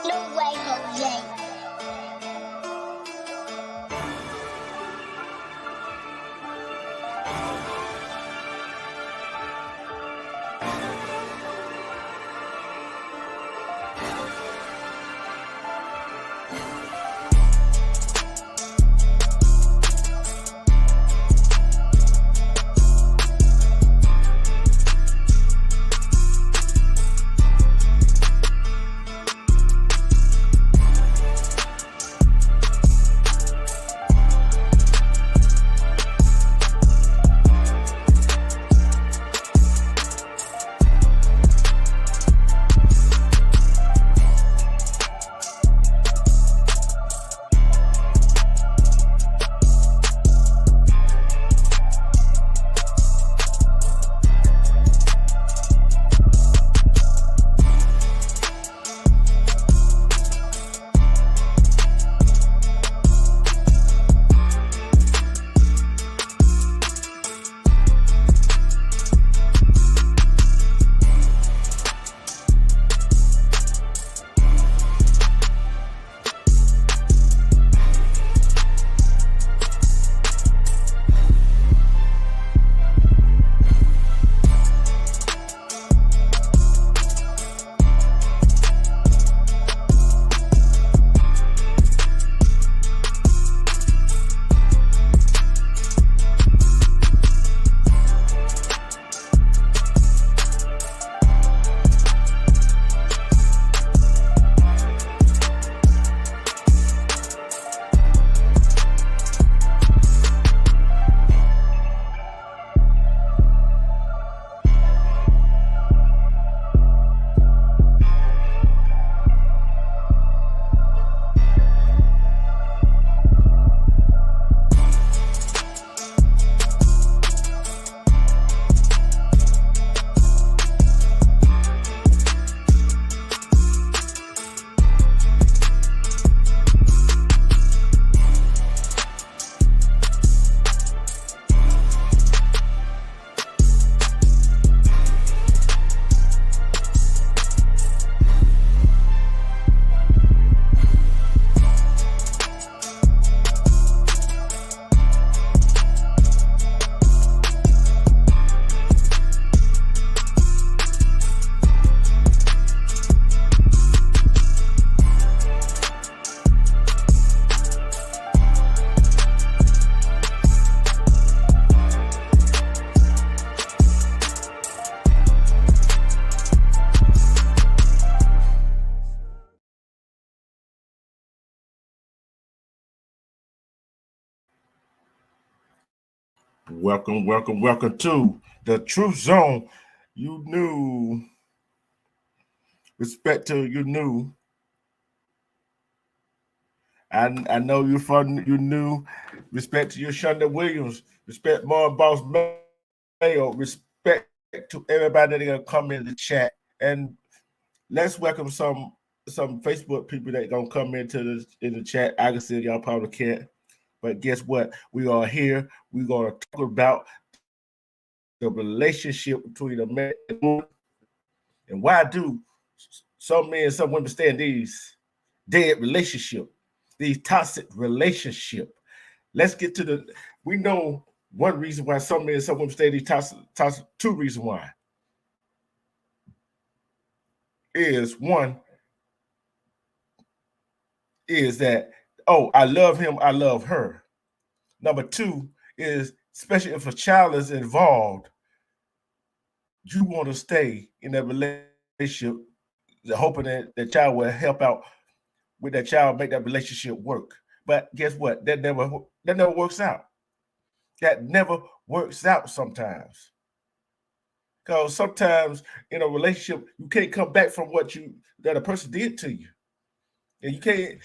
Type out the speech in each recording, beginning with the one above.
No way, Jose. Welcome to the Truth Zone. You knew. Respect to you knew. I know you're from you knew. Respect to your Shonda Williams. Respect more Boss Mayo. Respect to everybody that gonna come in the chat. And let's welcome some Facebook people that gonna come into the chat. I can see y'all probably can't. But guess what? We are here. We're gonna talk about the relationship between a man and woman, and why do some men and some women stay in these dead relationship, these toxic relationship. Let's get to the. We know one reason why some men and some women stay in these toxic. Two reasons why is one is that I love him, I love her. Number two is especially if a child is involved, you want to stay in that relationship, hoping that the child will help out with that child, make that relationship work. But guess what? That never works out. That never works out sometimes. Because sometimes in a relationship, you can't come back from that a person did to you. And you can't,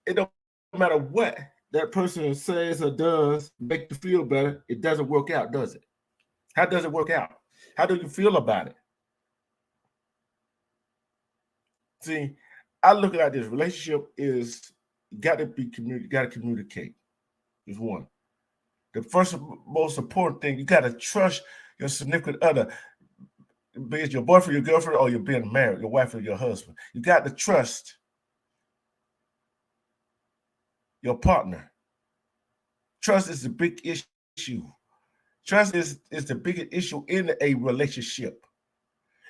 it don't matter what that person says or does make you feel better, it doesn't work out, does it? How does it work out? How do you feel about it? See, I look at this relationship is got to communicate. Is one. The first most important thing, you got to trust your significant other, be it your boyfriend, your girlfriend, or you're being married, your wife or your husband. You got to trust your partner. Trust is the big issue. Trust is the biggest issue in a relationship.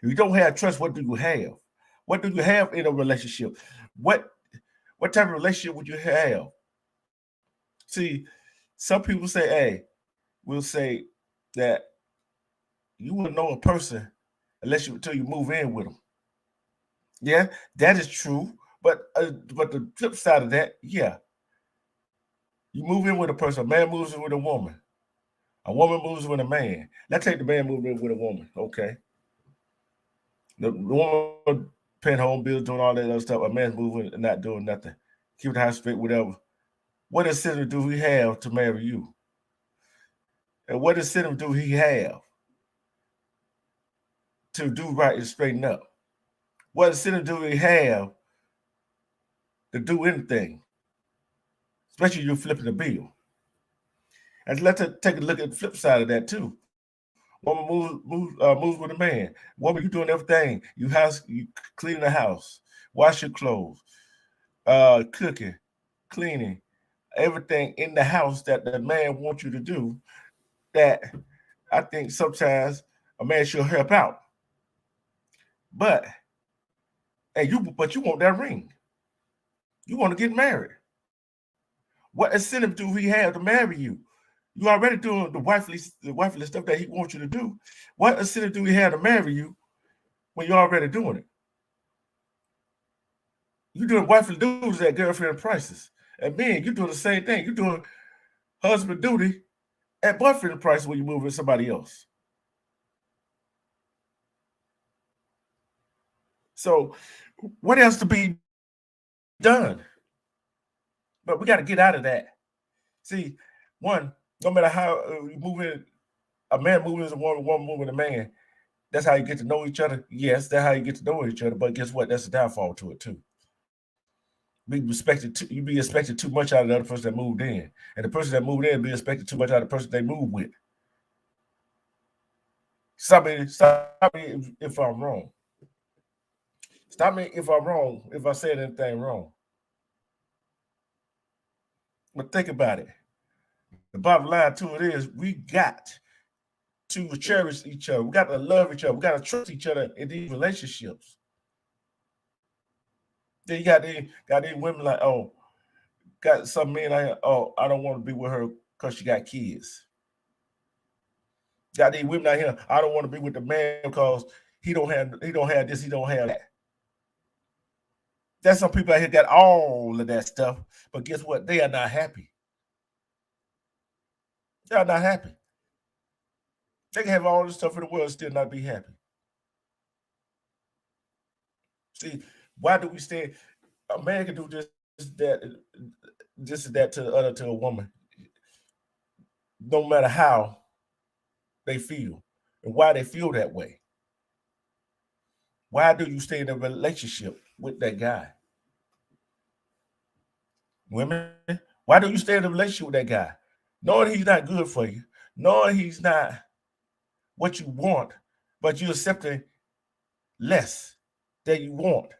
If you don't have trust, what do you have? What do you have in a relationship? What type of relationship would you have? See, some people say, hey, we'll say that you wouldn't know a person until you move in with them. Yeah, that is true. But the flip side of that, yeah, you move in with a person. A man moves in with a woman. A woman moves with a man. Let's take the man moving in with a woman. Okay, the woman paying her own bills, doing all that other stuff. A man's moving and not doing nothing, keeping the house straight, whatever. What incentive do we have to marry you? And what incentive do he have to do right and straighten up? What incentive do we have to do anything? Especially you flipping the bill. And let's take a look at the flip side of that too. Woman moves with a man. Woman, you doing everything. You cleaning the house, wash your clothes, cooking, cleaning, everything in the house that the man wants you to do. That I think sometimes a man should help out. But you want that ring. You want to get married. What incentive do we have to marry you? You already doing the wifely stuff that he wants you to do. What incentive do we have to marry you when you're already doing it? You're doing wifely duties at girlfriend prices. And men, you're doing the same thing. You're doing husband duty at boyfriend prices when you move with somebody else. So what else to be done? But we got to get out of that. See, one, no matter how you move in, a man moving as a woman moving a man, that's how you get to know each other. Yes, that's how you get to know each other. But guess what? That's a downfall to it too. You be expected too much out of the other person that moved in, and the person that moved in be expected too much out of the person they moved with. Stop me if I'm wrong. Stop me if I'm wrong. If I said anything wrong. But think about it. The bottom line to it is we got to cherish each other. We got to love each other. We got to trust each other in these relationships. Then you got these women like, oh, got some men like, oh, I don't want to be with her because she got kids. Got these women out here, I don't want to be with the man because he don't have this, he don't have that. There's some people out here got all of that stuff, but guess what? They are not happy. They are not happy. They can have all this stuff in the world and still not be happy. See, why do we stay? A man can do this, that to a woman, no matter how they feel and why they feel that way. Why do you stay in a relationship with that guy? Women, why do you stay in a relationship with that guy? Knowing he's not good for you, knowing he's not what you want, but you're accepting less than you want.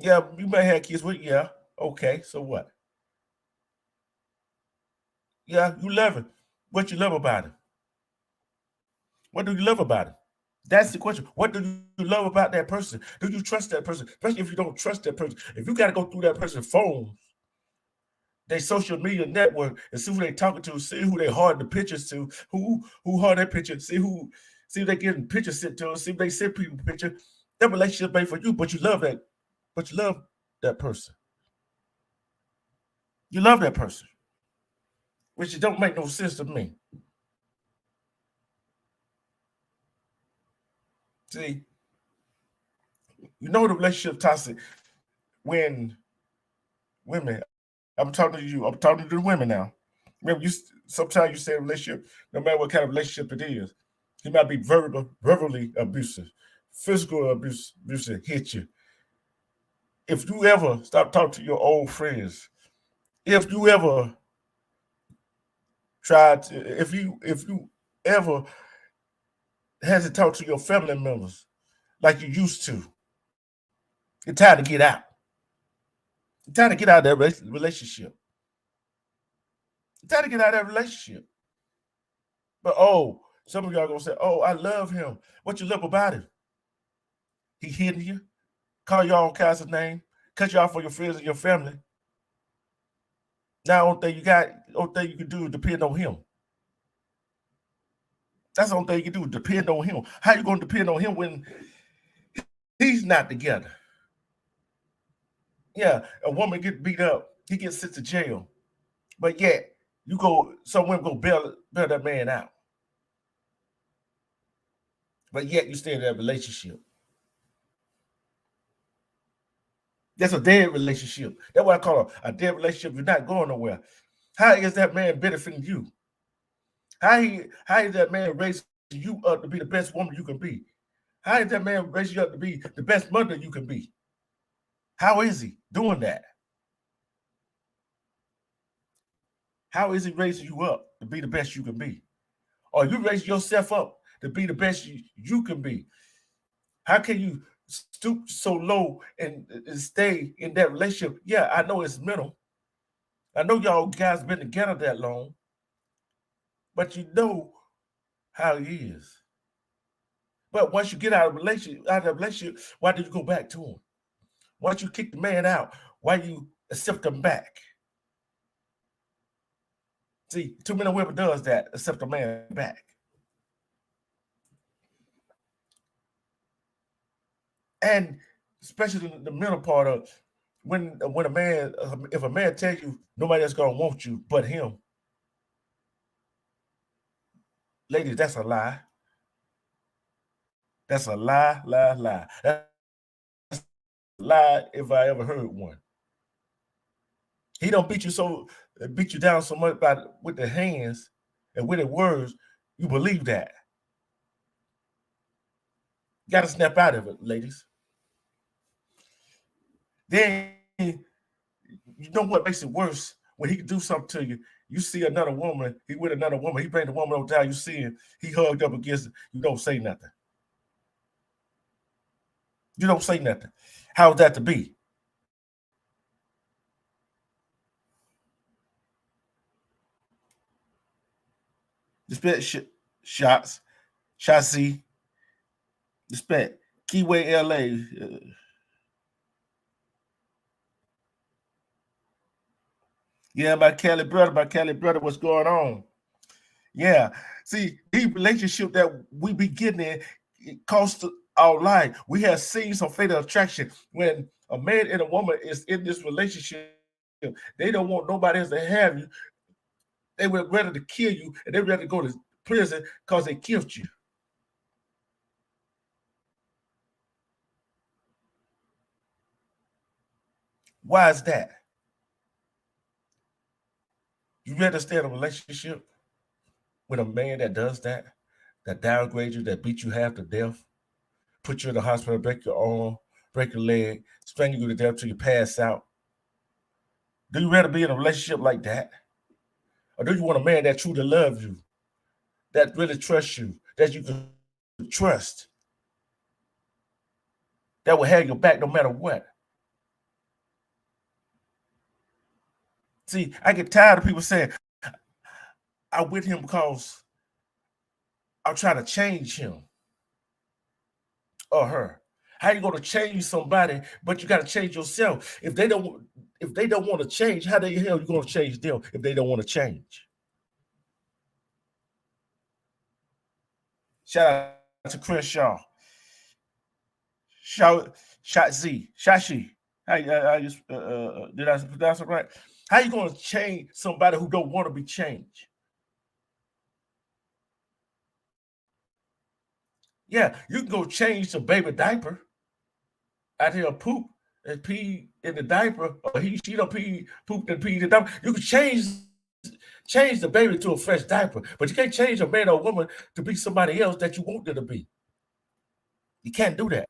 Yeah, you may have kids with, yeah, okay, so what? Yeah, you love him. What you love about him? What do you love about him? That's the question. What do you love about that person? Do you trust that person? Especially if you don't trust that person. If you got to go through that person's phone, their social media network, and see who they talking to, see who they hard the pictures to, who hard their picture, see if they getting pictures sent to them, see if they send people picture. That relationship ain't for you, but you love that. But you love that person. You love that person, which it don't make no sense to me. See, you know the relationship toxic when women. I'm talking to you. I'm talking to the women now. Remember, sometimes you say a relationship, no matter what kind of relationship it is, he might be verbally abusive, physical abusive, hit you. If you ever stop talking to your old friends, if you ever if you ever had to talk to your family members like you used to, it's time to get out. You're trying to get out of that relationship. You're trying to get out of that relationship. But oh, some of y'all gonna say, "Oh, I love him." What you love about him? He hitting you, call you all kinds of names, cut you off for your friends and your family. Now, only thing you can do is depend on him. That's the only thing you can do, depend on him. How you gonna depend on him when he's not together? Yeah, a woman get beat up, he gets sent to jail, but yet some women go bail that man out, but yet you stay in that relationship. That's a dead relationship. That's what I call a dead relationship. You're not going nowhere. How is that man benefiting you? How is that man raising you up to be the best woman you can be? How is that man raising you up to be the best mother you can be? How is he doing that? How is he raising you up to be the best you can be? Or you raise yourself up to be the best you can be? How can you stoop so low and stay in that relationship? Yeah, I know it's mental. I know y'all guys been together that long, but you know how he is. But once you get out of that relationship, why did you go back to him? Once you kick the man out, why you accept him back? See, too many women does that, accept a man back. And especially the middle part of when a man, if a man tells you nobody else gonna want you but him, ladies, that's a lie. That's a lie, lie, lie. That's a lie if I ever heard one. He don't beat you down so much with the hands and with the words, you believe that. You gotta snap out of it, ladies. Then you know what makes it worse? When he can do something to you, you see another woman, he with another woman, he bring the woman over down, you see him, he hugged up against it, you don't say nothing. You don't say nothing. How's that to be? Respect shots, Shotzi, respect. Keyway LA. Yeah, my Kelly brother, what's going on? Yeah. See, these relationship that we be getting in, it costs our life. We have seen some fatal attraction when a man and a woman is in this relationship. They don't want nobody else to have you. They would rather to kill you, and they rather go to prison because they killed you. Why is that? You rather stay in a relationship with a man that does that downgrades you, that beat you half to death, put you in the hospital, break your arm, break your leg, strangle you to death till you pass out? Do you rather be in a relationship like that? Or do you want a man that truly loves you, that really trusts you, that you can trust, that will have your back no matter what? See, I get tired of people saying, I'm with him because I'm trying to change him or her. How you gonna change somebody, but you gotta change yourself? If they don't want to change, how the hell you gonna change them if they don't want to change? Shout out to Chris Shaw. Shot Z. Shashi. Did I pronounce it right? How you gonna change somebody who don't want to be changed? Yeah, you can go change the baby diaper out here poop and pee in the diaper, or she don't pooped and peed in the diaper. You can change the baby to a fresh diaper, but you can't change a man or woman to be somebody else that you want them to be. You can't do that.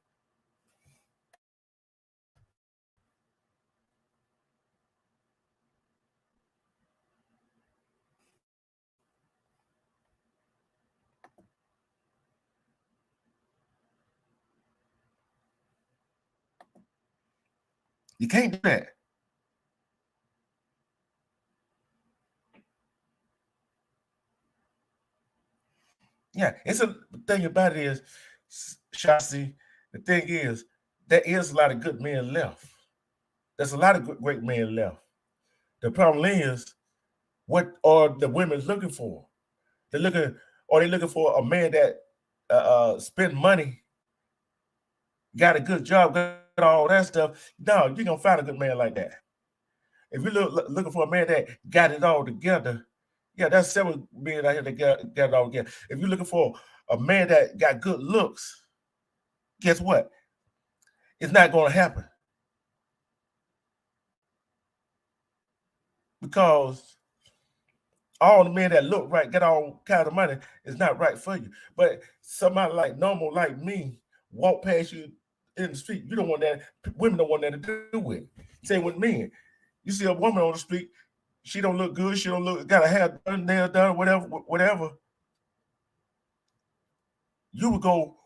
You can't do that. Yeah, it's a the thing about it is, Shasi, the thing is, there is a lot of good men left. There's a lot of good, great men left. The problem is, what are the women looking for? They're looking, or they looking for a man that spend money, got a good job, got all that stuff. No, you're gonna find a good man like that. If you looking for a man that got it all together, yeah, that's several men out here that got it all together. If you're looking for a man that got good looks, guess what? It's not going to happen because all the men that look right, get all kind of money, is not right for you. But somebody like normal like me walk past you in the street, you don't want that. Women don't want that to do with. Same with men. You see a woman on the street, she don't look good, she don't look, got a hair done, nail done, whatever. You would go,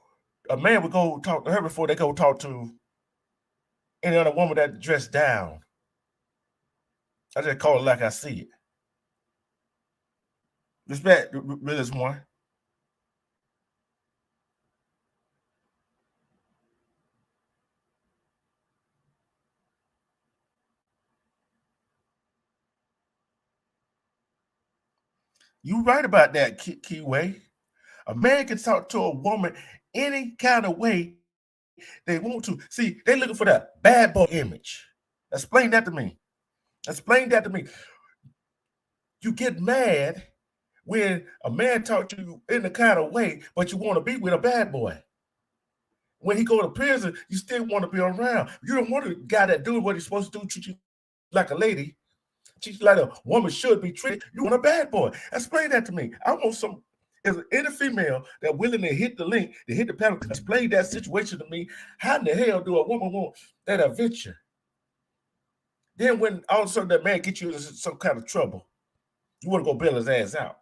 a man would go talk to her before they go talk to any other woman that dressed down. I just call it like I see it. Respect, this one. You right about that, Key Way. A man can talk to a woman any kind of way they want to. See, they looking for that bad boy image. Explain that to me. Explain that to me. You get mad when a man talk to you in the kind of way, but you want to be with a bad boy. When he go to prison, you still want to be around. You don't want a guy that do what he's supposed to do, treat you like a lady, treat you like a woman should be treated. You want a bad boy. Explain that to me. I want some. Is any female that willing to hit the link, to hit the pedal, explain that situation to me? How in the hell do a woman want that adventure? Then when all of a sudden that man gets you into some kind of trouble, you want to go bail his ass out.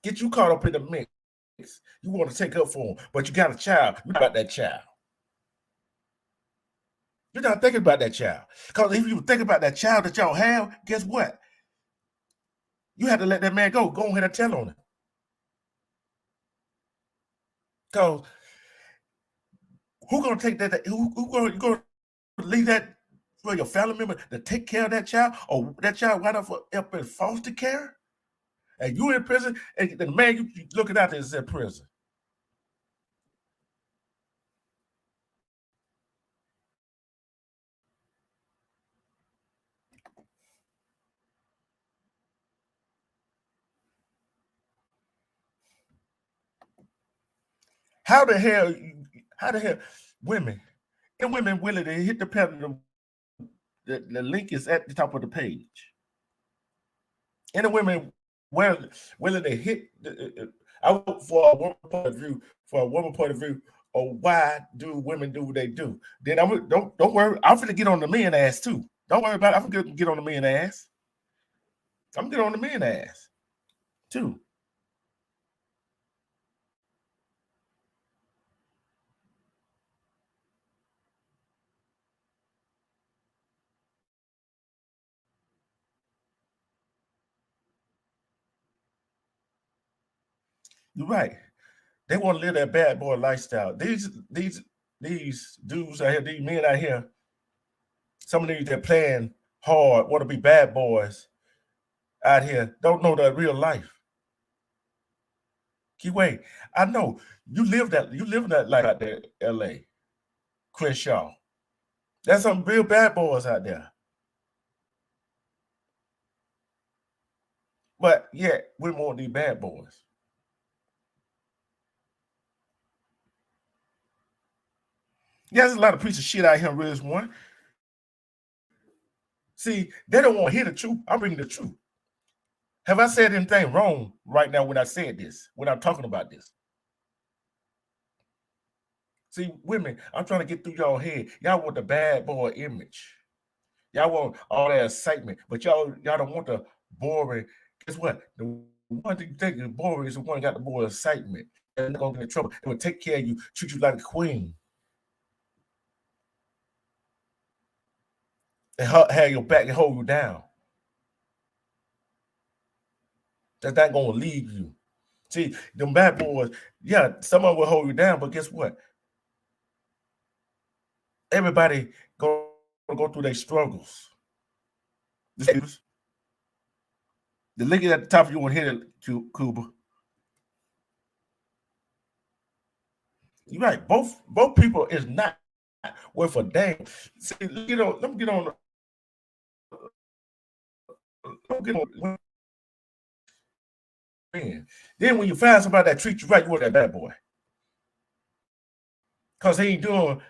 Get you caught up in the mix. You want to take up for him, but you got a child. You about that child. You're not thinking about that child. Because if you think about that child that y'all have, guess what? You have to let that man go. Go ahead and tell on him. Because who gonna take that? Who gonna leave that for your family member to take care of that child, or that child wind up in foster care, and you in prison, and the man you looking after is in prison. How the hell? How the hell? Women and women willing to hit the pedal. The link is at the top of the page. And the women willing to hit. I look for a woman point of view. For a woman point of view, or why do women do what they do? Then I'm don't worry. I'm gonna get on the men ass too. Don't worry about it. I'm gonna get on the men ass. I'm gonna get on the men ass too. You're right. They want to live that bad boy lifestyle. These dudes out here, these men out here, some of these that playing hard, want to be bad boys out here, don't know the real life. Key Way, I know you live in that life out there, LA, Crenshaw. There's some real bad boys out there. But yeah, we want these bad boys. Yeah, there's a lot of pieces of shit out here in this one. See, they don't want to hear the truth. I'm bringing the truth. Have I said anything wrong right now when I said this, when I'm talking about this? See, women, I'm trying to get through y'all head. Y'all want the bad boy image. Y'all want all that excitement, but y'all don't want the boring. Guess what? The one thing you think is boring is the one that got the more excitement. They're not gonna get in trouble. They will take care of you, treat you like a queen, and have your back and hold you down. That's not gonna leave you. See, them bad boys, yeah, someone will hold you down, but guess what? Everybody gonna go through their struggles. The link at the top, you want to hit it, Cuba. You're right. Both people is not worth a damn. See, let me get on. Let me get on. Then when you find somebody that treats you right, you want that bad boy. Because he ain't doing,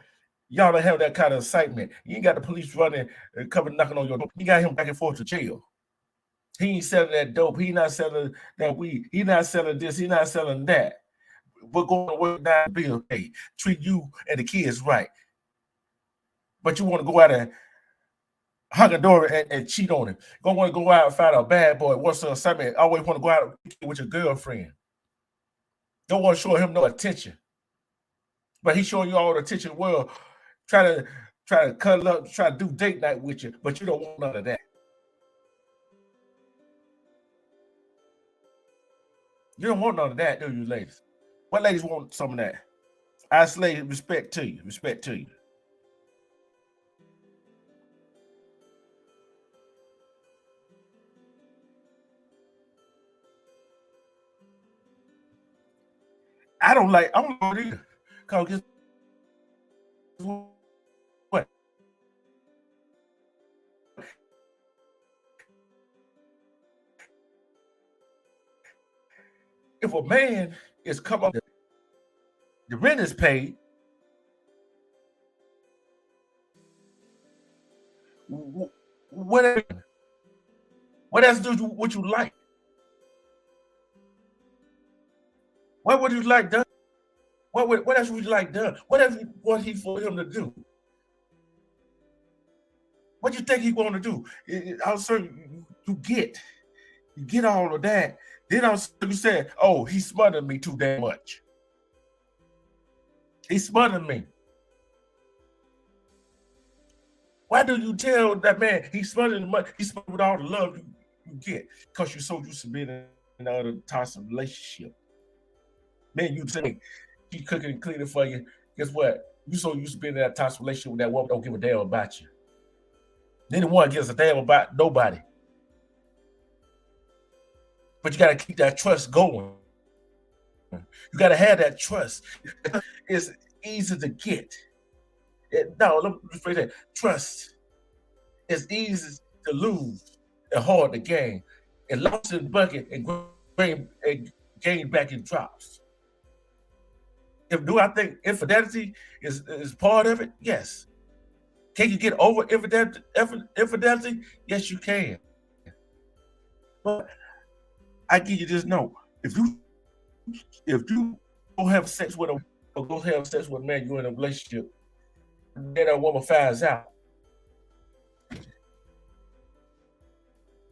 y'all don't have that kind of excitement. You ain't got the police running and coming knocking on your door. You got him back and forth to jail. He ain't selling that dope. He not selling that weed. He not selling this. He not selling that. We're going to work down bill. Hey, treat you and the kids right. But you want to go out and hug a door and cheat on him. Don't want to go out and find a bad boy. What's the assignment? Always want to go out with your girlfriend. Don't want to show him no attention. But he's showing you all the attention in the world. Try to cuddle up, try to do date night with you, but you don't want none of that. You don't want none of that, do you, ladies? What ladies want some of that? I say respect to you. Respect to you. I don't like it either. Because what? If a man is come up, the rent is paid. What else do you what you like? What would you like done? What else would you like done? What else want he for him to do? What do you think he want to do? Also, you get all of that. Then also you said, oh, he smothered me too damn much. He smothered me. Why do you tell that man he smothered much? He smothered with all the love you get because you're so used to being in another toxic relationship. Man, you say he cooking and cleaning for you. Guess what? You so used to being in that toxic relationship with that woman don't give a damn about you. Neither one gives a damn about nobody. But you got to keep that trust going. You got to have that trust. It's easy to get. No, let me rephrase that. Trust is easy to lose and hard to gain. And lost in bucket and gain back in drops. Do I think infidelity is part of it? Yes. Can you get over infidelity? Yes, you can. But I give you this note: if you don't have sex with go have sex with a man you're in a relationship, then a woman finds out.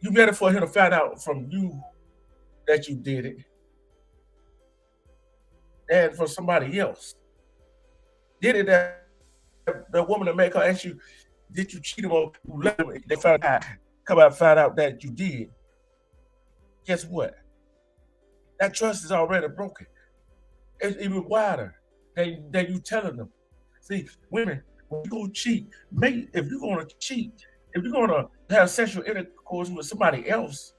You better for him to find out from you that you did it, and from somebody else. Did it that the woman that make her ask you, did you cheat on who left him? They found out, come out and find out that you did. Guess what? That trust is already broken. It's even wider than you telling them. See, women, when you go cheat, if you're gonna cheat, if you're gonna have sexual intercourse with somebody else,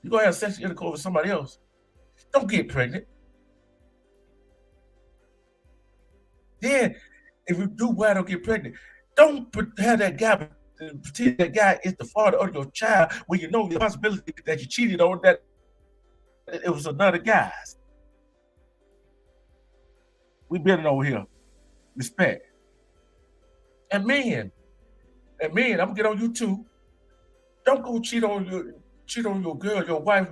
you're gonna have sexual intercourse with somebody else, don't get pregnant. Then, if you do why don't get pregnant, don't have that guy pretend that guy is the father of your child when you know the possibility that you cheated on that it was another guy's. We building over here. Respect. And men, I'm gonna get on you too. Don't go cheat on your girl, your wife,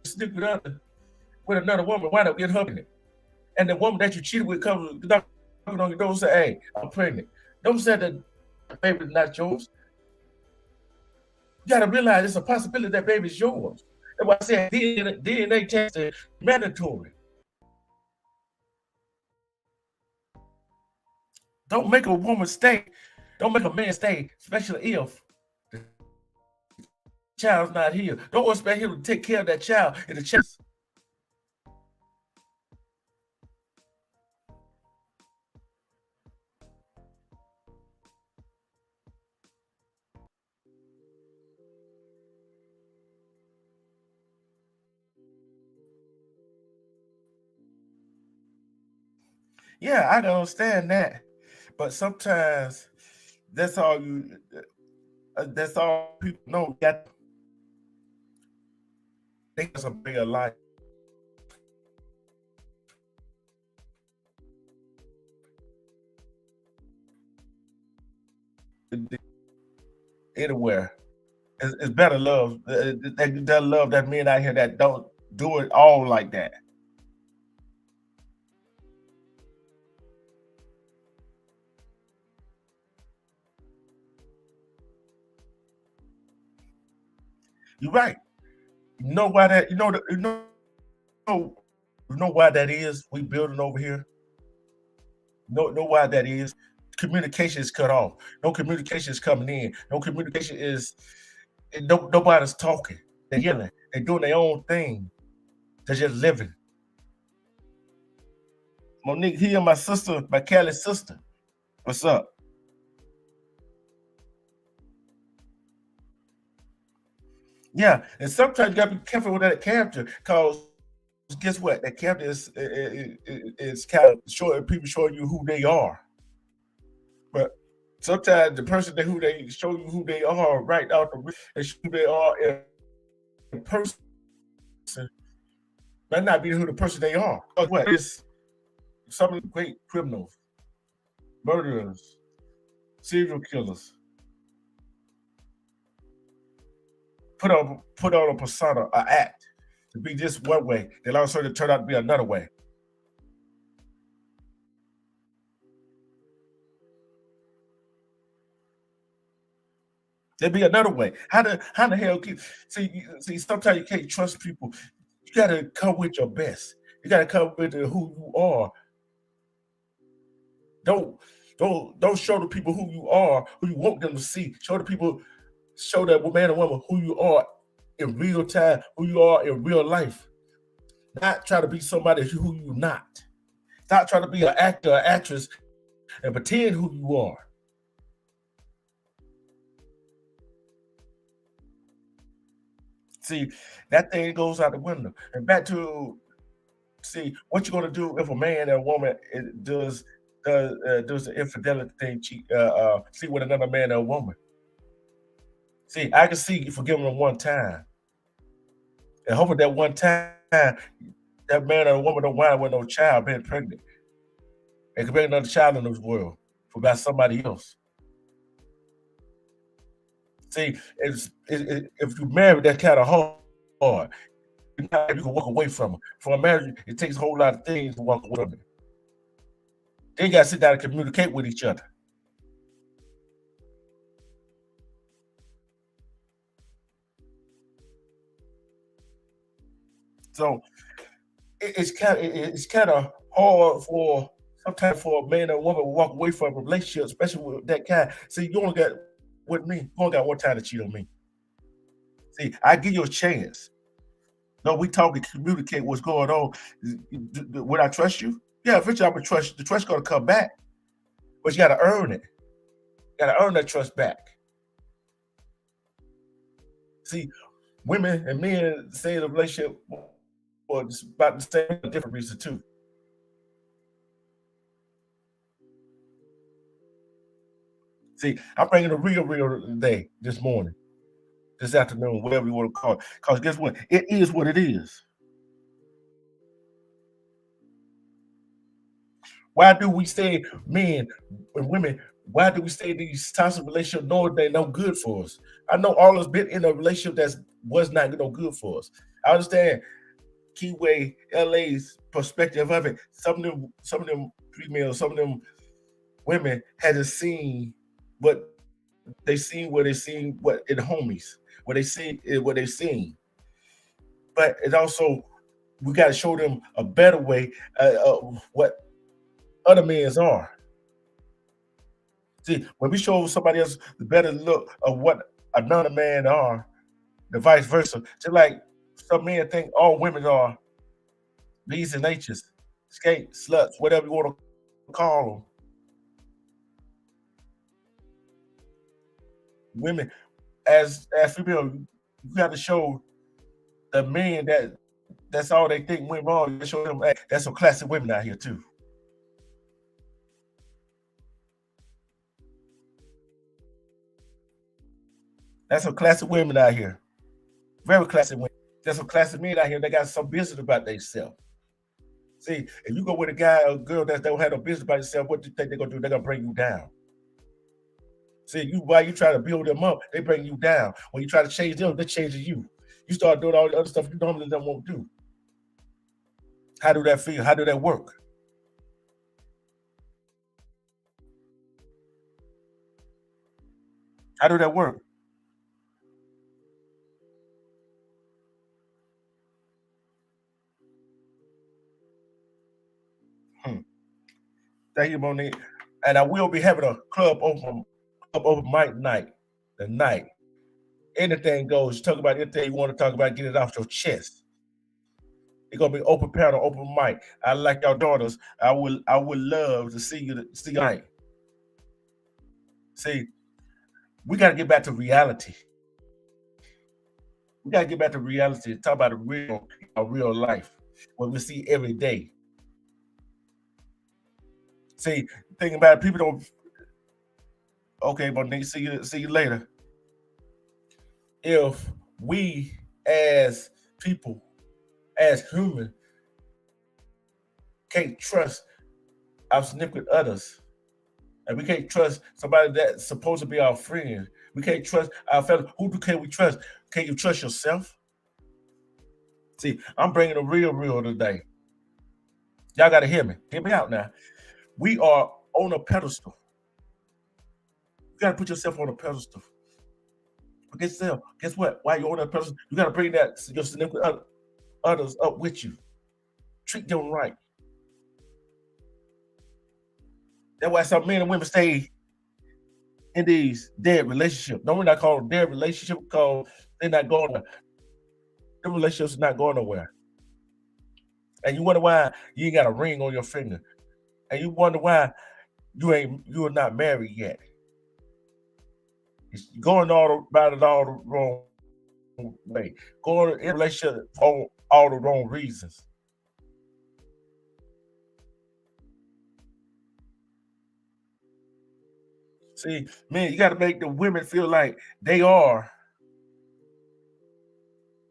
sleep with another woman. Why not get her pregnant? And the woman that you cheated with comes knocking on your door and say, "Hey, I'm pregnant." Don't say that the baby's not yours. You gotta realize it's a possibility that baby's yours. That's why I said DNA test is mandatory. Don't make a woman stay. Don't make a man stay, especially if child's not here. Don't expect him to take care of that child and the child. Yeah, I can understand that, but sometimes that's all you. That's all people know. You got they got some bigger life anywhere. It's better love. That love that men out here that don't do it all like that. You're right. You know why that? You know why that is. We building over here. Know why that is. Communication is cut off. No communication is coming in. No communication is. Nobody's talking. They're yelling. They're doing their own thing. They're just living. Monique, here, my sister, my Cali sister. What's up? Yeah, and sometimes you gotta be careful with that character, because guess what? That character is kind of showing people showing you who they are. But sometimes the person that who they show you who they are right out the and who they are in person might not be who the person they are. 'Cause what is some of the great criminals, murderers, serial killers put on a persona, a act to be this one way, then all of a sudden it turn out to be another way. There'd be another way. How the hell can see sometimes you can't trust people. You gotta come with your best. You gotta come with who you are. Don't don't show the people who you are, who you want them to see. Show the people, show that man or woman who you are in real time, who you are in real life. Not try to be somebody who you're not. Stop trying to be an actor or actress and pretend who you are. See, that thing goes out the window. And back to see what you're gonna do if a man and a woman does the infidelity thing, cheat, sleep with another man or a woman. See, I can see you forgiving them one time, and hoping that one time that man or woman don't wind up with no child being pregnant and can bring another child in this world for by somebody else. See, if you married, that's kind of hard. You can walk away from it. For a marriage, it takes a whole lot of things to walk away from it. They got to sit down and communicate with each other. So it's kind of hard for sometimes for a man or woman to walk away from a relationship, especially with that kind. See, you only got with me, you only got one time to cheat on me. See, I give you a chance. No, we talk and communicate what's going on. Would I trust you? Yeah, eventually I would trust you. The trust gonna come back, but you gotta earn it. You gotta earn that trust back. See, women and men stay in a relationship for just about the same different reason too. See, I'm bringing the real today, this morning, this afternoon, whatever you want to call it. Because guess what? It is what it is. Why do we stay, men and women, why do we stay in these toxic relationships knowing they're no good for us? I know all of us been in a relationship that was not no good for us. I understand Keyway, LA's perspective of it. Some of them females, some of them women hadn't seen what they seen, where they seen what in the homies, what they see what they seen. But it also we got to show them a better way of what other men's are. See, when we show somebody else the better look of what another man are, the vice versa. Just like some men think all women are these and natures, skate, sluts, whatever you want to call them. Women, as female, you got to show the men that that's all they think women are. You show them, hey, that's some classic women out here too. That's some classic women out here. Very classic women. There's some classic men out here that got some business about themselves. See, if you go with a guy or girl that don't have no business about themselves, what do you think they're gonna do? They're gonna bring you down. See, you while you try to build them up, they bring you down. When you try to change them, they're changing you. You start doing all the other stuff you normally don't want to do. How do that feel? How do that work? How do that work? Hmm. Thank you, Monique. And I will be having a club open mic night tonight. Anything goes. Talk about anything you want to talk about. Get it off your chest. It's gonna be open panel, open mic. I like your daughters. I would love to see you tonight. See, we gotta get back to reality. We gotta get back to reality and talk about a real life, what we see every day. See, think about it, people don't. Okay, but nigga, see you later. If we as people, as human, can't trust our significant others, and we can't trust somebody that's supposed to be our friend. We can't trust our fellow. Can we trust? Can you trust yourself? See, I'm bringing the real today. Y'all got to hear me. Hear me out now. We are on a pedestal. You got to put yourself on a pedestal. But guess what? While you're on that pedestal, you got to bring that your significant others up with you. Treat them right. That's why some men and women stay in these dead relationships. No, we're not calling dead relationship because they're not going. The relationships are not going nowhere. And you wonder why you ain't got a ring on your finger. And you wonder why you're not married yet. It's going all about it all the wrong way. Going in a relationship for all the wrong reasons. See, man, you got to make the women feel like they are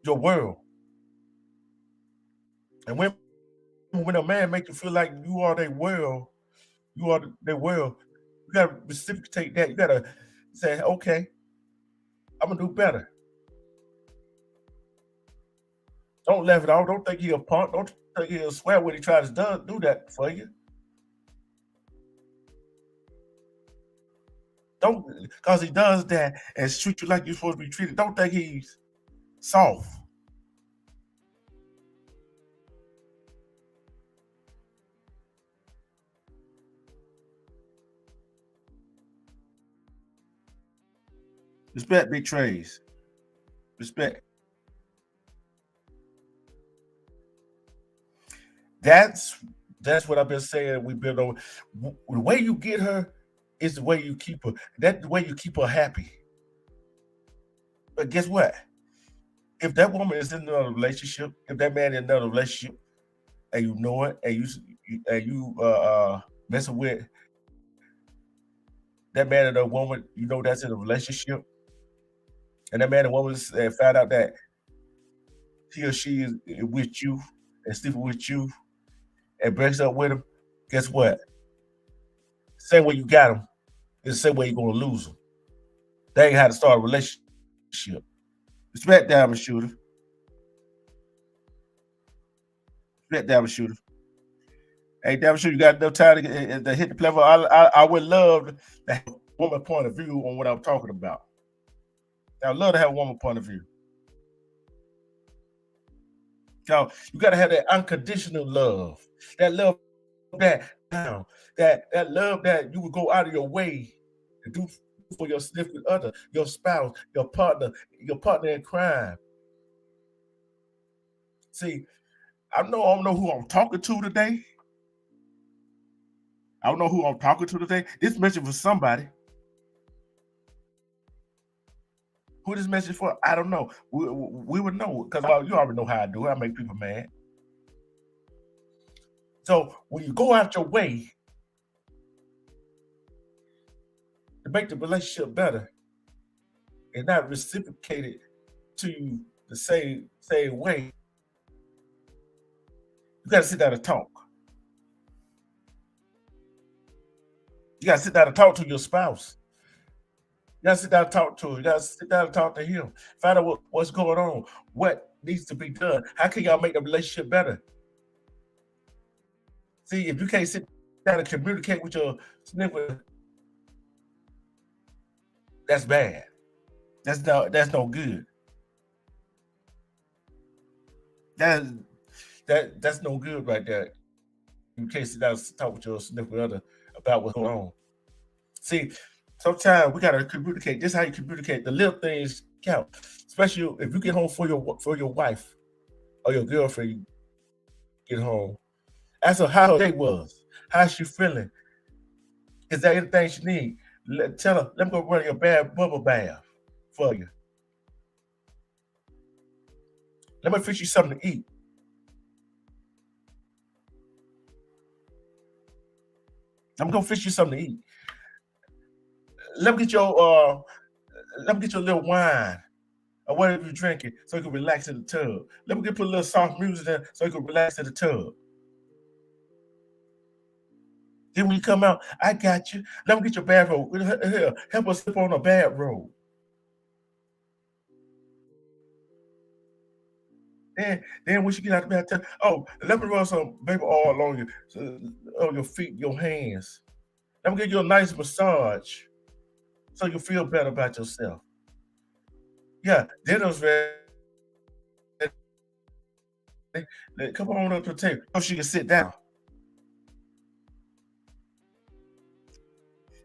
your world. And when a man make you feel like you are their world, you are their world, you got to reciprocate that. You got to say, okay, I'm gonna do better. Don't laugh it off. Don't think he a punk. Don't think he'll swear when he tries to do that for you. Don't, because he does that and treat you like you're supposed to be treated. Don't think he's soft. Respect betrays. Respect. That's that's what I've been saying. We've been on. The way you get her is the way you keep her. That's the way you keep her happy. But guess what? If that woman is in another relationship, if that man in another relationship, and you know it, and you messing with that man and that woman, you know that's in a relationship, and that man and woman found out that he or she is with you and sleeping with you and breaks up with him. Guess what? Same way you got him is the same way you're gonna lose him. They ain't how to start a relationship. Respect diamond shooter. Respect diamond shooter. Hey, diamond shooter, you got no time to hit the platform. I would love to have a woman point of view on what I'm talking about. I'd love to have a woman point of view. So you got to have that unconditional love, that love that love that you would go out of your way to do for your significant other, your spouse, your partner in crime. See, I don't know who I'm talking to today. I don't know who I'm talking to today. This message for somebody. Who this message for? I don't know. We would know because you already know how I do it. I make people mad. So when you go out your way to make the relationship better and not reciprocated to you the same way, you got to sit down and talk. You got to sit down and talk to your spouse. You got to sit down and talk to him. You got to sit down and talk to him. Find out what's going on. What needs to be done. How can y'all make the relationship better? See, if you can't sit down and communicate with your significant, that's bad. That's no good. That's no good right there. You can't sit down and talk with your significant other about what's going on. See, sometimes we gotta communicate. This is how you communicate. The little things count, especially if you get home for your wife or your girlfriend. You get home, ask her how her day was, how she feeling. Is there anything she need? Tell her, let me go run your bubble bath for you. Let me fix you something to eat. I'm gonna fix you something to eat. Let me get your little wine or whatever you're drinking so you can relax in the tub. Let me put a little soft music there so you can relax in the tub. Then when you come out, I got you. Let me get your bathrobe. Here, help us slip on a bathrobe. Then when you get out of the bathtub, oh, let me run some baby oil on your feet, your hands. Let me give you a nice massage so you feel better about yourself. Yeah, dinner's ready. Come on up to the table so she can sit down.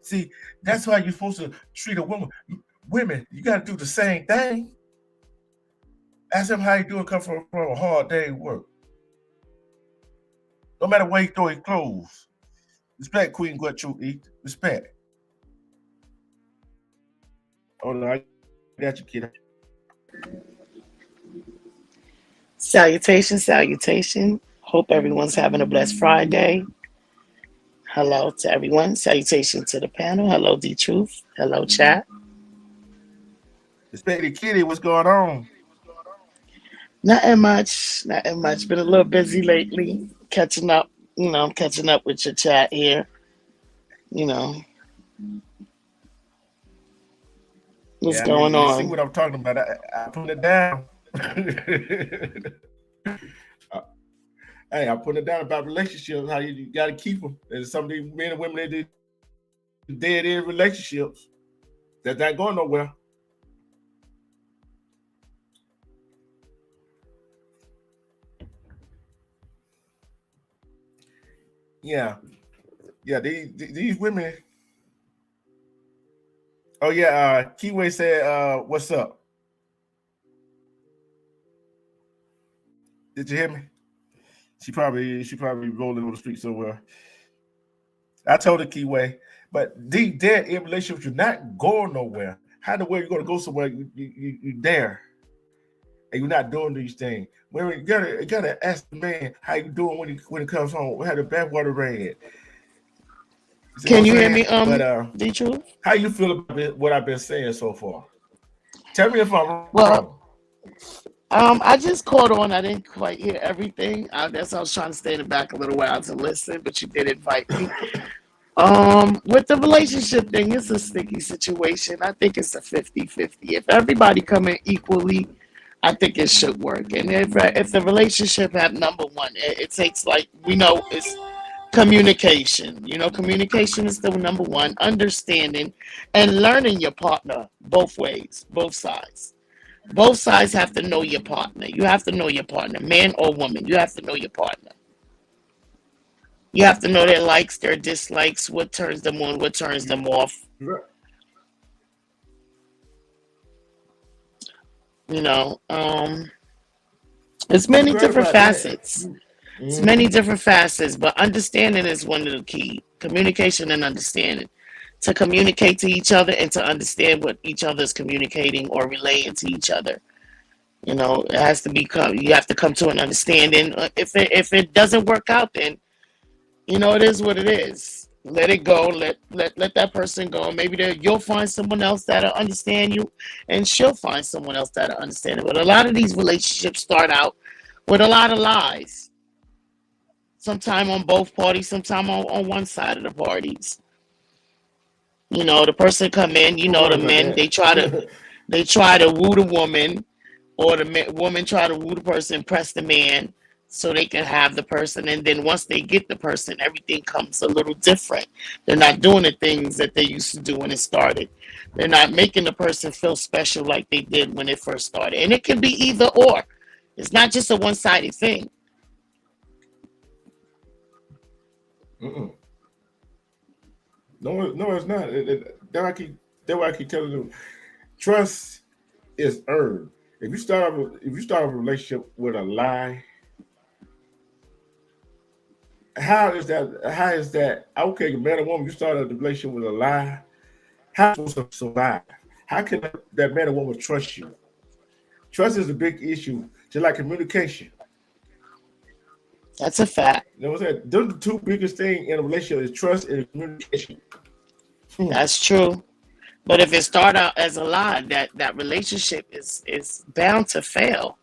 See, that's how you're supposed to treat a woman. Women, you got to do the same thing. Ask him how you doing, come from a hard day of work. No matter where he throw his clothes. Respect Queen Gertrude. Respect. Hold on, I got you, kid. Salutation. Hope everyone's having a blessed Friday. Hello to everyone. Salutation to the panel. Hello, D Truth. Hello, chat. Respect the kitty. What's going on? Nothing much. Been a little busy lately. Catching up. I'm catching up with your chat here. What's going You see on? what I'm talking about. I put it down. Hey, I put it down about relationships, how you got to keep them. There's some of these men and women that do dead end relationships that's not going nowhere. Yeah. These women. Oh yeah, Kiwi said, "What's up?" Did you hear me? She probably rolling on the street somewhere. I told her Kiwi, but deep dead in relationships, you're not going nowhere. How the way you're gonna go somewhere? You there, and you're not doing these things. When you gotta ask the man how you doing when he comes home. How the bathwater ran. You Can you hear saying? me, But D Truth? how you feel about what I've been saying so far? Tell me if I'm Well, wrong. I just caught on. I didn't quite hear everything. I guess I was trying to stay in the back a little while to listen, but you did invite me. With the relationship thing, it's a sticky situation. I think it's a 50-50. If everybody come in equally, I think it should work. And if the relationship have number one, it takes, like, we know, it's communication. Communication is the number one. Understanding and learning your partner both ways, both sides. Both sides have to know your partner. You have to know your partner, man or woman. You have to know your partner. You have to know their likes, their dislikes, what turns them on, what turns them off. Right. You know, it's many You right different about that. facets. It's Mm-hmm. many different facets, but understanding is one of the key. Communication and understanding. To communicate to each other and to understand what each other is communicating or relaying to each other. You know, it has to become. You have to come to an understanding. If it doesn't work out, then you know it is what it is. Let it go. Let that person go. Maybe you'll find someone else that'll understand you, and she'll find someone else that'll understand it. But a lot of these relationships start out with a lot of lies. Sometime on both parties, sometime on one side of the parties. You know, the person come in. You You're know, right the about men that. they try to woo the woman, or the woman try to woo the person, impress the man, so they can have the person. And then once they get the person, everything comes a little different. They're not doing the things that they used to do when it started. They're not making the person feel special like they did when it first started. And it can be either or. It's not just a one-sided thing. Mm-mm. No, no, it's not. That's why I keep telling them, trust is earned. If you start a relationship with a lie, how is that? How is that? Okay, man or woman, you start a relationship with a lie. How is it supposed to survive? How can that man or woman trust you? Trust is a big issue, just like communication. That's a fact. You know what I'm saying? Those are the two biggest things in a relationship is trust and communication. Hmm. That's true. But if it start out as a lie, that relationship is bound to fail.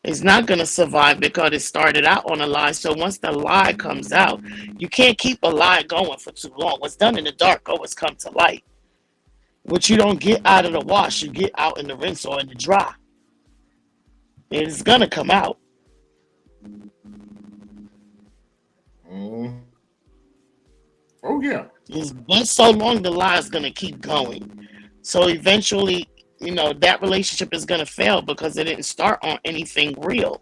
It's not going to survive because it started out on a lie. So once the lie comes out, you can't keep a lie going for too long. What's done in the dark always come to light. What you don't get out of the wash, you get out in the rinse or in the dry. It's going to come out. Mm. Oh yeah. It's, but so long the lie is going to keep going. So eventually, that relationship is going to fail because it didn't start on anything real.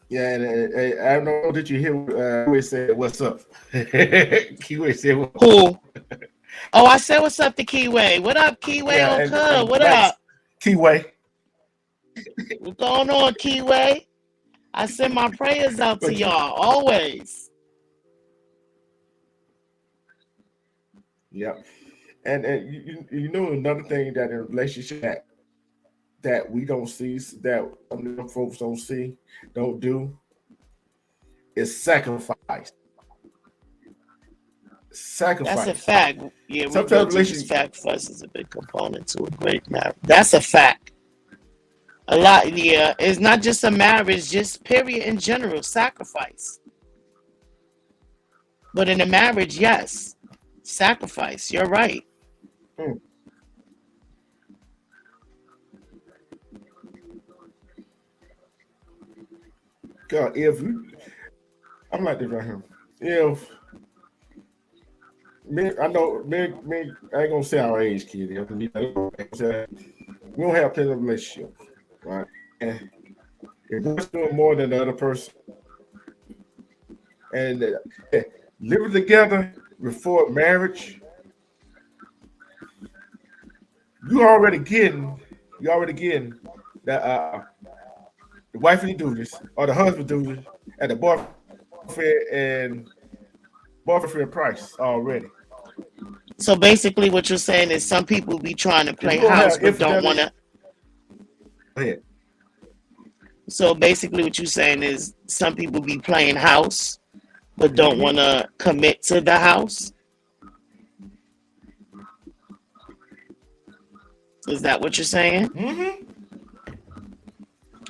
Yeah, and I don't know that you hear Kiwi said what's up. Kiwi said what's up. Who? Oh, I said what's up to Keyway. What up, Keyway Yeah, on Cub? and What Max up? Kiwi. What's going on, Keyway? I send my prayers out to But y'all always. yeah, and you know another thing that in a relationship that we don't see, that some of them folks don't see, don't do, is sacrifice. That's a Sacrifice. fact. Yeah, we Sometimes go to this relation. fact. Fuss is a big component to a great marriage. That's a fact. A lot, yeah. It's not just a marriage, just period in general, sacrifice. But in a marriage, yes, sacrifice. You're right. Hmm, God, if you, I'm like this right here. If me, I know me, I ain't gonna say our age, kid. We don't have plenty of relationships, right? And if we're doing more than the other person, and living together before marriage, you already getting, you already getting that the wife do this or the husband do this at the and boyfriend price already. So basically, what you're saying is some people be trying to If play you're gonna house have but don't want infidelity, to. go ahead. So basically, what you're saying is some people be playing house but don't Mm-hmm. want to commit to the house. Is that what you're saying? Mm-hmm.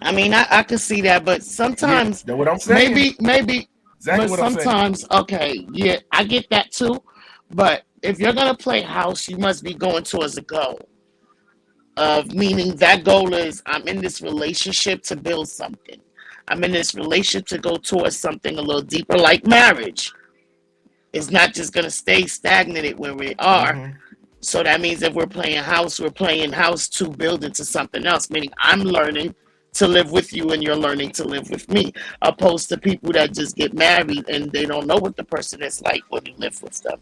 I mean, I can see that, but Yeah, sometimes, that's what I'm saying. maybe, Exactly but what I'm saying. sometimes, okay, yeah, I get that too. But if you're gonna play house, you must be going towards a goal of meaning that goal is I'm in this relationship to build something. I'm in this relationship to go towards something a little deeper, like marriage. It's not just gonna stay stagnated where we are. Mm-hmm. So that means if we're playing house to build into something else, meaning I'm learning to live with you and you're learning to live with me, opposed to people that just get married and they don't know what the person is like when you live with them.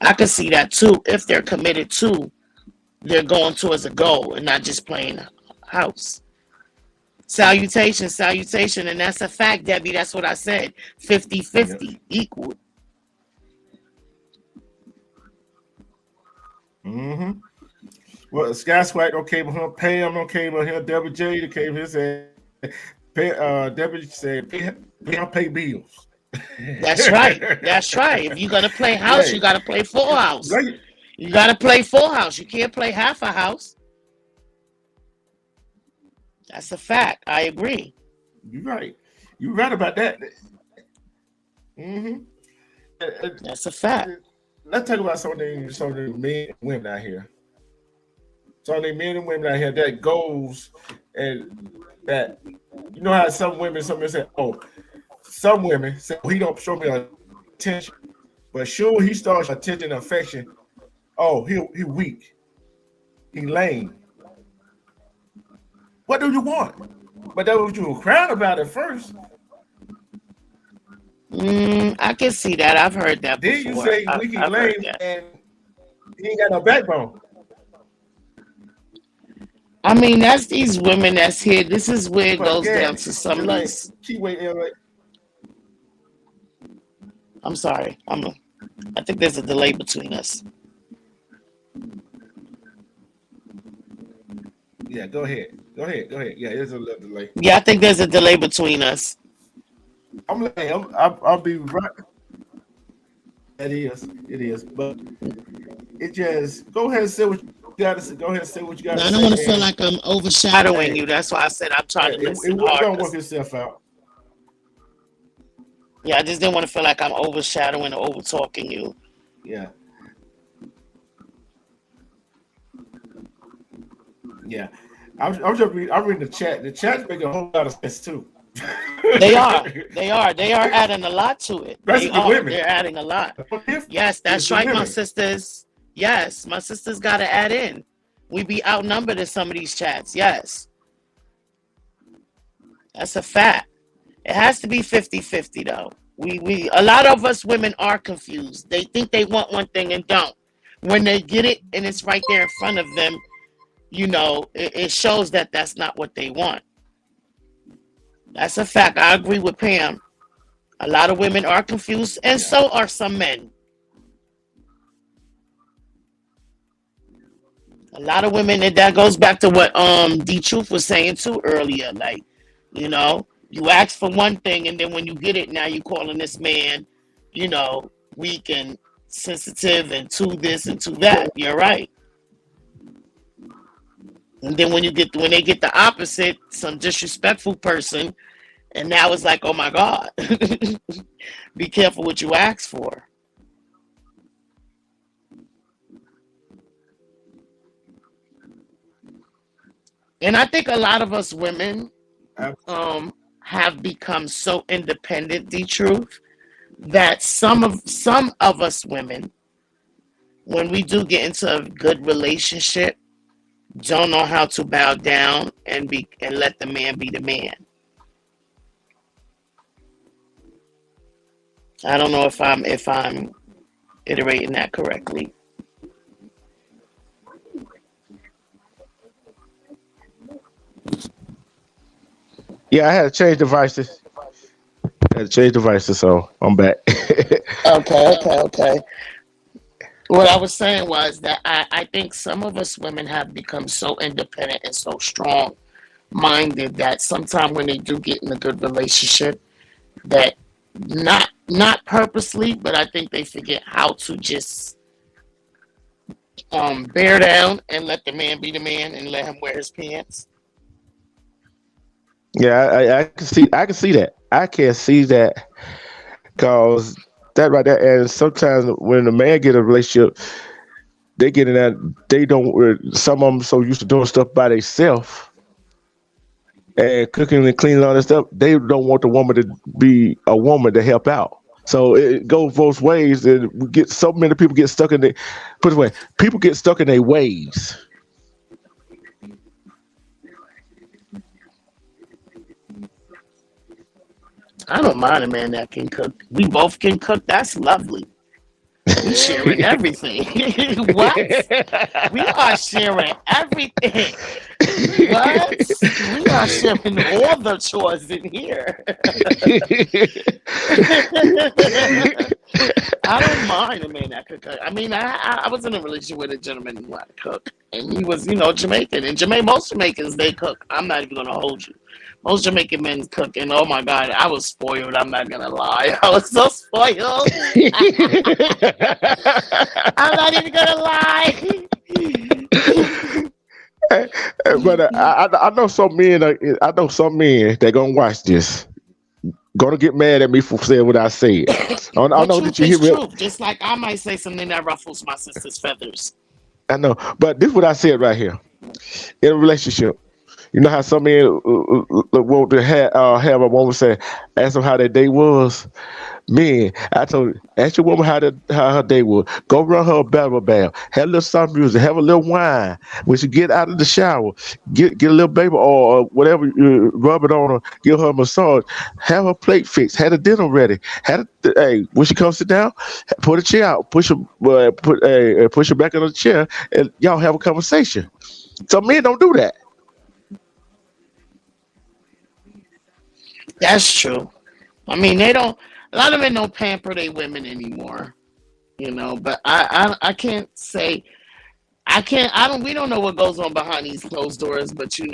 I could see that too if they're committed to, they're going towards a goal and not just playing house. Salutation, salutation, and that's a fact, Debbie. That's what I said. Yeah. 50-50 equal. Mm-hmm. Well, Sky Swag don't came with him. Pam don't came with him. Deborah J that came here said, Deborah said, pay bills. That's right. That's right. If you're gonna play house, you Right. gotta play full house. Right. You gotta play full house. You can't play half a house. That's a fact. I agree. You're right. You're right about that. Mm-hmm. That's a fact. Let's talk about some of the men and women out here. Some of the men and women out here that goes and that you know how some women say, oh, some women say, oh, he don't show me attention, but sure he starts attention and affection. Oh, he weak, he lame. What do you want? But that was you were crying about it first. I can see that. I've heard that Then you before. say weak and lame, and he ain't got no backbone. I mean, that's these women that's here. This is where it But goes again, down to some just of like these. Keyway LA. I'm sorry. I think there's a delay between us. Yeah, go ahead. Yeah, there's a little delay. Yeah, I think there's a delay between us. I'll be right. It is. But it just go ahead and say what you gotta say. Go ahead and say what you gotta say. I don't want to feel like I'm overshadowing you. That's why I said I'm trying to It listen don't hard. work itself out. Yeah, I just didn't want to feel like I'm overshadowing or over talking you. Yeah. Yeah. I'm reading the chat. The chat's making a whole lot of sense too. They are adding a lot to it. Women. They're adding a lot. Yes, that's right, my sisters. Yes, my sisters got to add in. We be outnumbered in some of these chats. Yes. That's a fact. It has to be 50-50 though. A lot of us women are confused. They think they want one thing and don't. When they get it and it's right there in front of them, it shows that that's not what they want. That's a fact. I agree with Pam. A lot of women are confused, and so are some men. A lot of women, and that goes back to what D Truth was saying too earlier. Like, you ask for one thing, and then when you get it, now you calling this man, weak and sensitive and to this and to that. You're right. And then when they get the opposite, some disrespectful person, and now it's like, oh my God, be careful what you ask for. And I think a lot of us women have become so independent, the truth, that some of us women, when we do get into a good relationship, don't know how to bow down and let the man be the man. I don't know if I'm iterating that correctly. Yeah, I had to change devices. So I'm back. Okay. What I was saying was that I think some of us women have become so independent and so strong minded that sometimes when they do get in a good relationship, that not purposely, but I think they forget how to just bear down and let the man be the man and let him wear his pants. Yeah, I can see that. I can see that because that right there. And sometimes when a man get a relationship, they get in that they don't. Some of them so used to doing stuff by themselves and cooking and cleaning all that stuff. They don't want the woman to be a woman to help out. So it goes both ways, and we get so many people get stuck in the put it away. People get stuck in their ways. I don't mind a man that can cook. We both can cook. That's lovely. We sharing everything. What? We are sharing everything. What? We are sharing all the chores in here. I don't mind a man that could cook. I mean, I was in a relationship with a gentleman who had to cook, and he was, Jamaican. And most Jamaicans, they cook. I'm not even gonna hold you. Most Jamaican men cook, and oh my God, I was spoiled. I'm not gonna lie. I was so spoiled. I'm not even gonna lie. But I know some men. I know some men that gonna watch this. Gonna get mad at me for saying what I said. I But know that truth you hear is me. truth. Just like I might say something that ruffles my sister's feathers. I know, but this is what I said right here. In a relationship, you know how some men want to have a woman say, ask them how their day was. Man, I told you, ask your woman how her day was. Go run her a battle bath. Have a little soft music. Have a little wine. When she get out of the shower, get a little baby or whatever, rub it on her. Give her a massage. Have her plate fixed. Have the dinner ready. Hey, when she comes sit down, put a chair out. Push her back in the chair, and y'all have a conversation. Some men don't do that. That's true. I mean, they don't. A lot of men don't pamper their women anymore. But I can't say I can't. I don't. We don't know what goes on behind these closed doors, but we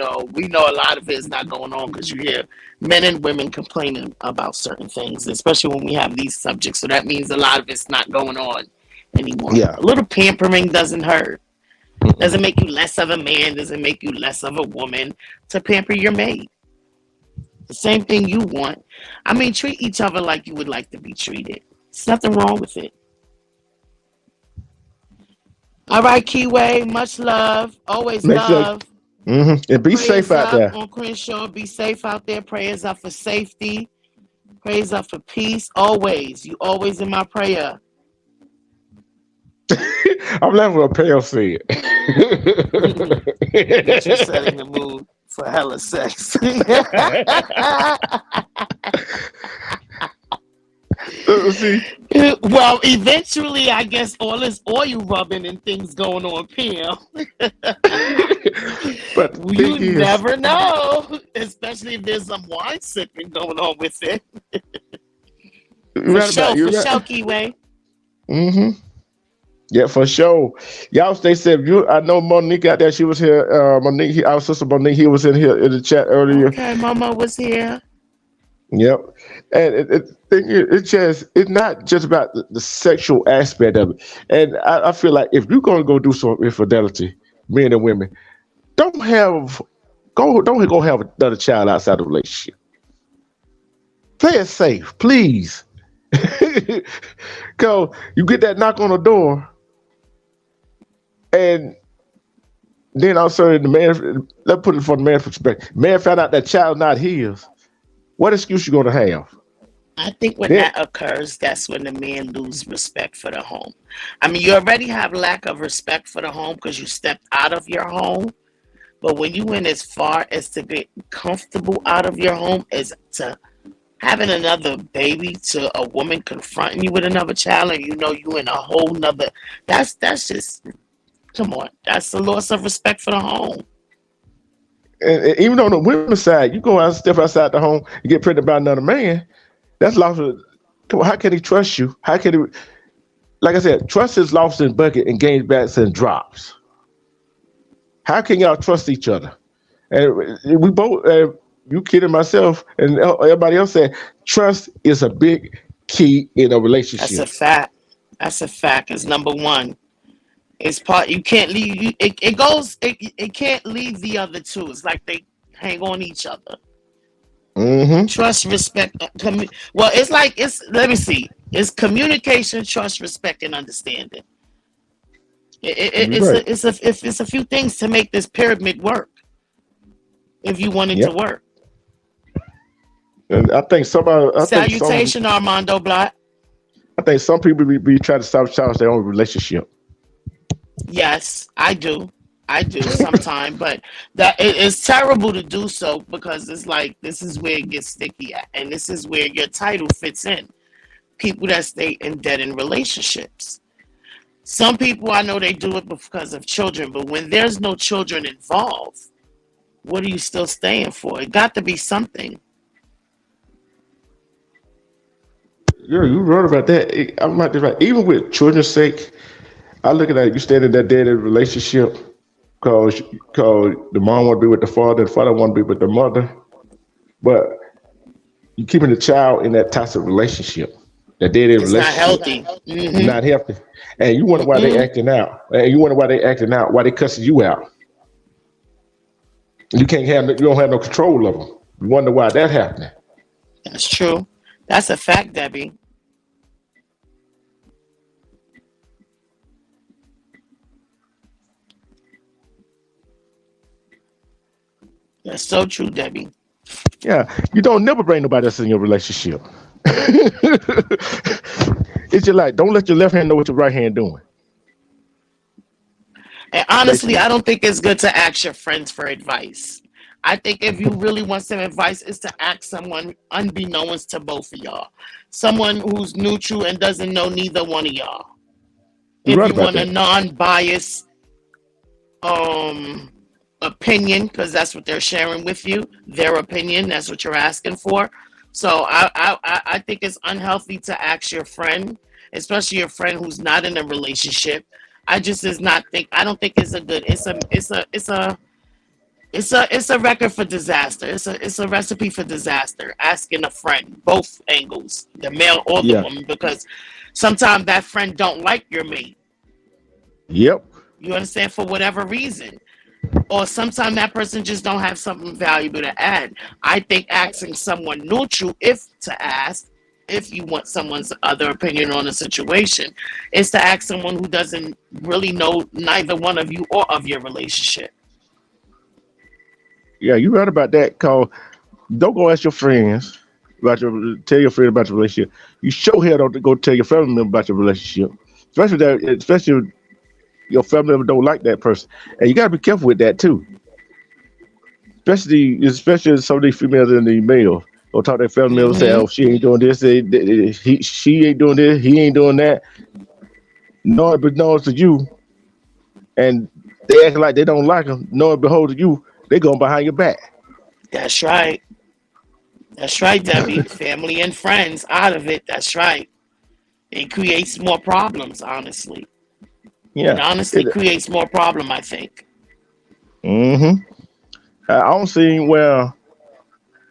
know a lot of it is not going on because you hear men and women complaining about certain things, especially when we have these subjects. So that means a lot of it's not going on anymore. Yeah. A little pampering doesn't hurt. Mm-mm. Doesn't make you less of a man. Doesn't make you less of a woman to pamper your mate. The same thing you want. I mean, treat each other like you would like to be treated. There's nothing wrong with it. All right, Keyway, much love. Always Make sure. love. And be safe Prayers out up there. on Crenshaw. Be safe out there. Prayers up for safety. Prayers up for peace. Always. You always in my prayer. I'm laughing what Pale said. Get you setting the mood for hella sex. See, Well, eventually, I guess all this oil rubbing and things going on, Pam. but the You thing is, never know, especially if there's some wine sipping going on with it. you're right about it. For You're sure, right. Keyway. hmm Yeah, for sure. Y'all stay safe. I know Monique out there. She was here. Monique, our sister Monique, he was in here in the chat earlier. Okay, Mama was here. Yep. And it's not just about the sexual aspect of it. And I feel like if you're gonna go do some infidelity, men and women, don't have don't go have another child outside the relationship. Play it safe, please. Cause you get that knock on the door, and then also the man. Let's put it from the man's perspective. Man found out that child not his. What excuse you gonna have? I think when Then that occurs, that's when the men lose respect for the home. I mean, you already have lack of respect for the home because you stepped out of your home. But when you went as far as to be comfortable out of your home as to having another baby to a woman confronting you with another child and you in a whole nother that's just come on. That's a loss of respect for the home. and even on the women's side, you go out step outside the home and get pregnant by another man. That's lost. Come on, how can he trust you? How can he? Like I said, trust is lost in bucket and gains back and drops. How can y'all trust each other? And we both, you kidding myself, and everybody else said, trust is a big key in a That's a relationship. fact. That's a fact. It's number one. It's part you can't leave it goes it can't leave the other two. It's like they hang on each other. Mm-hmm. Trust, respect, well, it's like it's let me see. It's communication, trust, respect, and understanding. You're right. It's a few things to make this pyramid work if you want it to Yep. work. And I think somebody, Salutation, Armando Black. I think some people be trying to sabotage their own relationship. Yes, I do. I do sometimes, but it's terrible to do so because it's like this is where it gets sticky at, and this is where your title fits in. People that stay in dead in relationships. Some people I know they do it because of children, but when there's no children involved, what are you still staying for? It got to be something. Yeah, you wrote about that. I'm not right. Even with children's sake, I look at that. You stand in that dead relationship because the mom want to be with the father want to be with the mother, but you keeping the child in that toxic relationship, that dead end It's not relationship, healthy. not healthy. And you wonder why they Mm-mm. acting out. And you wonder why they acting out. Why they cussing you out. You can't have. You don't have no control of them. You wonder why that happening. That's true. That's a fact, Debbie. That's so true, Debbie. Yeah, you don't never bring nobody else in your relationship. It's just like don't let your left hand know what your right hand doing. And honestly, Basically, I don't think it's good to ask your friends for advice. I think if you really want some advice, is to ask someone unbeknownst to both of y'all, someone who's neutral and doesn't know neither one of y'all. you're If right you about want a that. non-biased um opinion, because that's what they're sharing with you, their opinion, that's what you're asking for. So I think it's unhealthy to ask your friend, especially your friend who's not in a relationship. I just is not think I don't think it's a good it's a record for disaster. It's a recipe for disaster. Asking a friend, both angles, the male or the Yeah. woman, because sometimes that friend don't like your mate. Yep. You understand, for whatever reason, or sometimes that person just don't have something valuable to add. I think asking someone neutral, if to ask, if you want someone's other opinion on a situation, is to ask someone who doesn't really know neither one of you or of your relationship. Yeah, you right about that. Cause don't go ask your friends about your tell your friend about your relationship. You sure hell don't go tell your family member about your relationship. Especially if your family member don't like that person. And you gotta be careful with that too. Especially some of these females and the males. Don't talk to their family members say, Hmm. oh, she ain't doing this, she ain't doing this, he ain't doing that. Knowing it belongs to you, and they acting like they don't like them. Knowing it beholds to you, they going behind your back. That's right. That's right, Debbie. Family and friends out of it. That's right. It creates more problems, honestly. It Yeah. honestly creates more problem, I think. Mm-hmm. I don't see where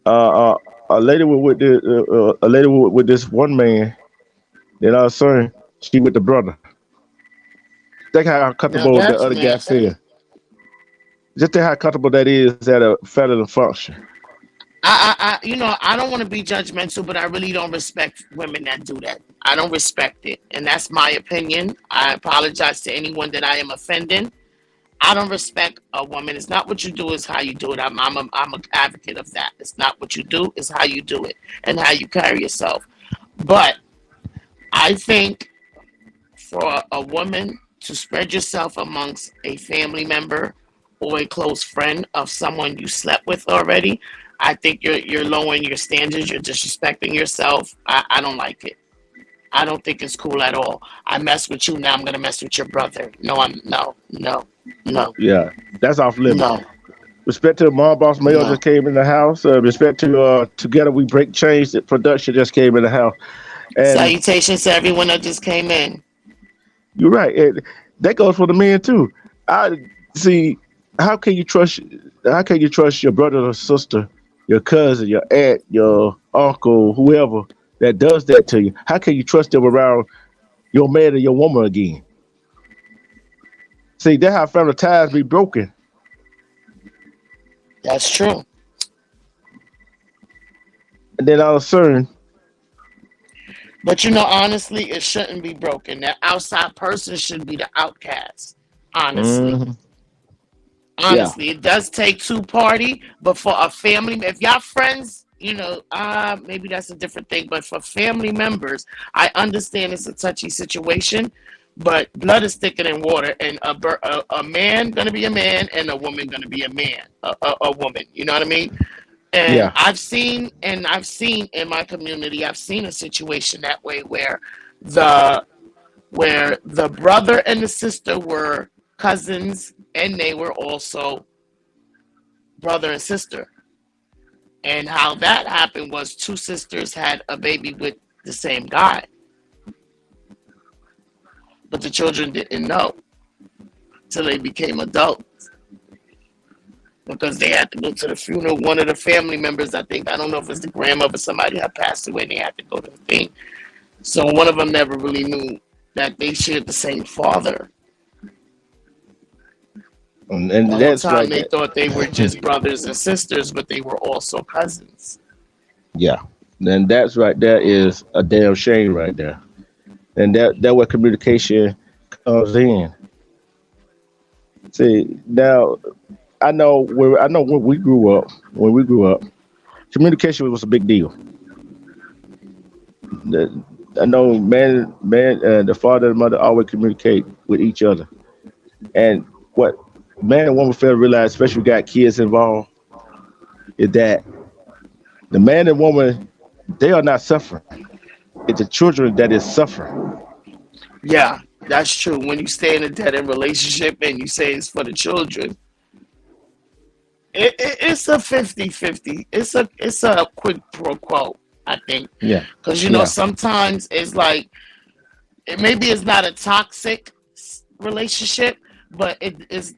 a lady a lady with this one man, then all of a sudden she with the brother. Think how Now comfortable the that's other guy messy. feel. Just think how comfortable that is at a family function. I don't want to be judgmental, but I really don't respect women that do that. I don't respect it, and that's my opinion. I apologize to anyone that I am offending. I don't respect a woman. It's not what you do; it's how you do it. I'm an advocate of that. It's not what you do; it's how you do it and how you carry yourself. But I think for a woman to spread yourself amongst a family member or a close friend of someone you slept with already, I think you're lowering your standards. You're disrespecting yourself. I don't like it. I don't think it's cool at all. I mess with you now. I'm gonna mess with your brother. No, I'm no, no, no, Yeah, that's off limit. no, Respect to Mom Boss Mail no. just came in the house. Respect to Together We Break Chains production just came in the house. And Salutations to everyone that just came in. you're right. That goes for the men too. I see. How can you trust? How can you trust your brother or sister, your cousin, your aunt, your uncle, whoever that does that to you? How can you trust them around your man or your woman again? See, that's how family ties be broken. That's true. And then all of a sudden, But honestly, it shouldn't be broken. That outside person should be the outcast. Honestly. mhm, yeah, Honestly, it does take two party, but for a family, if y'all friends, maybe that's a different thing. But for family members, I understand it's a touchy situation, but blood is thicker than water, and a man gonna be a man, and a woman gonna be a man, a woman. You know what I mean? And yeah, I've seen in my community, I've seen a situation that way where the where the brother and the sister were cousins and they were also brother and sister. And how that happened was two sisters had a baby with the same guy, but the children didn't know till they became adults because they had to go to the funeral. One of the family members, I think, I don't know if it's the grandmother, somebody had passed away and they had to go to the thing. So one of them never really knew that they shared the same father. And The whole that's time right. they thought they were just brothers and sisters, but they were also cousins. Yeah. And that's right. That is a damn shame right there. And that where communication comes in. See, now I know when we grew up, communication was a big deal. The, I know the father and mother always communicate with each other. And what man and woman fail to realize, especially if we got kids involved, is that the man and woman, they are not suffering. It's the children that is suffering. Yeah, that's true. When you stay in a dead end relationship and you say it's for the children, it's a 50-50. It's a quid pro quo, I think. Yeah. Because Yeah. sometimes it's like maybe it's not a toxic relationship, but it is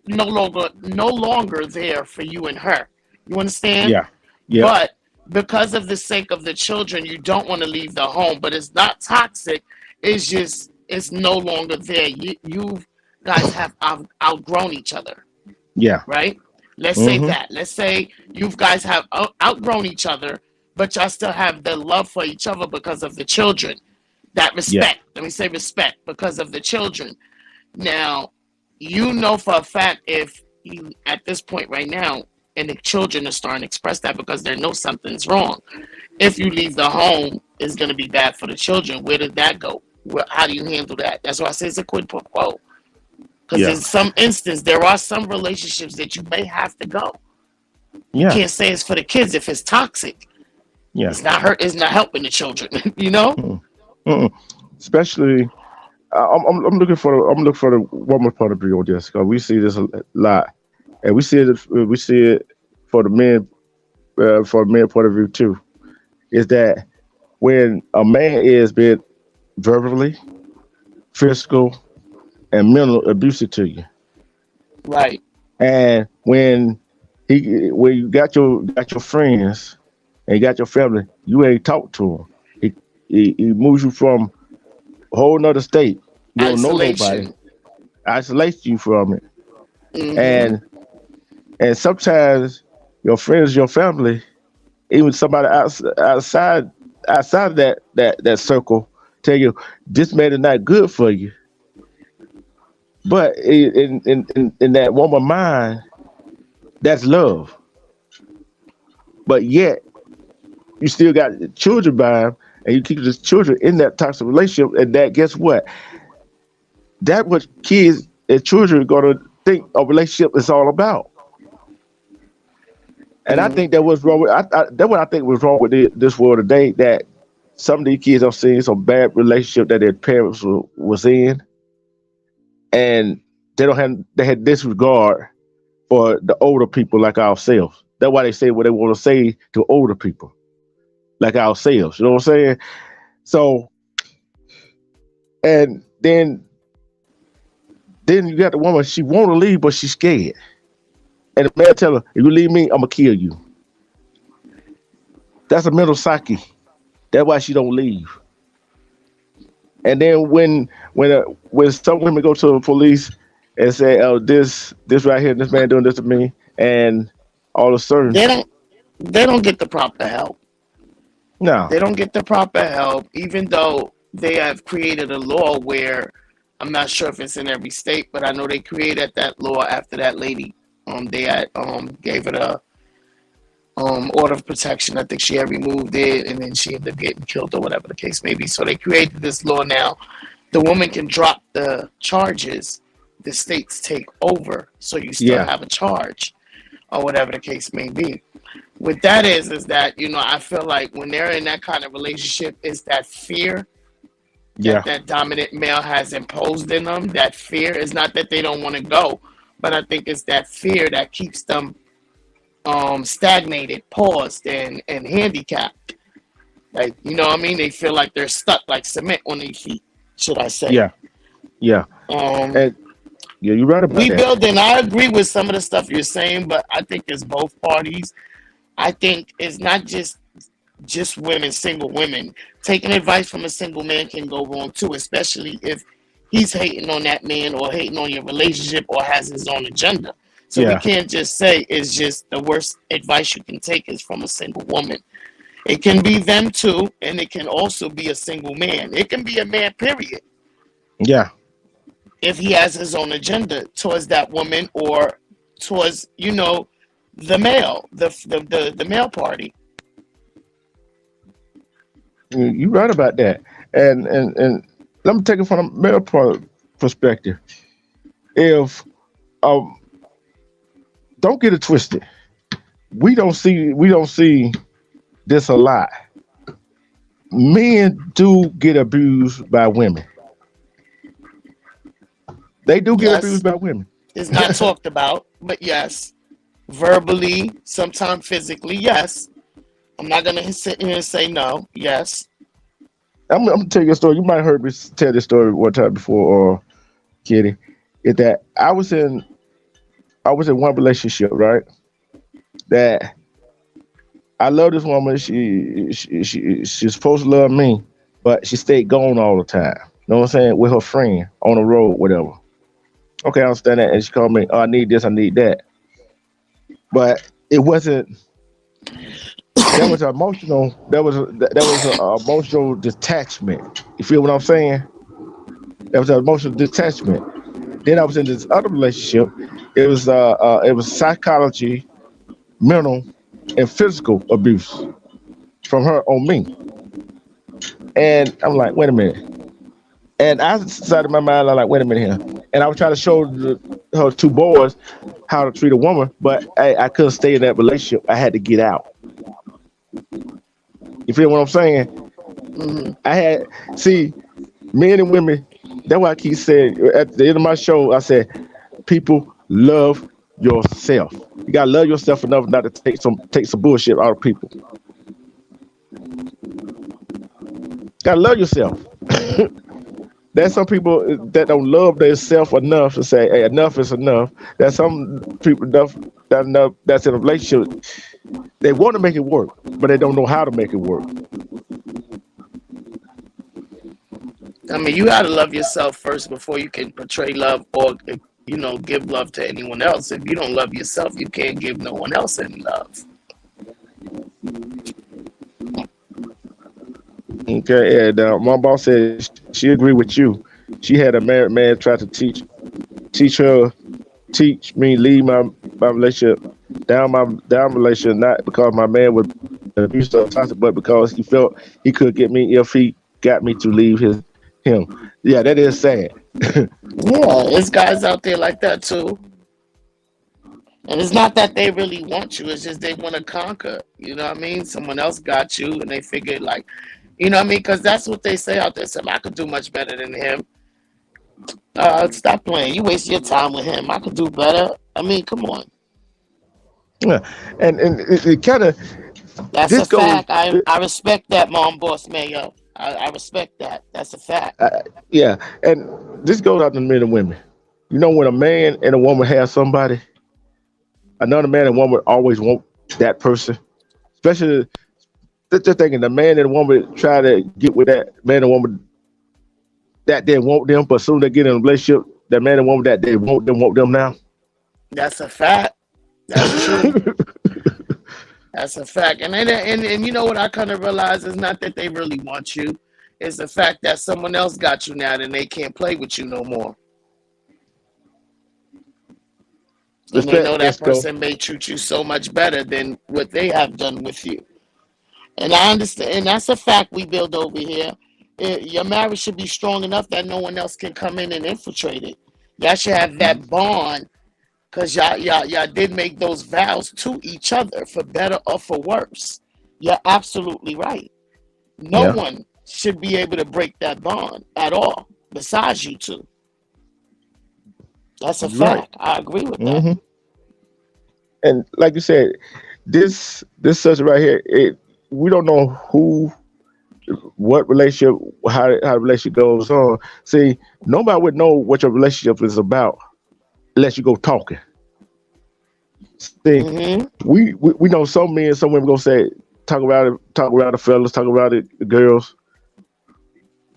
no longer there for you and her. You understand? Yeah. Yeah. But because of the sake of the children, you don't want to leave the home. But it's not toxic. It's just it's no longer there. You guys have outgrown each other, Yeah. right? Let's say Mm-hmm. that. Let's say you guys have outgrown each other, but y'all still have the love for each other because of the children. That Yeah. respect. Let me say respect because of the children. Now, for a fact if you at this point right now, and the children are starting to express that because they know something's wrong. If you leave the home, it's going to be bad for the children. Where did that go? How do you handle that? That's why I say it's a quid pro quo. Because Yeah. in some instance, there are some relationships that you may have to go. You Yeah. can't say it's for the kids if it's toxic. Yeah. It's not hurt. It's not helping the children. You know? Mm-mm. Mm-mm. Especially, I'm looking for the woman point of view on this because we see this a lot, and we see it for the men point of view too. Is that when a man is being verbally, physical, and mental abusive to you, Right. and when you got your friends and you got your family, you ain't talk to him. He moves you from a whole nother state. You don't know nobody. Isolation. Isolates you from it, Mm-hmm. and sometimes your friends, your family, even somebody outside of that circle, tell you this man is not good for you. But in that woman mind, that's love. But yet you still got children by him, and you keep the children in that toxic relationship, and that guess what? That what kids and children are gonna think a relationship is all about. And I Mm-hmm. think that was wrong with that's what I think was wrong with this world today. That some of these kids are seeing some bad relationship that their parents was in, and they had disregard for the older people like ourselves. That's why they say what they want to say to older people like ourselves. You know what I'm saying? So and then you got the woman. She want to leave, but she's scared. And the man tell her, "If you leave me, I'm gonna kill you." That's a mental psyche. That's why she don't leave. And then when some women go to the police and say, "Oh, this right here, this man doing this to me," and all of a sudden, They don't. They don't get the proper help. no, They don't get the proper help, even though they have created a law where I'm not sure if it's in every state, but I know they created that law after that lady. They had gave it a order of protection. I think she had removed it, and then she ended up getting killed or whatever the case may be. So they created this law now. The woman can drop the charges. The states take over, so you still yeah, have a charge or whatever the case may be. What that is that I feel like when they're in that kind of relationship, is that fear Yeah. that dominant male has imposed in them. That fear is not that they don't want to go, but I think it's that fear that keeps them stagnated, paused, and handicapped. Like, you know what I mean? They feel like they're stuck like cement on their feet, should I say. Yeah. Yeah. Um, And yeah, you're right about we that. build, and I agree with some of the stuff you're saying, but I think it's both parties. I think it's not just women, single women. Taking advice from a single man can go wrong too, especially if he's hating on that man or hating on your relationship or has his own agenda. So we Yeah. can't just say it's just the worst advice you can take is from a single woman. It can be them too, and it can also be a single man. It can be a man, period, Yeah. if he has his own agenda towards that woman or towards, the male, the male party. You're right about that. And let me take it from a male perspective. If um, don't get it twisted. We don't see this a lot. Men do get abused by women. They do get abused Yes, by women. it's not talked about, but yes, verbally, sometimes physically, yes. I'm not gonna sit here and say no. Yes. I'm gonna tell you a story. You might have heard me tell this story one time before, or Kitty. Is that I was in one relationship, right? That I love this woman. She's supposed to love me, but she stayed gone all the time. You know what I'm saying? With her friend on the road, whatever. Okay, I understand that. And she called me, oh, I need this, I need that. But it wasn't. That was emotional. That was a emotional detachment. You feel what I'm saying? That was an emotional detachment. Then I was in this other relationship. It was psychology, mental, and physical abuse from her on me. And I'm like, wait a minute. And I decided in my mind, I'm like, wait a minute here. And I was trying to show her two boys how to treat a woman, but I couldn't stay in that relationship. I had to get out. You feel what I'm saying? Hmm. I had see men and women. That's why I keep saying at the end of my show. I said, people love yourself. You gotta love yourself enough not to take some bullshit out of people. Gotta love yourself. There's some people that don't love themselves enough to say, "Hey, enough is enough." There's some people enough that's in a relationship. They want to make it work, but they don't know how to make it work. I mean, you gotta love yourself first before you can portray love or give love to anyone else. If you don't love yourself, you can't give no one else any love. Okay, and my boss said she agreed with you. She had a married man try to teach her, teach me, leave my relationship, down relationship, not because my man was abusive or toxic, but because he felt he could get me if he got me to leave him. Yeah, that is sad. Yeah, there's guys out there like that too. And it's not that they really want you, it's just they want to conquer. You know what I mean? Someone else got you and they figured, like, you know what I mean? Because that's what they say out there. Some I could do much better than him. Stop playing. You waste your time with him. I could do better. I mean, come on. Yeah, and it kind of That's a this goes. fact. I respect that, mom, boss, mayor. I respect that. That's a fact. Yeah, and this goes out to men and women. You know, when a man and a woman have somebody, another man and woman always want that person. Especially, just thinking the man and woman try to get with that man and woman that they want them, but soon they get in a relationship, that man and woman that they want them now. That's a fact. That's true. That's a fact. And you know what I kind of realize is not that they really want you. It's the fact that someone else got you now and they can't play with you no more. And they know Respect, that Esco. person may treat you so much better than what they have done with you. And I understand, and that's a fact we build over here. Your marriage should be strong enough that no one else can come in and infiltrate it. Y'all should have that bond because y'all did make those vows to each other for better or for worse. You're absolutely right. No Yeah, one. should be able to break that bond at all, besides you two. That's a Right. fact. I agree with that. Hmm. And like you said, this subject right here, we don't know what relationship, how the relationship goes on. See, nobody would know what your relationship is about unless you go talking. See, Hmm. we know some men, some women gonna say talk around the fellas, talk around the girls,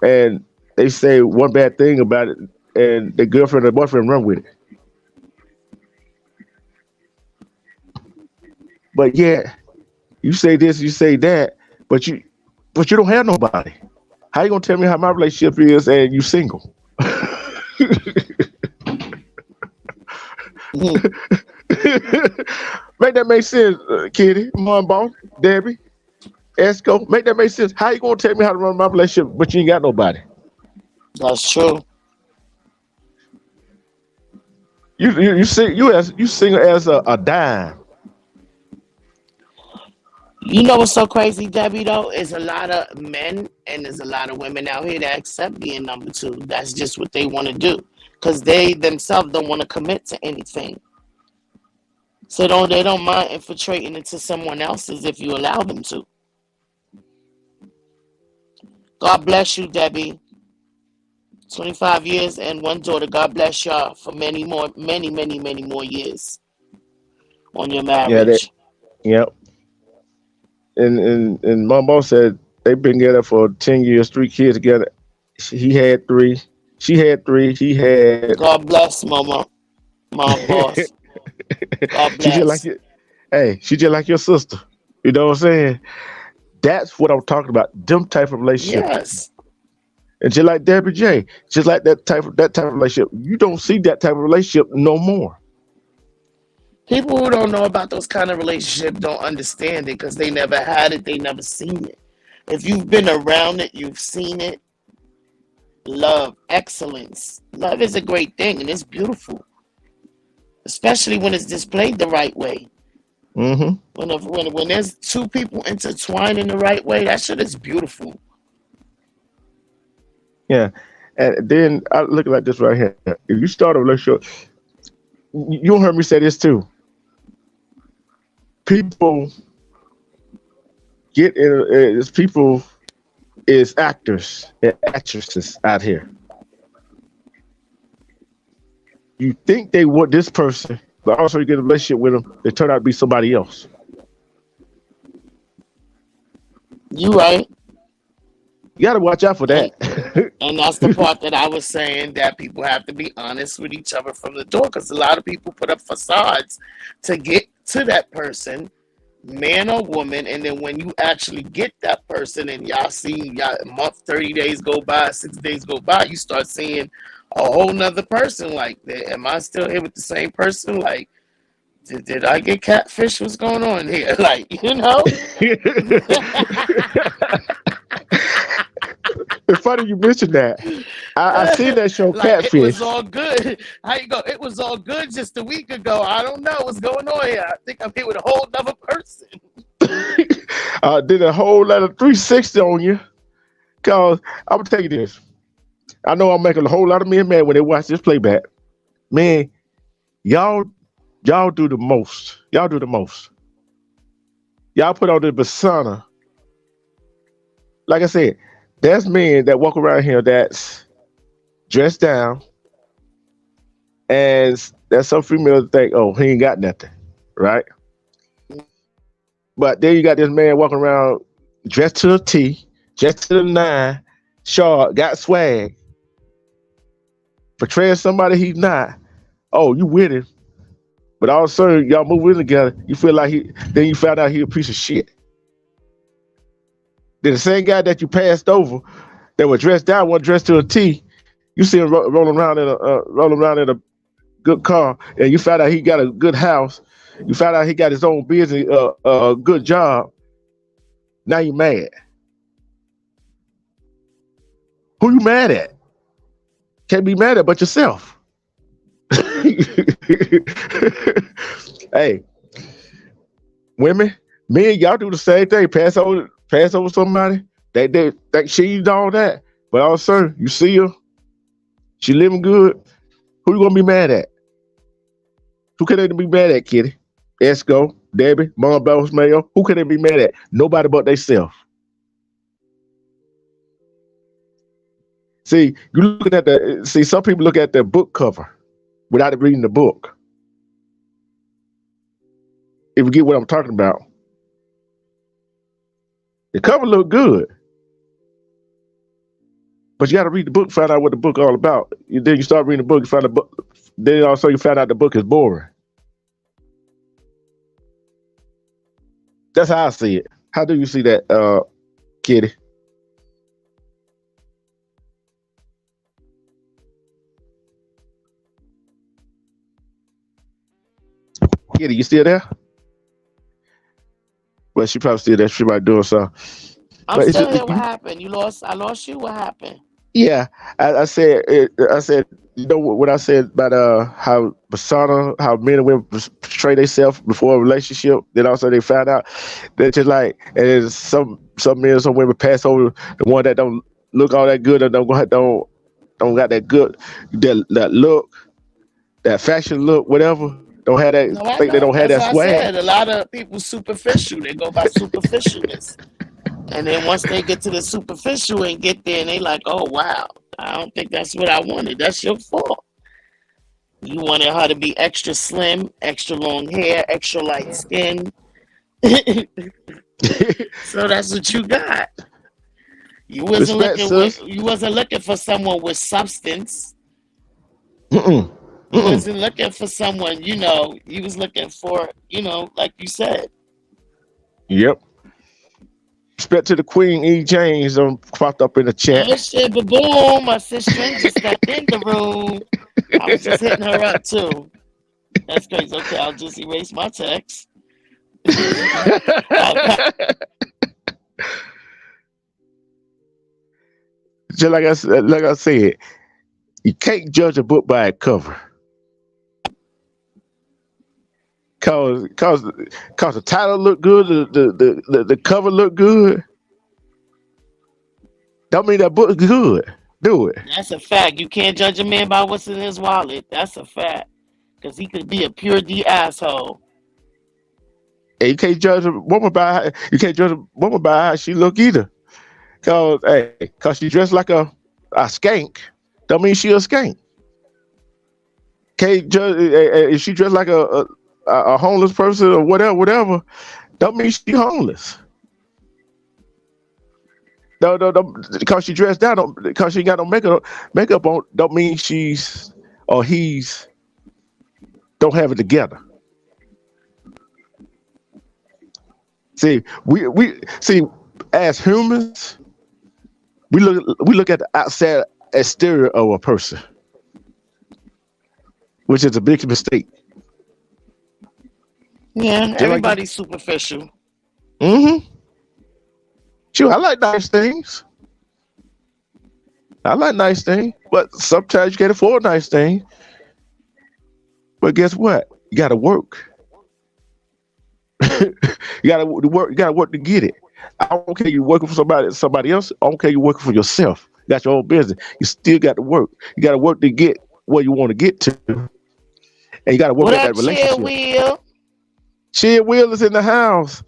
and they say one bad thing about it, and their girlfriend or boyfriend run with it. But yeah, you say this, you say that, but you don't have nobody. How you gonna tell me how my relationship is and you single? Hmm. Make that make sense, Kitty, Mom Boss, Debbie, Esco. Make that make sense. How you gonna tell me how to run my relationship, but you ain't got nobody? That's true. You single as a dime. You know what's so crazy, Debbie, though? Is a lot of men and there's a lot of women out here that accept being number two. That's just what they want to do. Because they themselves don't want to commit to anything. So they don't mind infiltrating into someone else's if you allow them to. God bless you, Debbie. 25 years and one daughter. God bless y'all for many more years on your Yeah, that. marriage. Yeah. And Mom Boss said they've been together for 10 years, 3 kids together. He had three. She had three. He had. God bless, Mama. Mom boss. God She just like bless. you. Hey, she just like your sister. You know what I'm saying? That's what I'm talking about. Them type of relationship. Yes. And just like Debbie J, just like that type of relationship. You don't see that type of relationship no more. People who don't know about those kind of relationships don't understand it because they never had it, they never seen it. If you've been around it, you've seen it. Love, excellence. Love is a great thing and it's beautiful, especially when it's displayed the right way. Hmm. When there's two people intertwined in the right way, that shit is beautiful. Yeah. And then I look like this right here. If you start a relationship, you heard me say this too. People get in. People is actors and actresses out here. You think they want this person, but also you get a relationship with them, they turn out to be somebody else. You right. You got to watch out for And that. and that's the part that I was saying that people have to be honest with each other from the door because a lot of people put up facades to get to that person, man or woman, and then when you actually get that person and y'all see y'all a month, 30 days go by, 6 days go by, you start seeing a whole nother person like that. Am I still here with the same person? Like, did I get catfish? What's going on here? Like, you know? It's funny you mentioned that. I seen that show Like it was Catfish. all good. How you go? It was all good just a week ago. I don't know what's going on here. I think I'm here with a whole nother person. Did a whole lot of 360 on you. Cause I'm gonna tell you this. I know I'm making a whole lot of men mad when they watch this playback. Man, y'all y'all do the most. Y'all do the most. Y'all put on the persona. Like I said, there's men that walk around here that's dressed down, and there's some females that think, oh, he ain't got nothing, right? But then you got this man walking around dressed to the T, dressed to the nine, short, got swag, portraying somebody he's not. Oh, you with him. But all of a sudden, y'all move in together, you feel like then you found out he a piece of shit. Then the same guy that you passed over that was dressed down, wasn't dressed to a T, you see him rolling around in a good car, and you found out he got a good house. You found out he got his own business, good job. Now you mad. Who you mad at? Can't be mad at but yourself. Hey, women, men, y'all do the same thing. Pass over somebody. They think she's all that, but all of a sudden you see her, she living good. Who you gonna be mad at? Who can they be mad at, Kitty? Esco, Debbie, Mom, Boss Mayo. Who can they be mad at? Nobody but theyself. See, you looking at some people look at the book cover without reading the book. If you get what I'm talking about. The cover look good. But you got to read the book, find out what the book all about. Then you start reading the book, you find the book. Then also you find out the book is boring. That's how I see it. How do you see that, Kitty? Kitty, you still there? Well, she probably still there. She might do something. I'm still here. What happened? I lost you. What happened? Yeah, I said, you know what I said about how persona, how men and women portray themselves before a relationship. Then also they found out that just like, and some men, some women pass over the one that don't look all that good, or don't got that good, that look, that fashion look, whatever. Don't have that. No, Think they don't have that swag. I said. A lot of people superficial. They go by superficialness. And then once they get to the superficial and get there, and they like, oh, wow, I don't think that's what I wanted. That's your fault. You wanted her to be extra slim, extra long hair, extra light skin. So that's what you got. You wasn't looking for someone with substance. Mm-mm. You wasn't looking for someone, you was looking for, like you said. Yep. Respect to the Queen E. James popped up in the chat. Oh shit, but boom, my sister just stepped in the room. I was just hitting her up too. That's crazy. Okay, I'll just erase my text. Just like I said, you can't judge a book by its cover. Cause the title look good, the cover look good. Don't mean that book is good. Do it. That's a fact. You can't judge a man by what's in his wallet. That's a fact. Because he could be a pure D asshole. And you can't judge a woman by how she look either. Cause she dressed like a skank. Don't mean she a skank. Can't judge if she dressed like a homeless person or whatever, don't mean she homeless. No, because she dressed down, because she got no makeup on, don't mean she's or he's don't have it together. See, we see as humans, we look at the outside exterior of a person, which is a big mistake. Yeah, everybody's superficial. Mm-hmm. Sure, I like nice things. But sometimes you can't afford nice things. But guess what? You got to work. You got to work. You got to work to get it. I don't care you working for somebody else. I don't care you working for yourself. You got your own business. You still got to work. You got to work to get where you want to get to, and you got to work at that relationship. Chill Will is in the house.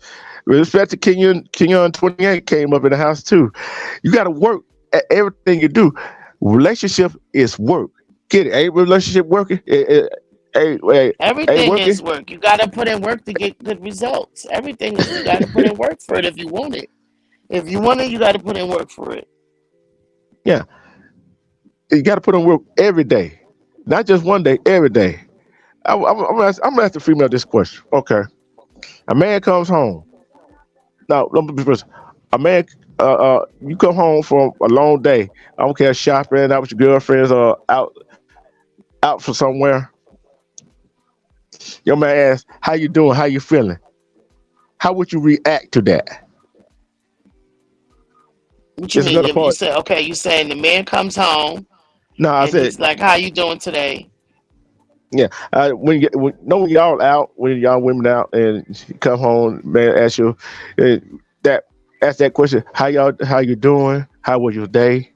Respect to Kenyon 28 came up in the house too. You got to work at everything you do. Relationship is work. Get it? Ain't relationship working? Everything is work. You got to put in work to get good results. Everything is, you got to put in work for it if you want it. If you want it, you got to put in work for it. Yeah. You got to put in work every day. Not just one day, every day. I'm gonna ask the female this question. Okay. A man comes home. Now, a man, you come home from a long day. I don't care, shopping, out with your girlfriends, or out for somewhere. Your man asks, "How you doing? How you feeling?" How would you react to that? What you mean? If you say, okay, you saying the man comes home. No, I said he's like, "How you doing today?" Yeah, when y'all out, when y'all women out, and you come home, man, ask you that ask that question. How you doing? How was your day?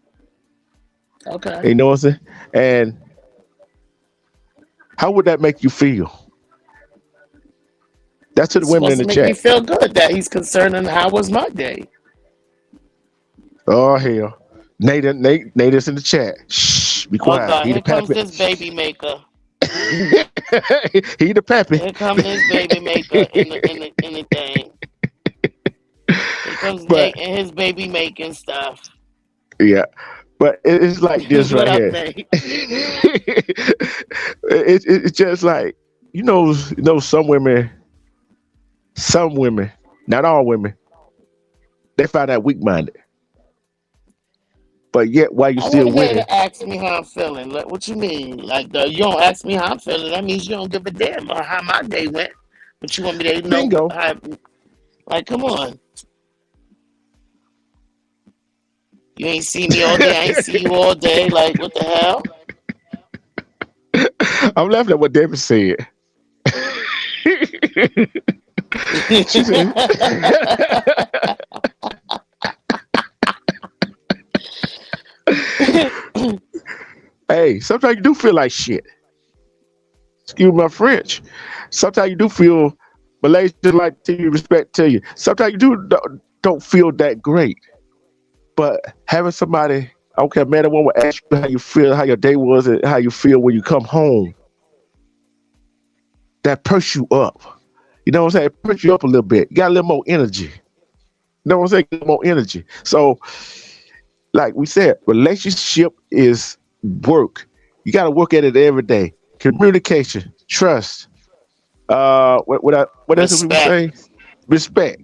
Okay. You know what I'm saying? And how would that make you feel? That's to the It's women in supposed to the make me chat. feel good that he's concerned in how was my day. Oh hell. Nate is in the chat. Shh, be Oh quiet. God, He the here comes pappy. this baby maker. He the pappy. Here comes this baby maker in the thing. Here comes But Nate and his baby making stuff. yeah, but it's like this What right up, here. Nate? It's just like some women, not all women, they find that weak minded. But yet, while you're I want still a man winning, to ask me how I'm feeling. Like, what you mean? Like, you don't ask me how I'm feeling. That means you don't give a damn on how my day went. But you want me to know bingo. how? Like, come on. You ain't see me all day. I ain't see you all day. Like, what the hell? I'm laughing at what David said. She said, "Hey, sometimes you do feel like shit. Excuse my French. Sometimes you do feel Malaysian like to you, respect to you. Sometimes you don't feel that great. But having somebody, I don't care, man or woman, ask you how you feel, how your day was, and how you feel when you come home, that perks you up. You know what I'm saying? It perks you up a little bit. You got a little more energy. You know what I'm saying? More energy. So, like we said, relationship is work. You got to work at it every day. Communication, trust. What else did we Respect, say? Respect.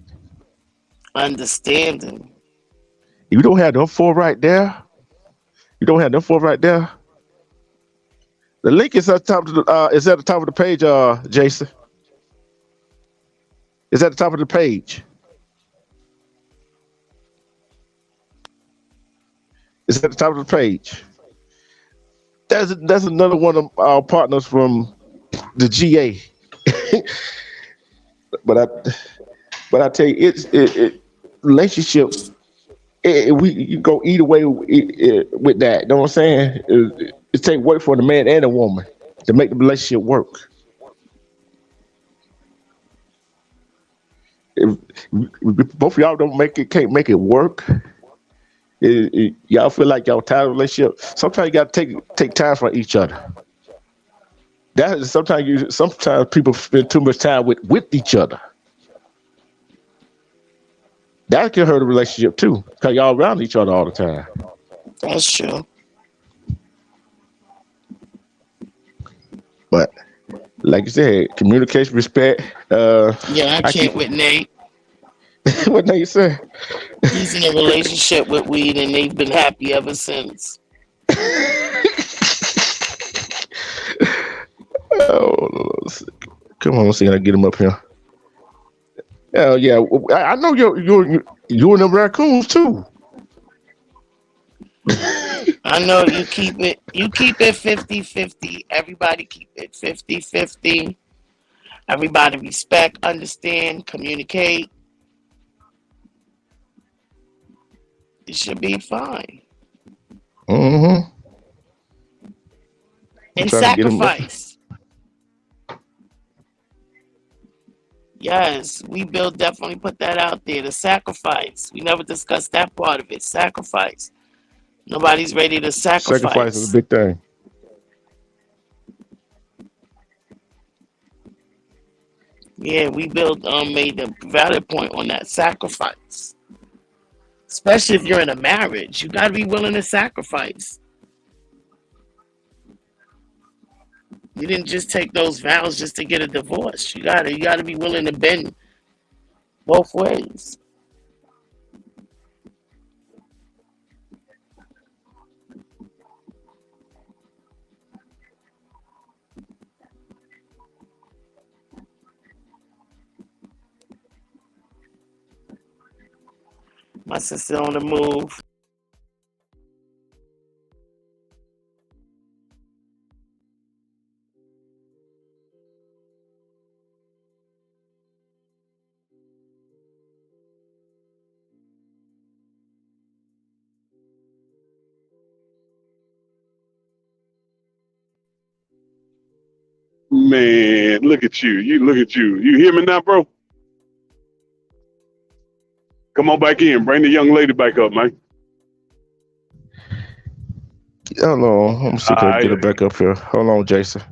understanding. If you don't have them four right there, you don't have them four right there. The link is at the top of is at the top of the page, Jason. It's at the top of the page. It's at the top of the page. That's another one of our partners from the GA. but I but I tell you, relationship. We you go either way with that. You know what I'm saying? It take work for the man and the woman to make the relationship work. If, if both of y'all don't make it, can't make it work. Y'all feel like y'all tired of relationship. Sometimes you got to take time for each other. That is sometimes people spend too much time with each other. That can hurt a relationship too, because y'all around each other all the time. That's true. But like you said, communication, respect. Yeah, I I can't keep with Nate. what they say. He's in a relationship with weed, and they've been happy ever since. Oh, come on, let's see. I get him up here. Oh yeah, I know you and them raccoons too. I know you keep it 50-50. Everybody keep it 50-50. Everybody respect, understand, communicate. It should be fine. Mm-hmm. I'm And trying to get him up. sacrifice. Yes, we Bill definitely put that out there. The sacrifice. We never discussed that part of it. Sacrifice. Nobody's ready to Sacrifice is a sacrifice. big thing. Yeah, we built made a valid point on that sacrifice. Especially if you're in a marriage, you got to be willing to sacrifice. You didn't just take those vows just to get a divorce. You got to be willing to bend both ways. My sister on the move. Man, look at you. You look at you. You hear me now, bro? Come on back in. Bring the young lady back up, man. Hold on. Let me see if I can get her back up here. Hold on, Jason.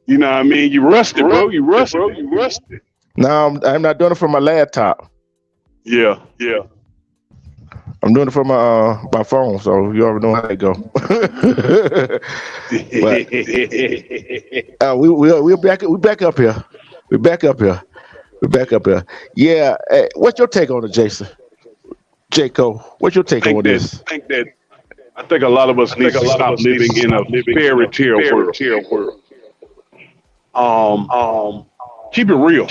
You know what I mean? You rusted, bro. You rusted. You rusted. No, I'm not doing it from my laptop. Yeah. I'm doing it from my phone, so you already know how that go. But we're back up here. We're back up here. Yeah. What's your take on it, Jason? Jaco, what's your take on this? I think a lot of us need to stop living in a fairy tale world. Keep it real.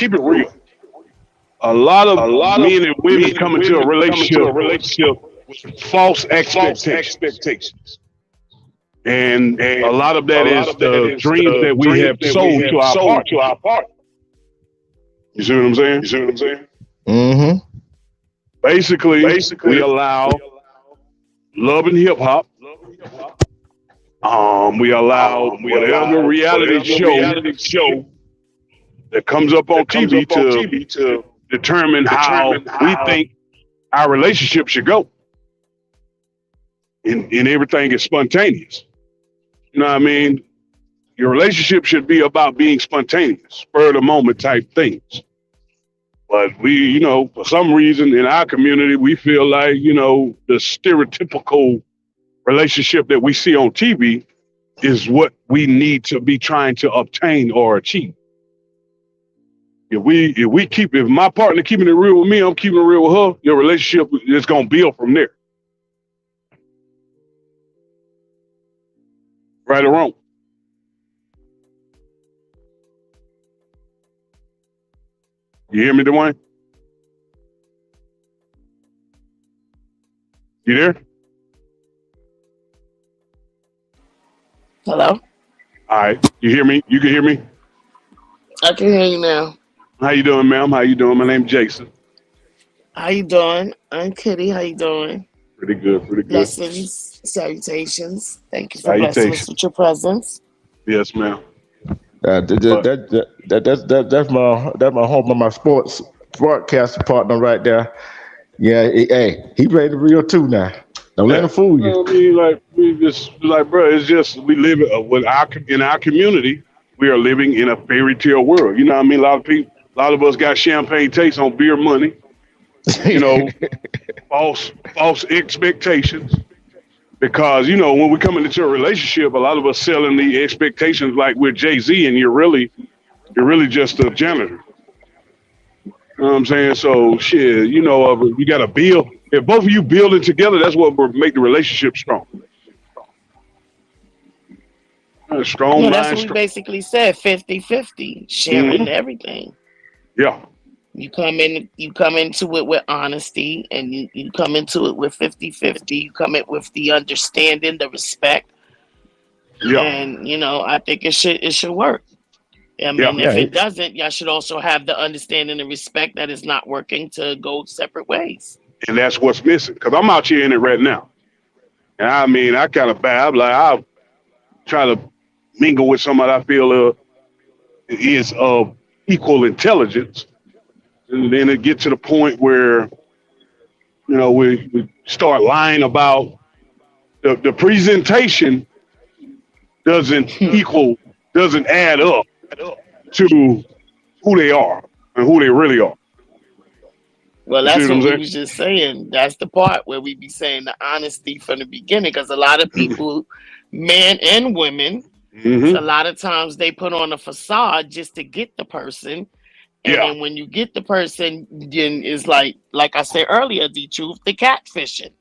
A lot of men and women come into a relationship with false expectations. And a lot of that is the dreams that we have sold to our partner. You see what I'm saying? Mm-hmm. Basically, we allow love and hip hop. We allow whatever reality show that comes up on TV to determine how we think our relationship should go. And everything is spontaneous. You know what I mean? Your relationship should be about being spontaneous, spur of the moment type things. But we, for some reason in our community, we feel like, the stereotypical relationship that we see on TV is what we need to be trying to obtain or achieve. If my partner keeping it real with me, I'm keeping it real with her, your relationship is going to build from there. Right or wrong? You hear me, Dwayne? You there? Hello? All right. You hear me? You can hear me? I can hear you now. How you doing, ma'am? How you doing? My name's Jason. How you doing? I'm Kitty. How you doing? Pretty good. Blessings, salutations. Thank you for blessing us with your presence. Yes, ma'am. That's my home and my sportcast partner right there. Yeah, he played the real too now. Don't let him fool you. I mean, bro, it's just we live in our community. We are living in a fairy tale world. You know what I mean? A lot of us got champagne taste on beer money. False expectations. Because, when we come into a relationship, a lot of us selling the expectations like we're Jay-Z and you're really just a janitor. You know what I'm saying? So shit, you got to build. If both of you building together, that's what will make the relationship strong. Strong mind. That's what we basically said, 50-50, sharing everything. Yeah. You come into it with honesty, and you come into it with 50-50. You come in with the understanding, the respect. Yeah. And I think it should work. I mean, if it doesn't, y'all should also have the understanding and respect that it's not working to go separate ways. And that's what's missing. Because I'm out here in it right now. And I mean, I kind of bad. I'll try to mingle with somebody I feel is of equal intelligence. And then it get to the point where, we start lying about the presentation doesn't add up to who they are and who they really are. Well, that's what we was just saying. That's the part where we be saying the honesty from the beginning, because a lot of people, men and women, a lot of times they put on a facade just to get the person. And then when you get the person, then it's like I said earlier, the truth, the catfishing.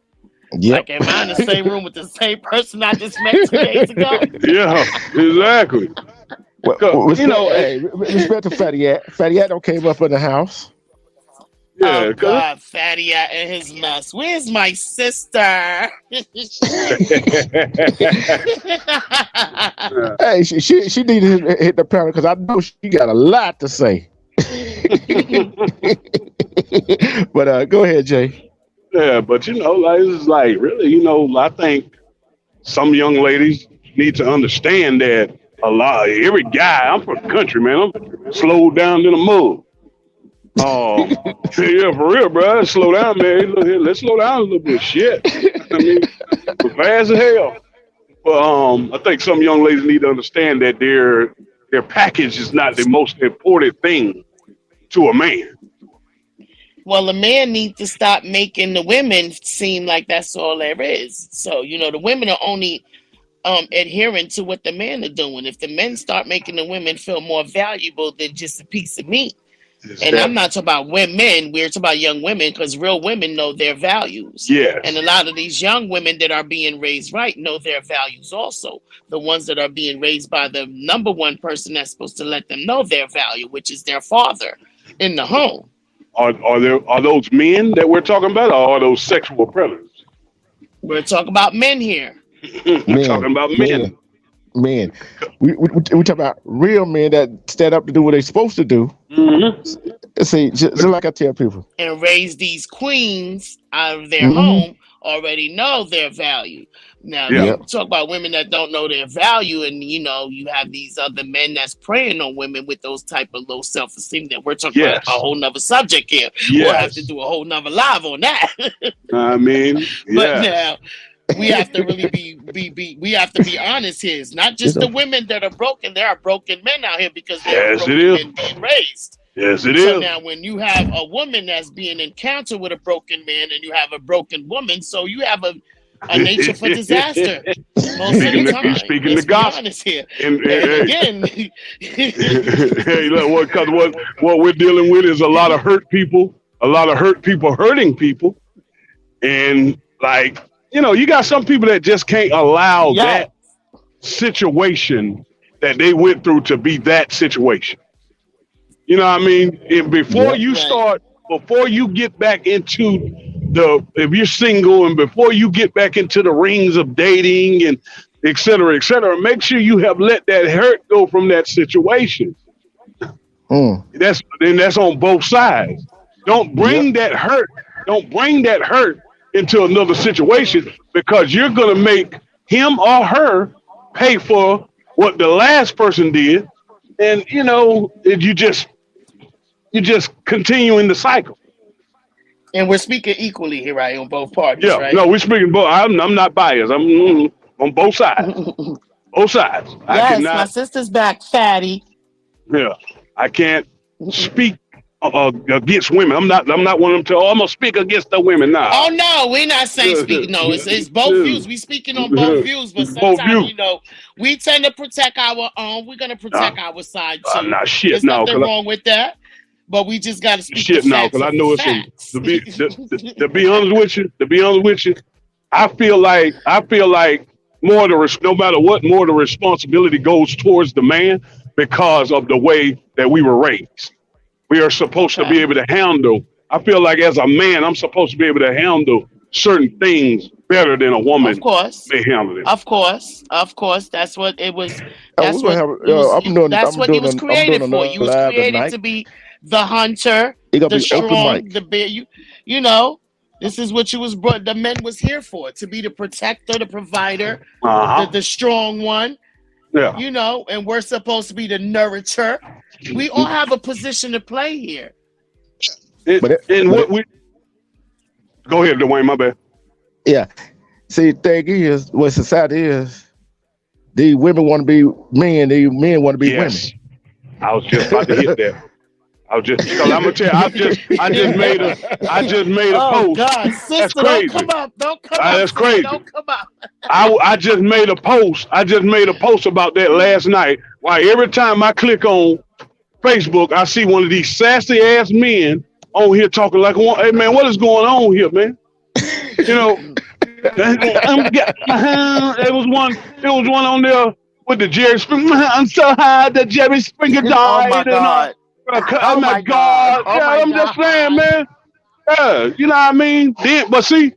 Yep. Like, am I in the same room with the same person I just met 2 days ago? Yeah, exactly. Respect to Fatty At. Fatty At don't came up in the house. Yeah, oh God, Fatty At and his mess. Where's my sister? Hey, she needed to hit the panel because I know she got a lot to say. But go ahead, Jay. Yeah, but it's like really, I think some young ladies need to understand that A lot. Every guy. I'm from the country, man. I'm slowed down in the mud. Yeah, for real, bro. Slow down, man. Look here, let's slow down a little bit. Shit. I mean, we're fast as hell. But I think some young ladies need to understand that their package is not the most important thing to a man. Well, a man needs to stop making the women seem like that's all there is. So, the women are only adhering to what the men are doing. If the men start making the women feel more valuable than just a piece of meat, and I'm not talking about women, we're talking about young women, because real women know their values. Yes. And a lot of these young women that are being raised right know their values also. The ones that are being raised by the number one person that's supposed to let them know their value, which is their father in the home. Are those men that we're talking about, or are those sexual predators? We're talking about men here. We're talking about men. Men. We talk about real men that stand up to do what they're supposed to do. Mm-hmm. See, just like I tell people. And raise these queens out of their home already know their value. Now, you talk about women that don't know their value, and you have these other men that's preying on women with those type of low self-esteem that we're talking about a whole nother subject here. We'll have to do a whole nother live on that. I mean, but now we have to really we have to be honest here. It's not just the women that are broken. There are broken men out here because there are broken men being raised. Yes, it so is. Now, when you have a woman that's being encountered with a broken man, and you have a broken woman, so you have a nature for disaster most of the time. Speaking Let's the gospel. be honest here. And again, hey, look, because what we're dealing with is a lot of hurt people hurting people, and you got some people that just can't allow that situation that they went through to be that situation. You know what I mean? And before you get back into if you're single, and before you get back into the rings of dating and et cetera, make sure you have let that hurt go from that situation. That's on both sides. Don't bring that hurt into another situation, because you're going to make him or her pay for what the last person did. And, you just continuing the cycle. And we're speaking equally here, right, on both parties, right? No, we're speaking both. I'm not biased. I'm on both sides. Both sides. Yes, my sister's back, fatty. Yeah, I can't speak against women. I'm not one of them I'm gonna speak against the women now. Oh no, we're not saying speak. No, it's both views. We speaking on both views, but sometimes we tend to protect our own. We're gonna protect our side too. There's nothing wrong with that, but we just gotta speak shit now, because I know it's to be honest with you. I feel like more no matter what, more the responsibility goes towards the man, because of the way that we were raised. We are supposed to be able to handle. I feel like as a man, I'm supposed to be able to handle certain things better than a woman may handle it. Of course. That's what it was. That's what he was created for. You was created to be the hunter, the strong, the bear. This is what you was brought. The men was here for, to be the protector, the provider, the strong one. Yeah. And we're supposed to be the nourisher. We all have a position to play here. Go ahead, Dwayne, my bad. Yeah. See, the thing is, what society is, these women want to be men, these men want to be women. I was just about to hit that. Because I'm gonna tell you, I just made a post. Oh God, sister, don't come up. That's crazy. Don't come up. I just made a post. About that last night. Why every time I click on Facebook, I see one of these sassy ass men on here talking like, "Hey man, what is going on here, man?" It was one on there with the Jerry Springer. I'm so high that Jerry Springer died. Oh my God. Oh my God. I'm just saying, man. You know what I mean? But see,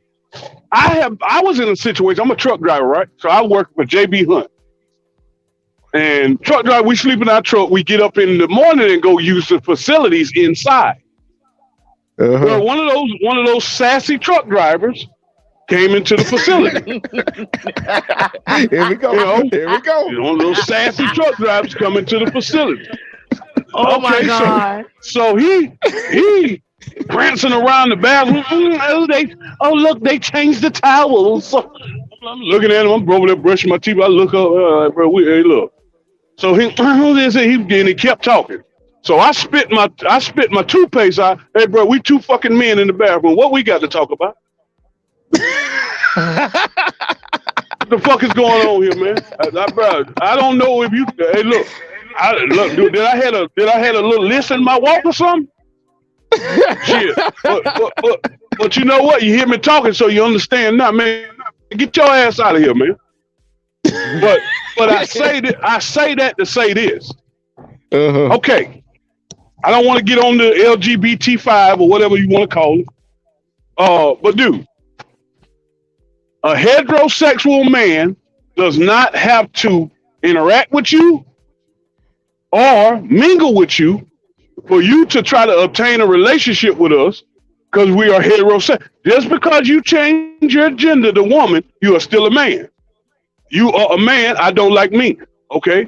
I was in a situation. I'm a truck driver, right? So I work for JB Hunt. And truck driver, we sleep in our truck. We get up in the morning and go use the facilities inside. Well, one of those sassy truck drivers came into the facility. Here we go. You know, Here we go. those sassy truck drivers coming to the facility. Oh my God. So he prancing around the bathroom. Look, they changed the towels. So I'm looking at him. I'm over there brushing my teeth. I look up, bro. Hey, look. So he kept talking. So I spit my toothpaste out. Hey, bro, we two fucking men in the bathroom. What we got to talk about? What the fuck is going on here, man? Bro, I don't know if you. Hey, look, dude, did I had a little list in my walk or something? Shit, but you know what? You hear me talking, so you understand now, man. Get your ass out of here, man. But I say that to say this. Okay, I don't want to get on the LGBT5 or whatever you want to call it. But dude, a heterosexual man does not have to interact with you or mingle with you for you to try to obtain a relationship with us, because we are heterosexual. Just because you change your gender to woman, you are still a man. You are a man. I don't like me. Okay,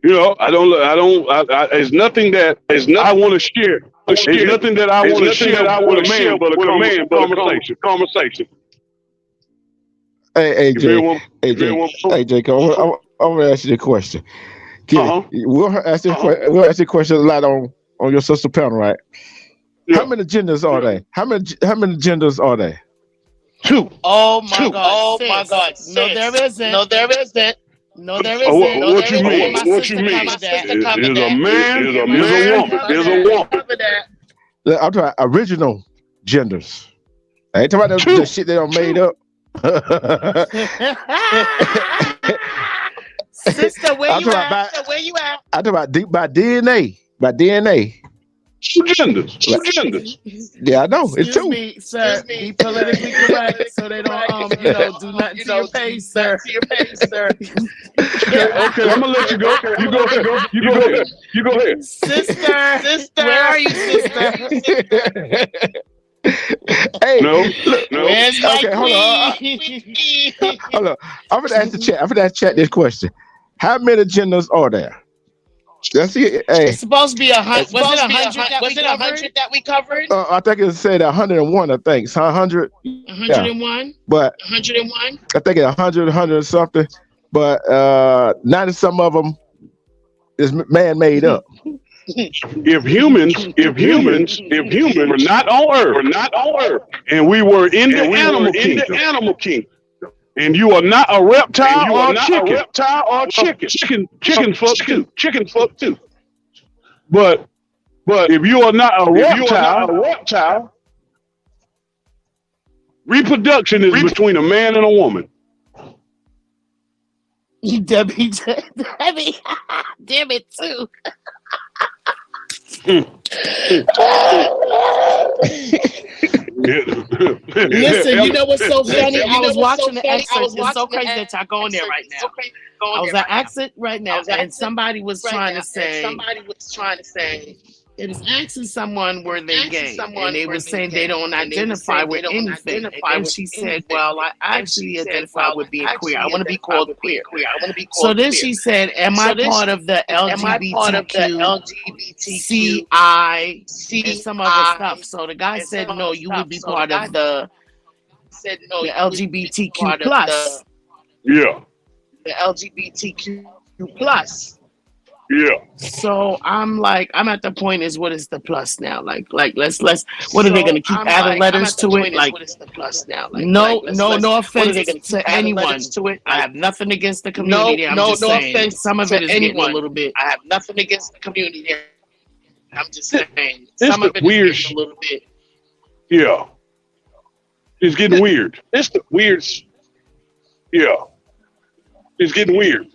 you know it's nothing that I want to share. There's nothing that I want to share with a man, but a conversation. Hey, Jacob, I'm gonna ask you the question. We'll ask you a question a lot on your sister panel, right? Yeah. How many genders are they? How many genders are they? 2. Oh my God. No, there isn't. What you mean? What you mean? Is a man? Is a woman? Is a woman? I'm talking about original genders. I ain't talking about the shit they don't made up. Sister, where you at? I'm talking about by DNA. By DNA. 2 genders. Yeah, I know. Excuse it's 2. Me, sir. Be politically correct, so they don't, do nothing to your face, sir. Okay, I'm gonna let you go. You go ahead. Sister, where are you, sister? Hey, no. Where's my queen? Hold on. I'm gonna ask the chat this question. How many genders are there? Let's see. Hey, it's supposed to be 100. Was it 100 that we covered? I think it said 101. I think it's 100. 101. Yeah. But 101. I think it's 100 something. But 90 some of them is man-made up. If humans were not on Earth, and we were in the animal kingdom. And you are not a reptile or chicken. Chicken fuck too. But if you are not a reptile, reproduction is between a man and a woman. Debbie, damn it too. Listen, you know what's so funny? I was watching the exit. It's so crazy that y'all going there right now. I was at exit right now, and somebody was trying to say, it was asking someone were they gay, and they were saying they don't identify with anything. And she said, well, I actually identify with being queer. I want to be called queer. So then she said, am I part of the LGBTQCI and some other stuff? So the guy said, no, you would be part of the LGBTQ plus. Yeah. The LGBTQ plus. Yeah. So I'm at the point is, what is the plus now? Like let's what are they going to keep adding letters to it? Like what is the plus now? No offense to anyone. I have nothing against the community. I'm just saying some of it is getting a little bit. I have nothing against the community. I'm just saying some of it is getting a little bit. Yeah. It's getting weird. It's the weird. Yeah. It's getting weird.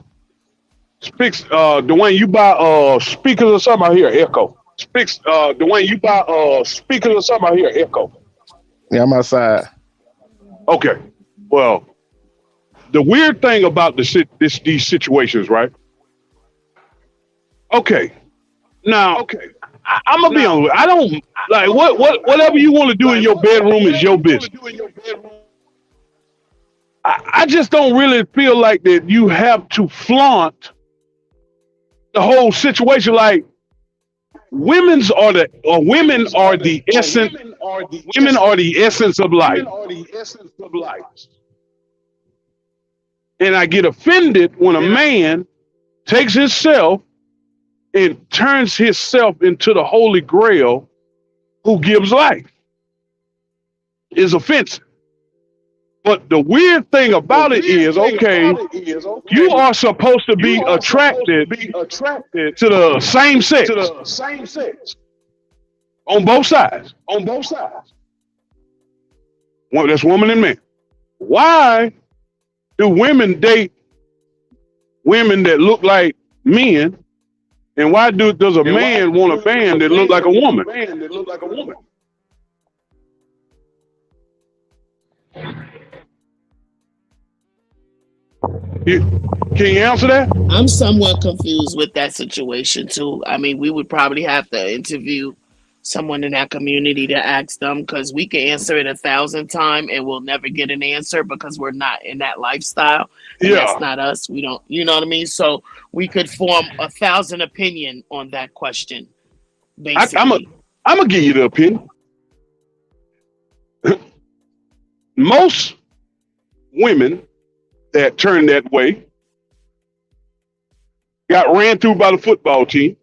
Speaks, Dwayne, you buy speakers or something? I hear echo. Speaks, Dwayne, you buy speakers or something? I hear echo. Yeah, I'm outside. Okay. Well, the weird thing about these situations, right? Okay. Now, I'm gonna be honest. I don't like whatever you want to do in your bedroom is your business. I just don't really feel like that you have to flaunt the whole situation. Like women are the essence. Women are the essence of life. And I get offended when a man takes himself and turns himself into the holy grail who gives life. Is offensive. But the weird thing about it is, okay, you are supposed to be attracted to the same sex on both sides. Well, that's woman and man. Why do women date women that look like men, and why does a man want a man that look like a woman? Can you answer that? I'm somewhat confused with that situation too. I mean, we would probably have to interview someone in that community to ask them, because we can answer it 1,000 times and we'll never get an answer because we're not in that lifestyle. And that's not us. We don't, you know what I mean? So we could form 1,000 opinion on that question. Basically, I'm gonna give you the opinion. Most women that turn that way got ran through by the football team.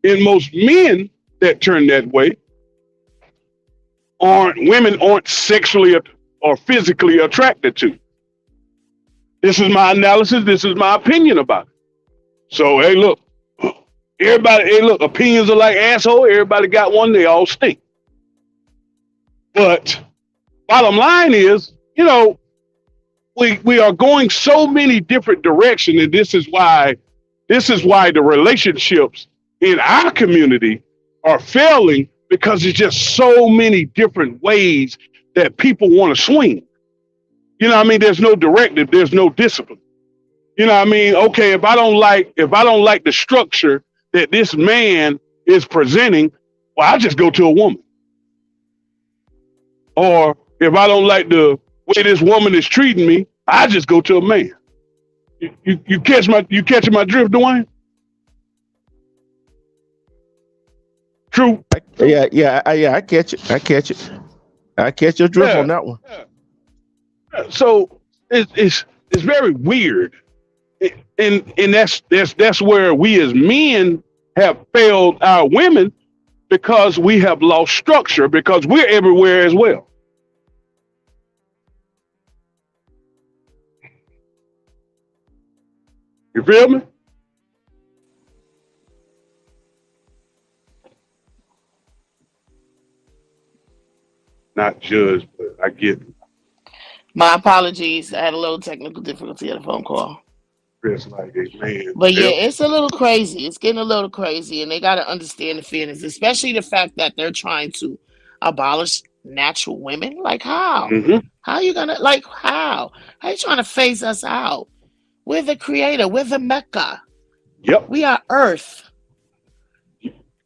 And most men that turn that way aren't sexually or physically attracted to. This is my analysis. This is my opinion about it. So, hey, look, opinions are like asshole. Everybody got one. They all stink. But bottom line is, we are going so many different directions, and this is why the relationships in our community are failing, because it's just so many different ways that people want to swing. You know what I mean? There's no directive, there's no discipline. You know what I mean? Okay, if I don't like the structure that this man is presenting, well, I just go to a woman. Or if I don't like the way this woman is treating me, I just go to a man. You catching my drift, Dwayne? True. Yeah, I catch it. I catch your drift on that one. So it's very weird, and that's where we as men have failed our women, because we have lost structure, because we're everywhere as well. You feel me? Not judged, but I get it. my apologies. I had a little technical difficulty at a phone call. Chris, like a man. But yeah, it's a little crazy. It's getting a little crazy, and they got to understand the feelings, especially the fact that they're trying to abolish natural women. Like how? Mm-hmm. How you gonna how? How you trying to phase us out? We're the creator. We're the Mecca. Yep. We are Earth.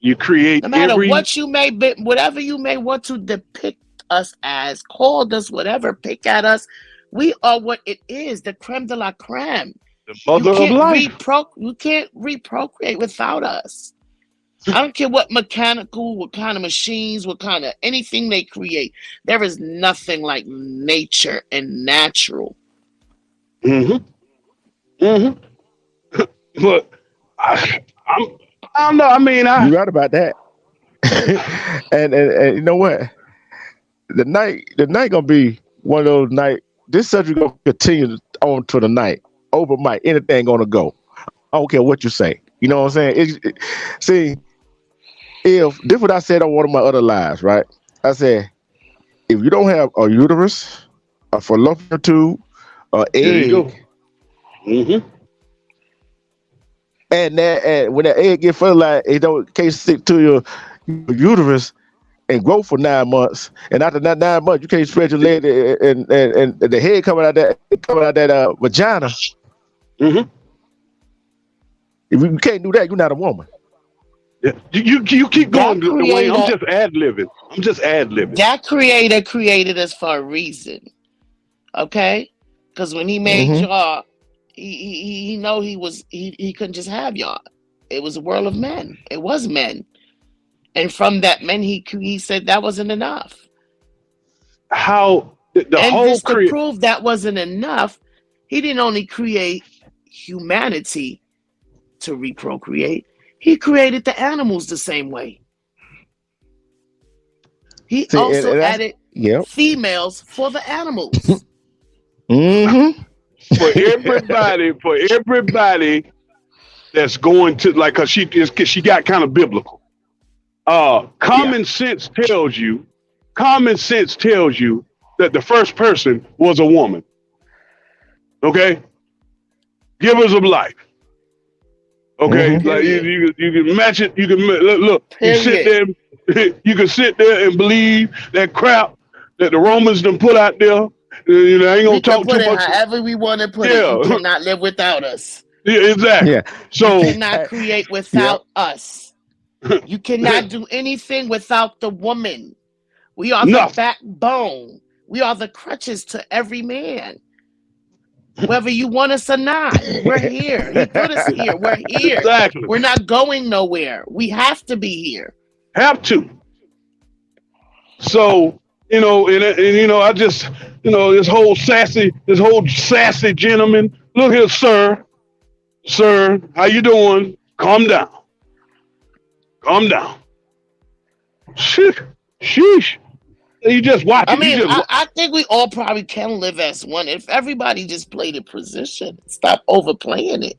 You create No matter what you may be, whatever you may want to depict us as, call us whatever, pick at us, we are what it is, the creme de la creme. the mother of life. You can't reprocreate without us. I don't care what mechanical, what kind of machines, what kind of anything they create. There is nothing like nature and natural. Mm-hmm. Mm-hmm. But I don't know. I mean, You're right about that. and you know what? The night gonna be one of those nights. This subject gonna continue on to the night. Over mic, anything gonna go. I don't care what you say. You know what I'm saying? See, if this is what I said on one of my other lives, right? I said, if you don't have a uterus, a fallopian tube, an egg, mm-hmm. and when that egg get fertilized, it can't stick to your uterus and grow for 9 months. And after that 9 months, you can't spread your leg and the head coming out that vagina. Mm-hmm. If you can't do that, you're not a woman. Yeah. You keep going, Dwayne. I'm just ad-libbing. That creator created us for a reason. Okay, because when he made Mm-hmm. y'all, he know he couldn't just have y'all. It was a world of men. It was men, and from that men he said that wasn't enough. How the And whole just to prove that wasn't enough, he didn't only create humanity to reprocreate. He created the animals the same way. He See, also and that's added yep. females for the animals. Mm-hmm. for everybody that's going to like, cause she got kind of biblical. Yeah. Common sense tells you that the first person was a woman. Okay, givers of life. Okay, Mm-hmm. like Period. you can match it. You can look. You sit Period. there. You can sit there and believe that crap that the Romans done put out there. You know, I ain't gonna We can talk too put it much. however we want to put it. You Yeah, cannot live without us. yeah, exactly. Yeah. You So cannot create Yep. without us. You cannot do anything without the woman. We are the nothing. backbone. We are the crutches to every man. Whether you want us or not, we're here. He put us here. We're here. Exactly. We're not going nowhere. We have to be here. Have to. So and I just this whole sassy gentleman. Look here, sir, how you doing? Calm down, calm down. Sheesh, sheesh. You just watch I it. mean, I think we all probably can live as one if everybody just played a position. Stop overplaying it.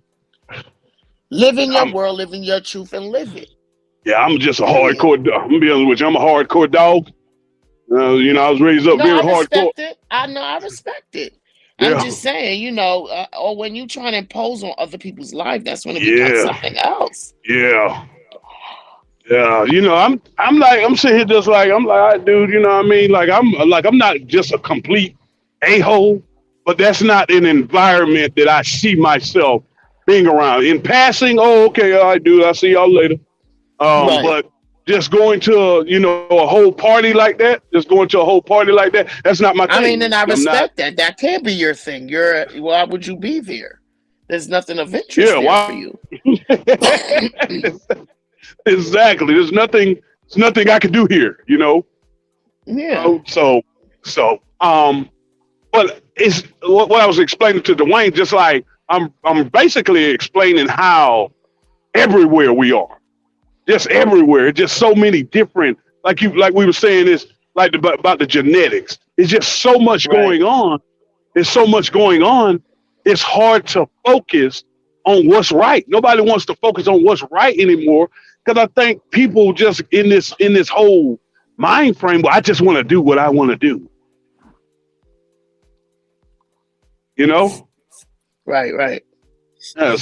Live in your I'm world, live in your truth, and live it. yeah, I'm just a Period. hardcore. I'm gonna be honest with you. I'm a hardcore dog. I was raised up No, very I hardcore. respect it. I know, I respect it. I'm Yeah, just saying, or when you try to impose on other people's life, that's when it becomes yeah, something else. yeah. Yeah, I'm sitting here just like I'm like, all right, dude, you know what I mean? I'm not just a complete a-hole, but that's not an environment that I see myself being around. In passing, oh, okay, all right, dude, I'll see y'all later. Right. But just going to a whole party like that, that's not my I mean, and thing. I I'm not. respect that. That can be your thing. Why would you be there? There's nothing of interest Yeah, there for why? you. Exactly. There's nothing I can do here. Yeah. So but it's what I was explaining to Dwayne. Just like I'm basically explaining how everywhere we are, just everywhere. Just so many different, like we were saying, is like about the genetics. It's just so much Right. going on. There's so much going on. It's hard to focus on what's right. Nobody wants to focus on what's right anymore because I think people just in this whole mind frame. Well, I just want to do what I want to do. You know. Right. Right. So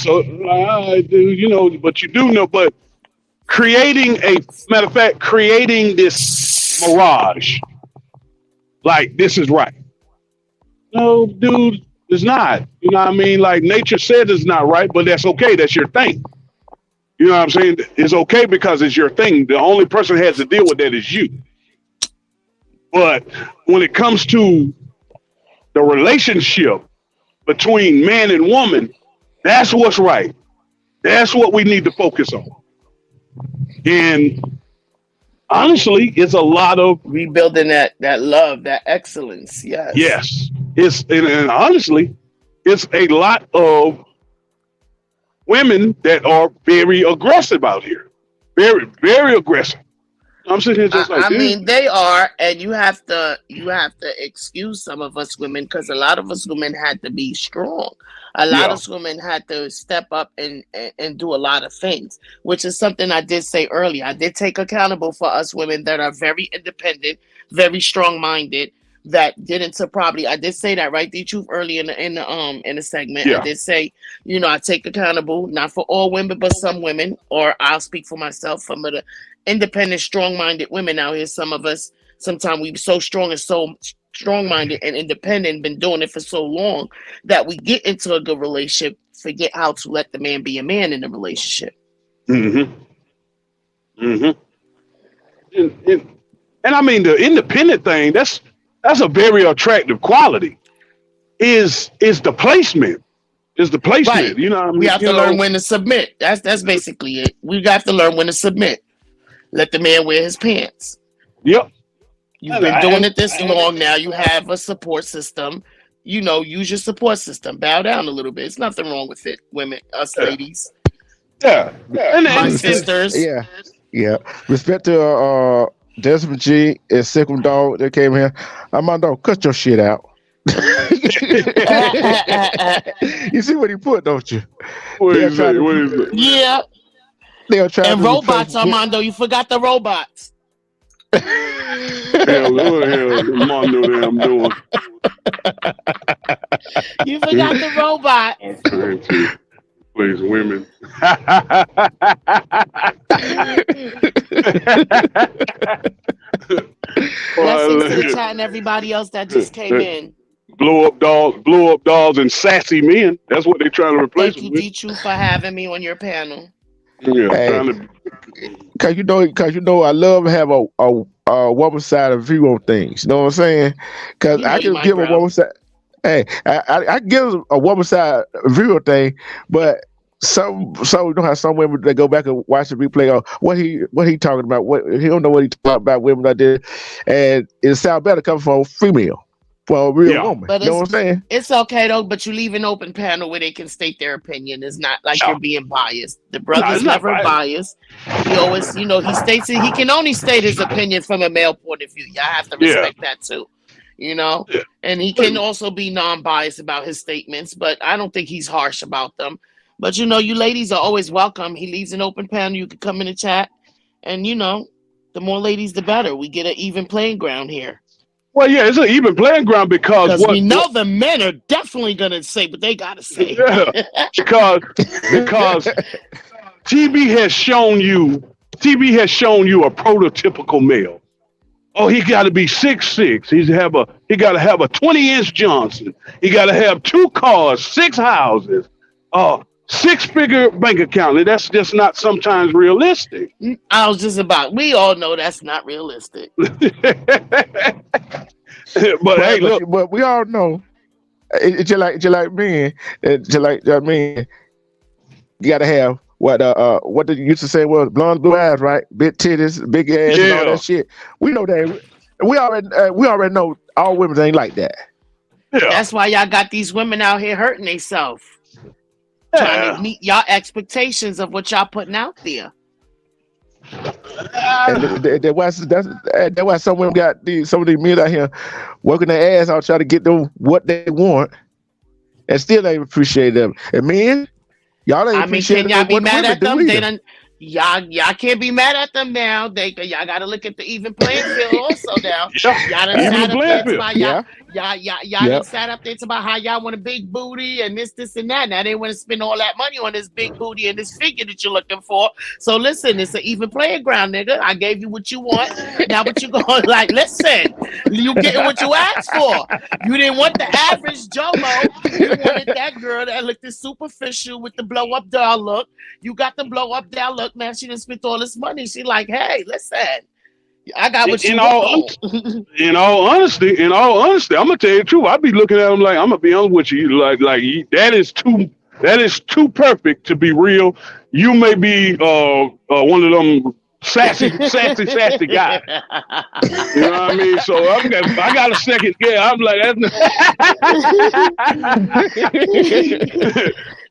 I do. But you do know. But creating this mirage, like this is right. No, dude, it's not. You know what I mean? Like nature said it's not right, but that's okay. That's your thing. You know what I'm saying? It's okay because it's your thing. The only person who has to deal with that is you. But when it comes to the relationship between man and woman, that's what's right. That's what we need to focus on. And honestly, it's a lot of Rebuilding that love, that excellence. Yes. yes. And honestly, it's a lot of women that are very aggressive out here. Very, very aggressive. I'm sitting here just like, I dude. mean, they are, and you have to excuse some of us women because a lot of us women had to be strong. A lot of Yeah, us women had to step up and do a lot of things, which is something I did say earlier. I did take accountable for us women that are very independent, very strong minded. That didn't so probably I did say that right, the truth early in the segment. I yeah. did say, I take accountable not for all women, but some women, or I'll speak for myself. Some of the independent, strong-minded women out here. Some of us, sometimes we so strong and so strong-minded and independent, been doing it for so long that we get into a good relationship, forget how to let the man be a man in the relationship. Mm-hmm. Mm-hmm. And I mean the independent thing, that's a very attractive quality. is the placement. Is the placement. Right. You know what I mean? We have You to know, learn when to submit. That's basically it. We got to learn when to submit. Let the man wear his pants. Yep. You've been doing it this long now. You have a support system. You know, use your support system. Bow down a little bit. There's nothing wrong with it, women, us ladies, Yeah. my sisters. Yeah. Respect to Desmond G and Sickle Dog that came here. Armando, cut your shit out. You see what he put, don't you? What is it? Yeah. They'll try And to robots, Armando. You forgot the robots. Hell, what the hell Armando damn doing? You forgot the robot. Please, women. Blessings to the chat and everybody else that just came in. Blow up dolls, and sassy men. That's what they're trying to replace. Thank you, D-Chu, for having me on your panel. Yeah, hey, cause you know, I love to have a woman side of view on things. You know what I'm saying? Cause I can give a woman side. Hey, I give a woman side view of thing, but so you know how some women they go back and watch the replay of what he talking about. What he don't know what he talking about women that did, and it sound better coming from a female. For a real woman. But you know what I'm saying? It's okay though, but you leave an open panel where they can state their opinion. It's not like you're being biased. The brother's never biased. He always, you know, he states it. He can only state his opinion from a male point of view. Y'all have to respect that too. You know? Yeah. And he can also be non-biased about his statements, but I don't think he's harsh about them. But you know, you ladies are always welcome. He leaves an open panel. You can come in and chat. And you know, the more ladies, the better. We get an even playing ground here. Well, yeah, it's an even playing ground because we know the men are definitely gonna say what they gotta say. Yeah, because TB has shown you a prototypical male. Oh, he got to be 6'6". He got to have a 20-inch Johnson. He got to have 2 cars, 6 houses, 6-figure bank account. And that's just not sometimes realistic. I was just we all know that's not realistic. But hey, look, but we all know it's just like men. You gotta have what they used to say was blonde blue eyes, right? Big titties, big ass, and all that shit. We know that. We already know all women ain't like that. Yeah. That's why y'all got these women out here hurting themselves. Trying to meet y'all expectations of what y'all putting out there. That's why some women got some of these men out here working their ass out trying to get them what they want, and still ain't appreciate them. And men, y'all ain't appreciate them. Can y'all be mad at them? They done. Y'all can't be mad at them now. Y'all got to look at the even playing field also now. Y'all done sat up there about y'all done sat up there about how y'all want a big booty and this and that. Now they want to spend all that money on this big booty and this figure that you're looking for. So listen, it's an even playing ground, nigga. I gave you what you want. Now what you going like? Listen, you getting what you asked for. You didn't want the average Jomo. You wanted that girl that looked superficial with the blow up doll look. You got the blow up doll look. Man, she done spent all this money. She like, hey, listen, I got what you want. In all honesty, I'm gonna tell you the truth. I be looking at them like I'm gonna be honest with you, like that is too perfect to be real. You may be one of them sassy guys. You know what I mean? So I got a second. Yeah, I'm like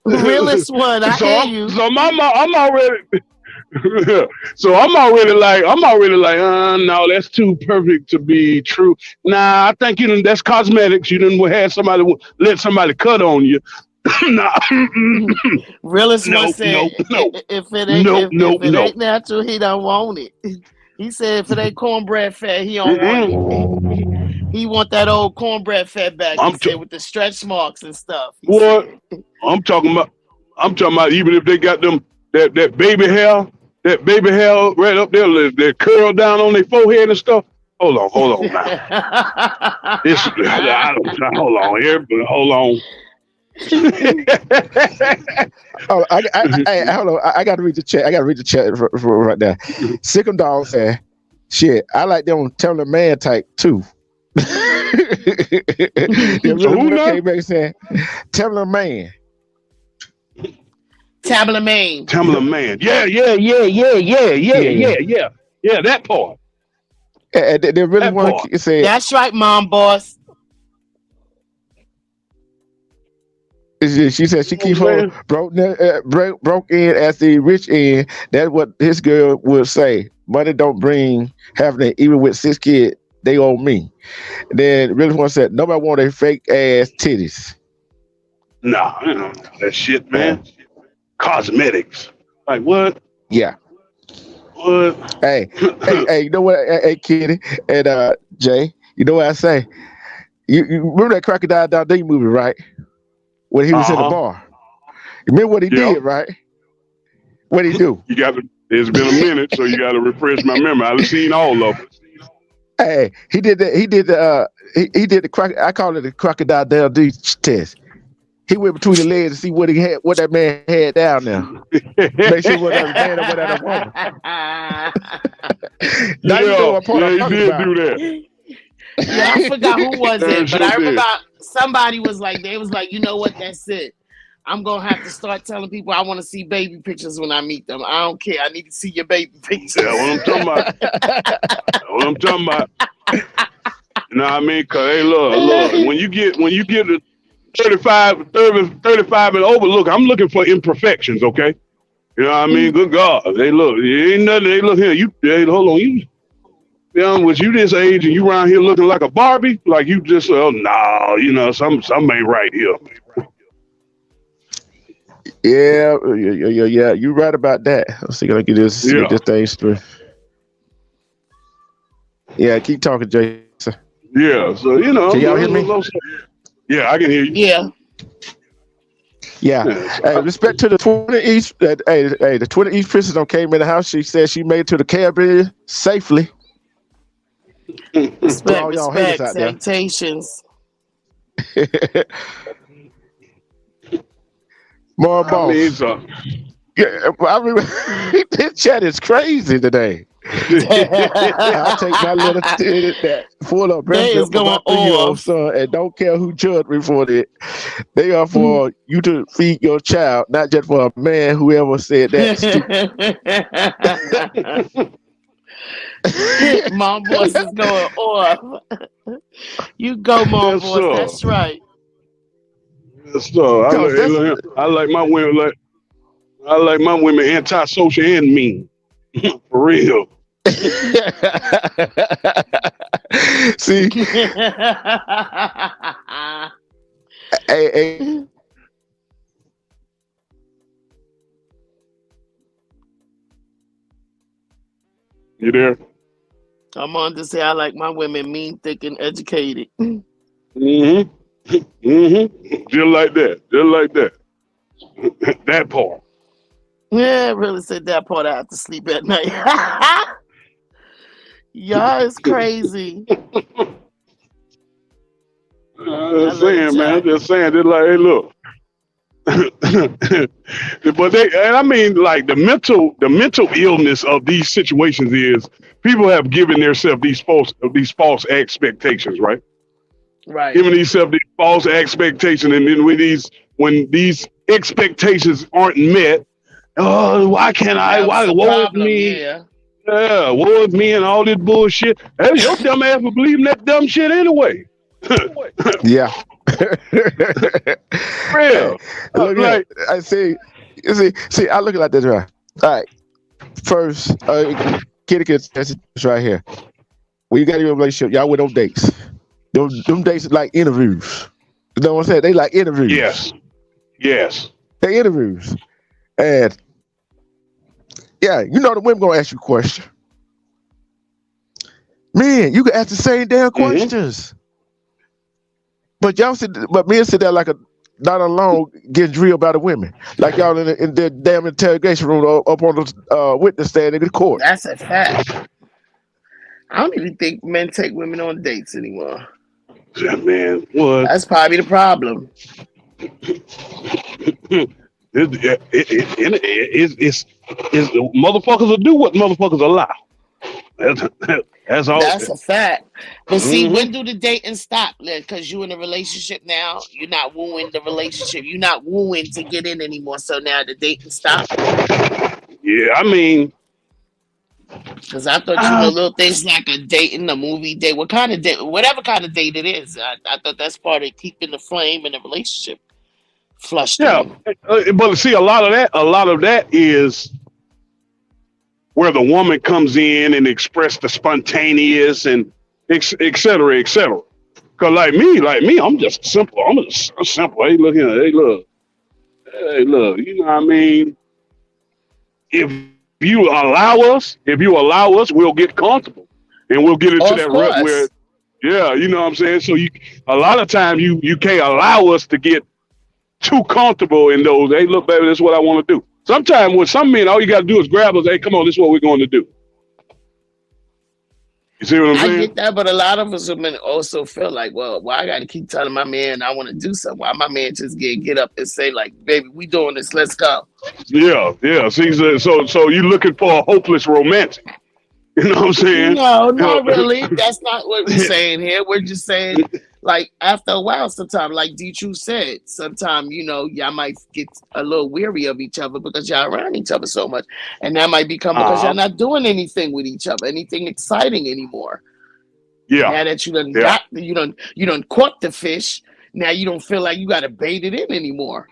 that's realest one. I hear you. So I'm already. So I'm already like, no, that's too perfect to be true. Nah, I think that's cosmetics. You didn't let somebody cut on you. Nah. Realist one said, if it ain't natural, he don't want it. He said, if it ain't cornbread fat, he don't want it. He want that old cornbread fat back. With the stretch marks and stuff. What? I'm talking about even if they got them that baby hair right up there, that curl down on their forehead and stuff. Hold on now. Hold on. Hold on. I got to read the chat. Right now. Sickle Dog said, "Shit, I like them telling man type too." The So really who one now? came back and said, "Tell a man." Tabula Maine. Tamala man. Yeah. Yeah. Yeah, that part. And the really That one part. said, That's right, mom boss. she said she You know keep what her I'm saying? broke in as the rich end. That's what his girl would say. Money don't bring happiness. Even with 6 kids, they owe me. Then really one said, nobody want a fake ass titties. Nah, that shit, Uh, man. Cosmetics. Like what? yeah. What? Hey, you know what? Hey, Kitty and Jay, you know what I say? You remember that Crocodile Dundee movie, right? When he was in the Uh-huh. bar. You remember what he Yeah. did, right? What he do? You got to. It's been a minute, so you got to refresh my memory. I've seen all of them. Hey, he did the he did the I call it the Crocodile Dundee test. He went between the legs to see what he had, what that man had down there. Make sure whether that was a man or whether that was a woman. Now you know what part I'm he talking did about. do that. Yeah, I forgot who was Yeah, it, but sure I remember did. somebody was like, they was like, you know what, that's it. I'm gonna have to start telling people I want to see baby pictures when I meet them. I don't care. I need to see your baby pictures. That's what I'm talking about. That's what I'm talking about. You know what I mean? Cause hey, look, when you get to 35 and over, look, I'm looking for imperfections, okay? You know what I mean? Good God. Hey, look, it ain't nothing. Hey, look here. Hey, hold on. You with you this age and you around here looking like a Barbie? Like you just, oh, no, something ain't right here. Yeah. You're right about that. Let's see, gonna get this thing straight. Yeah, keep talking, Jason. Yeah, so, Can y'all hear me? Yeah, I can hear you. Yeah. Yeah. Hey, respect to the 20 East. Hey, the 20 East princess came in the house. She said she made it to the Caribbean safely. For all y'all haters out there. Salutations. More I mean, boss. so, Yeah, I remember this chat is crazy today. I take my little that full of breast They milk is for my going 3-year-old off. son and don't care who judged me for it. They are for you to feed your child, not just for a man whoever said that stupid. Mom boss is going off. You go, mom yes, boss. sir. That's right. Yes, sir. I like my women antisocial and mean. For real. See, hey, You there? I'm on to say I like my women mean, thick, and educated. Mm-hmm. Mm-hmm. Just like that. That part. Yeah, I really said that part. I have to sleep at night. Y'all is crazy. Just saying, man. Just saying. Just like, hey, look. But and I mean, like the mental illness of these situations is people have given themselves these false expectations, right? Right. Giving themselves these false expectations, and then when these expectations aren't met, oh, why can't I? Why woe is me? Yeah. Yeah, woe is me, and all this bullshit. Hey, your dumb ass for believing that dumb shit anyway. yeah. Real. Look Like, at I see, I look at this right. All right. First, Kitty can test this right here. When you got your relationship, y'all went on dates. Them dates are like interviews. You know what I'm saying? They like interviews. Yes. They interviews. And yeah, you know the women gonna ask you questions. Man, you can ask the same damn questions. But men sit there like not alone getting drilled by the women. Like y'all in the damn interrogation room up on the witness stand in the court. That's a fact. I don't even think men take women on dates anymore. Yeah, man, what? That's probably the problem. It's motherfuckers will do what motherfuckers allow. That's all. That's a fact. But see, Mhm. when do the dating stop? Because you in a relationship now, you're not wooing the relationship. You're not wooing to get in anymore. So now the dating stop. Yeah, I mean, Because I thought, uh, little things like a date in a movie date, what kind of date, whatever kind of date it is, I thought that's part of keeping the flame in the relationship flushed yeah. in. But see, a lot of that is where the woman comes in and express the spontaneous and et cetera, et cetera. Cause like me, I'm just simple. I'm just simple. Hey, look here. Hey, look. You know what I mean? If you allow us, we'll get comfortable, and we'll get into that Of rut where, course. yeah, you know what I'm saying. So a lot of times, you can't allow us to get too comfortable in those. Hey, look, baby, this is what I want to do. Sometimes with some men, all you got to do is grab us. Hey, come on, this is what we're going to do. You see what I'm I saying? get that, but a lot of us women also feel like, well, why I got to keep telling my man I want to do something? Why my man just get up and say like, baby, we doing this, let's go. Yeah, yeah. See, so you looking for a hopeless romantic. You know what I'm saying? No, not You really. That's not what we're know, saying here. We're just saying, like, after a while, sometimes, like D True said, sometimes, y'all might get a little weary of each other because y'all around each other so much. And that might become because y'all uh-huh. not doing anything with each other, anything exciting anymore. Yeah, Now that yeah. you done caught the fish, now you don't feel like you gotta bait it in anymore.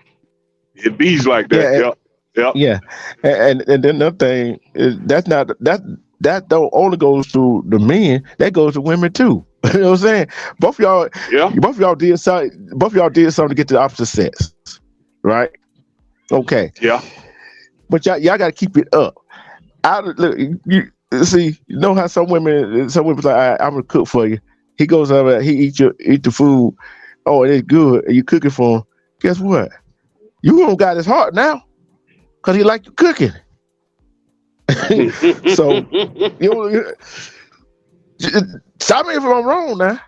It bees like that. Yeah, Yeah, yeah. yeah, and then another thing is that don't only goes to the men, that goes to women too. You know what I'm saying? Both of y'all, Yeah, both of y'all did something. Both of y'all did something to get to the opposite sex, right? Okay, yeah. but y'all got to keep it up. Look, you see, you know how some women like, I'm gonna cook for you. He goes over, he eat the food. Oh, it's good, and you cook it for him. Guess what? You don't got his heart now because he like you cooking. So you stop me if I'm wrong now.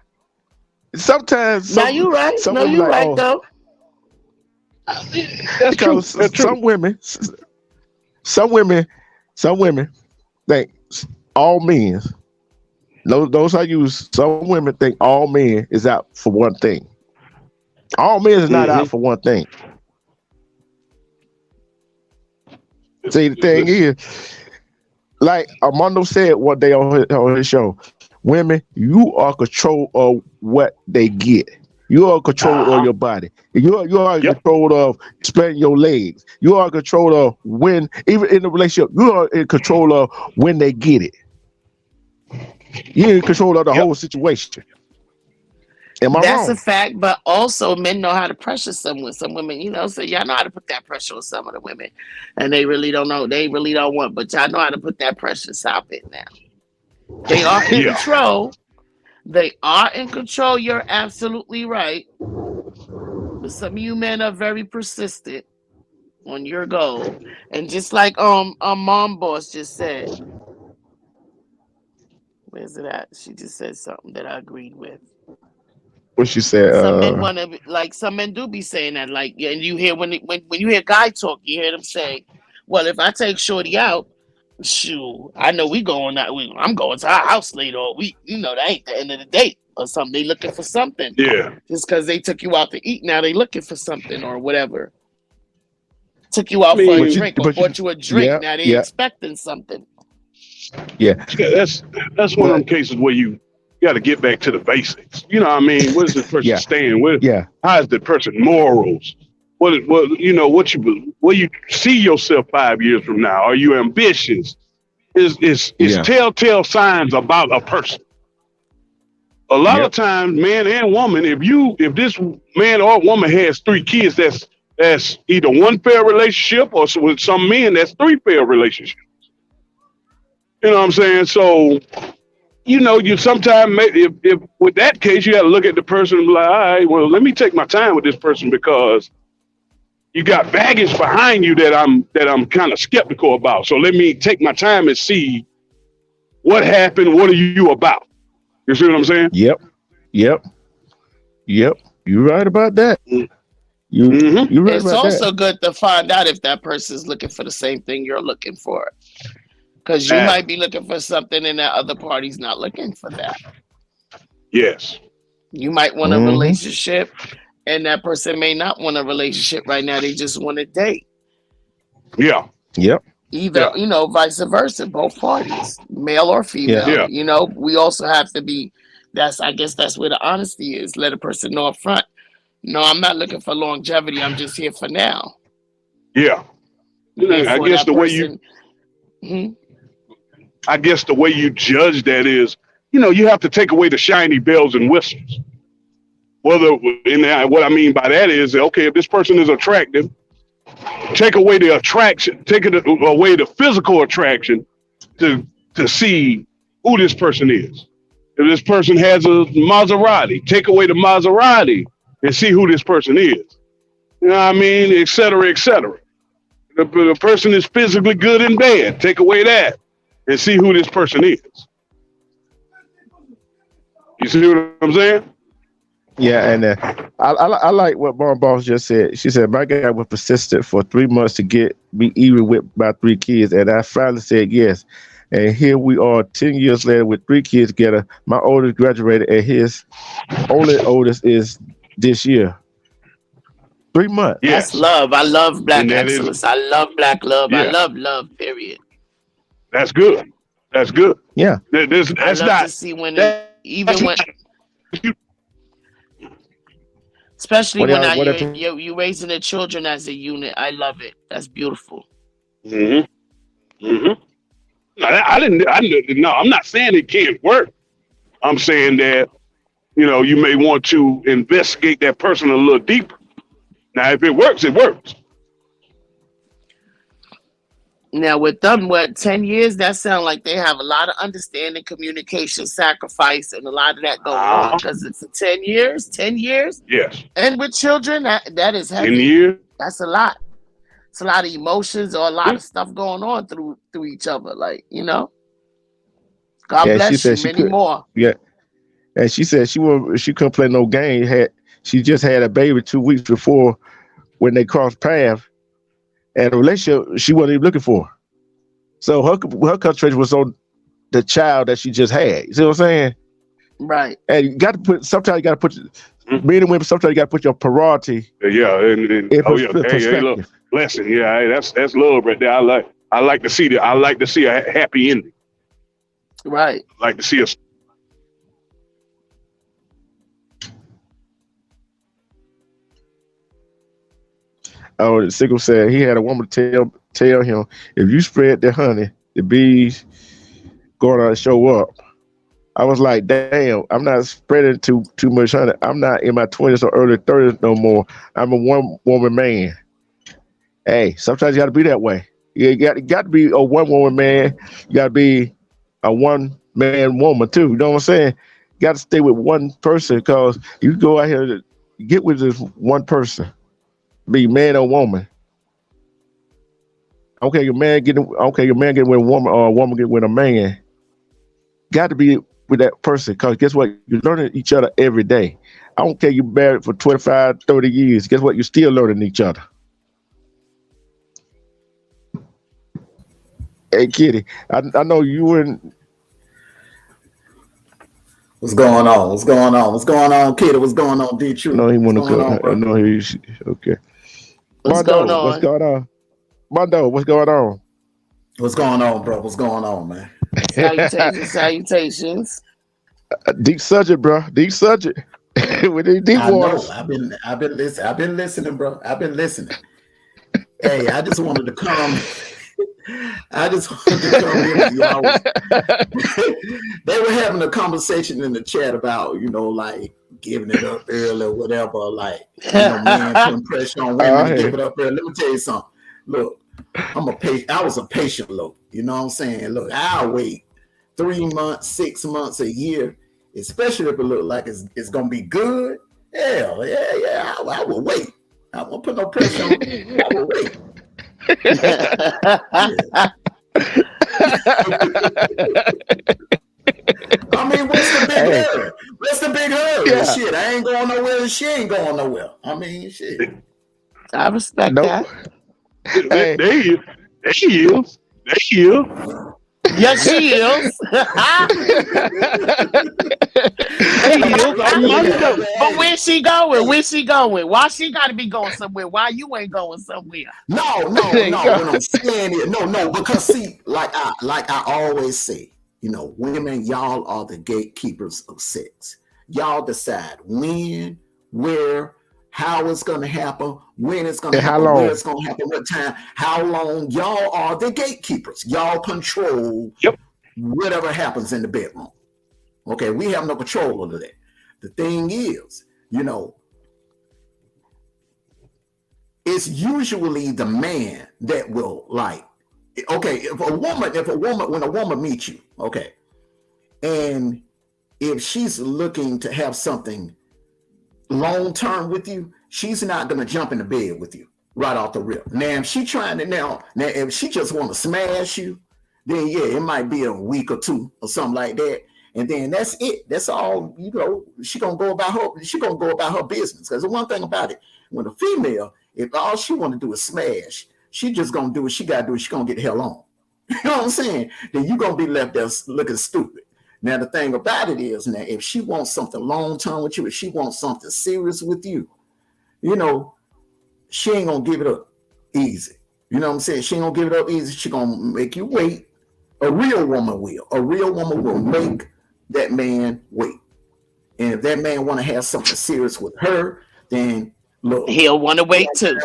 Sometimes Now you right. some No, women you like, right oh, though. That's true. because That's true. some women think all men. Those I use. Some women think all men is out for one thing. All men is not Hmm. out for one thing. See, the thing is, like Armando said one day on his show, women, you are control of what they get. You are control of Uh-huh. your body. You are in Yep. control of spreading your legs. You are in control of when, even in a relationship, you are in control of when they get it. You're in control of the Yep. whole situation. Am I That's a wrong? fact, but also men know how to pressure some women, so y'all know how to put that pressure on some of the women. And they really don't know. They really don't want, but y'all know how to put that pressure. Stop it now. They are in Yeah. control. They are in control. You're absolutely right. But some of you men are very persistent on your goal. And just like mom boss just said, where's it at? She just said something that I agreed with. What she said? Some men want to, like, some men do be saying that, like, and you hear when you hear guy talk, you hear them say, well, if I take shorty out, shoot, I know we going out, I'm going to our house later, or that ain't the end of the date or something. They looking for something. Yeah. Just because they took you out to eat, now they looking for something or whatever. Took you I out for a but mean, you, drink or but you, bought you a drink, yeah, now they yeah, expecting something. yeah. that's one of them But cases where you got to get back to the basics. You know what I mean? What is this person yeah, stand? yeah, How is the person morals? Where you see yourself 5 years from now? Are you ambitious? Is yeah, telltale signs about a person. A lot of yep, times, man and woman, if this man or woman has 3 kids, that's either one failed relationship, or with some men that's 3 failed relationships. You know what I'm saying? So you sometimes if with that case, you got to look at the person and be like, all right, well, let me take my time with this person because you got baggage behind you that I'm kind of skeptical about. So let me take my time and see what happened. What are you about? You see what I'm saying? yep, yep, yep. You're right about that. You Mm-hmm. you're right It's about that. also good to find out if that person's looking for the same thing you're looking for. Because you might be looking for something and that other party's not looking for that. Yes. You might want a relationship and that person may not want a relationship right now. They just want to date. Yeah. Yep. Either, vice versa, both parties, male or female. Yeah. We also have to be, I guess that's where the honesty is. Let a person know up front. No, I'm not looking for longevity. I'm just here for now. Yeah. I guess the way you judge that is, you have to take away the shiny bells and whistles. What I mean by that is, okay, if this person is attractive, take away the attraction, take it away the physical attraction to see who this person is. If this person has a Maserati, take away the Maserati and see who this person is. You know what I mean? Et cetera, et cetera. The person is physically good and bad. Take away that and see who this person is. You see what I'm saying? Yeah, and I like what Mom Boss just said. She said, my guy was persistent for 3 months to be even with my 3 kids, and I finally said yes. And here we are 10 years later with 3 kids together. My oldest graduated, and his oldest is this year. 3 months. Yes. That's love. I love Black excellence. I love Black love. Yeah. I love love, period. That's good. That's good. Yeah. That's not to see when especially when you're raising the children as a unit. I love it. That's beautiful. Mm-hmm. Mm-hmm. I'm not saying it can't work. I'm saying that, you may want to investigate that person a little deeper. Now, if it works, it works. Now, with them, 10 years, that sounds like they have a lot of understanding, communication, sacrifice, and a lot of that going on. Because it's 10 years. Yes. And with children, that is heavy. 10 years. That's a lot. It's a lot of emotions or a lot of stuff going on through each other. Like, God bless you, many more. Yeah. And she said she couldn't play no game. She just had a baby 2 weeks before when they crossed paths. And a relationship she wasn't even looking for. So her concentration was on the child that she just had. You see what I'm saying? Right. And you got to sometimes you got to put, men and women, sometimes you got to put your priority. Yeah. And hey, look, blessing. Yeah. Hey, that's love right there. I like to see that. I like to see a happy ending. Right. I like to see us. Oh, Sickle said he had a woman tell him, if you spread the honey, the bees going to show up. I was like, damn, I'm not spreading too much honey. I'm not in my 20s or early 30s no more. I'm a one-woman man. Hey, sometimes you got to be that way. You got to be a one-woman man. You got to be a one-man woman too. You know what I'm saying? You got to stay with one person because you go out here to get with this one person. Be man or woman. Okay, your man getting with a woman or a woman getting with a man. Got to be with that person because guess what? You're learning each other every day. I don't care you married for 25, 30 years. Guess what? You're still learning each other. Hey, Kitty, I know you wouldn't. What's going on? What's going on, Kitty? What's going on, D-True? No, he want to go. I know he's okay. Mondo, what's going on? Mondo, what's going on? What's going on, bro? What's going on, man? Salutations. Deep subject, bro. Deep subject. With these deep waters. I've been listening, bro. I've been listening. Hey, I just wanted to come. In. They were having a conversation in the chat about, like giving it up early or whatever, like men putting pressure on women to give it up early. Let me tell you something. Look, I was a patient look. You know what I'm saying? Look, I'll wait 3 months, 6 months, a year, especially if it look like it's gonna be good. Hell, yeah. I will wait. I won't put no pressure on you. I will wait. I mean, what's the big hurry? What's the big hurry? Yeah. Shit, I ain't going nowhere and she ain't going nowhere. I mean, shit. I respect that. They Yes, she is. But where's she going? Where's she going? Why she got to be going somewhere? Why you ain't going somewhere? No. What I'm saying is, no. Because see, like I always say, women, y'all are the gatekeepers of sex. Y'all decide when, where, how it's going to happen, when it's going to happen, where it's going to happen, what time, how long. Y'all are the gatekeepers. Y'all control whatever happens in the bedroom. Okay, we have no control over that. The thing is, it's usually the man that will when a woman meets you, okay, and if she's looking to have something long term with you, she's not gonna jump in the bed with you right off the rip. Now, if she trying to now if she just want to smash you, then it might be a week or two or something like that, and then that's it. That's all. She gonna go about her business. Because the one thing about it, when a female, if all she want to do is smash, she just gonna do what she gotta do. She gonna get the hell on. You know what I'm saying? Then you gonna be left there looking stupid. Now, the thing about it is, now, if she wants something long-term with you, if she wants something serious with you, she ain't going to give it up easy. You know what I'm saying? She ain't going to give it up easy. She going to make you wait. A real woman will. A real woman will make that man wait. And if that man want to have something serious with her, then look. He'll want to wait too.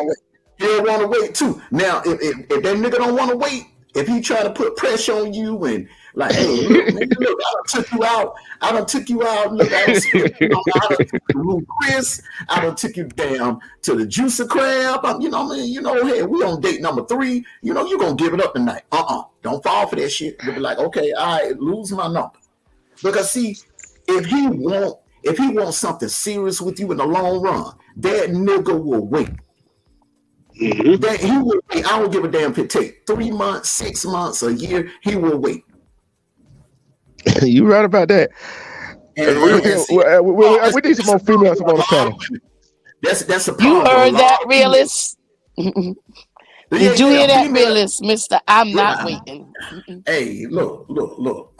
He'll want to wait too. Now, if that nigga don't want to wait, if he try to put pressure on you and like, hey, look, I done took you out. Look, I done took you to Chris. I done took you down to the Juicy Crab. Hey, we on date number 3. You gonna give it up tonight. Don't fall for that shit. You'll be like, okay, all right, lose my number. Because see, if he wants something serious with you in the long run, that nigga will wait. Mm-hmm. That he will wait. I don't give a damn if it take 3 months, 6 months, a year. He will wait. You right about that. We need some more females on the panel. That's a problem. You heard that, realist? Did you hear that, realist, Mister? I'm not waiting. Hey, look.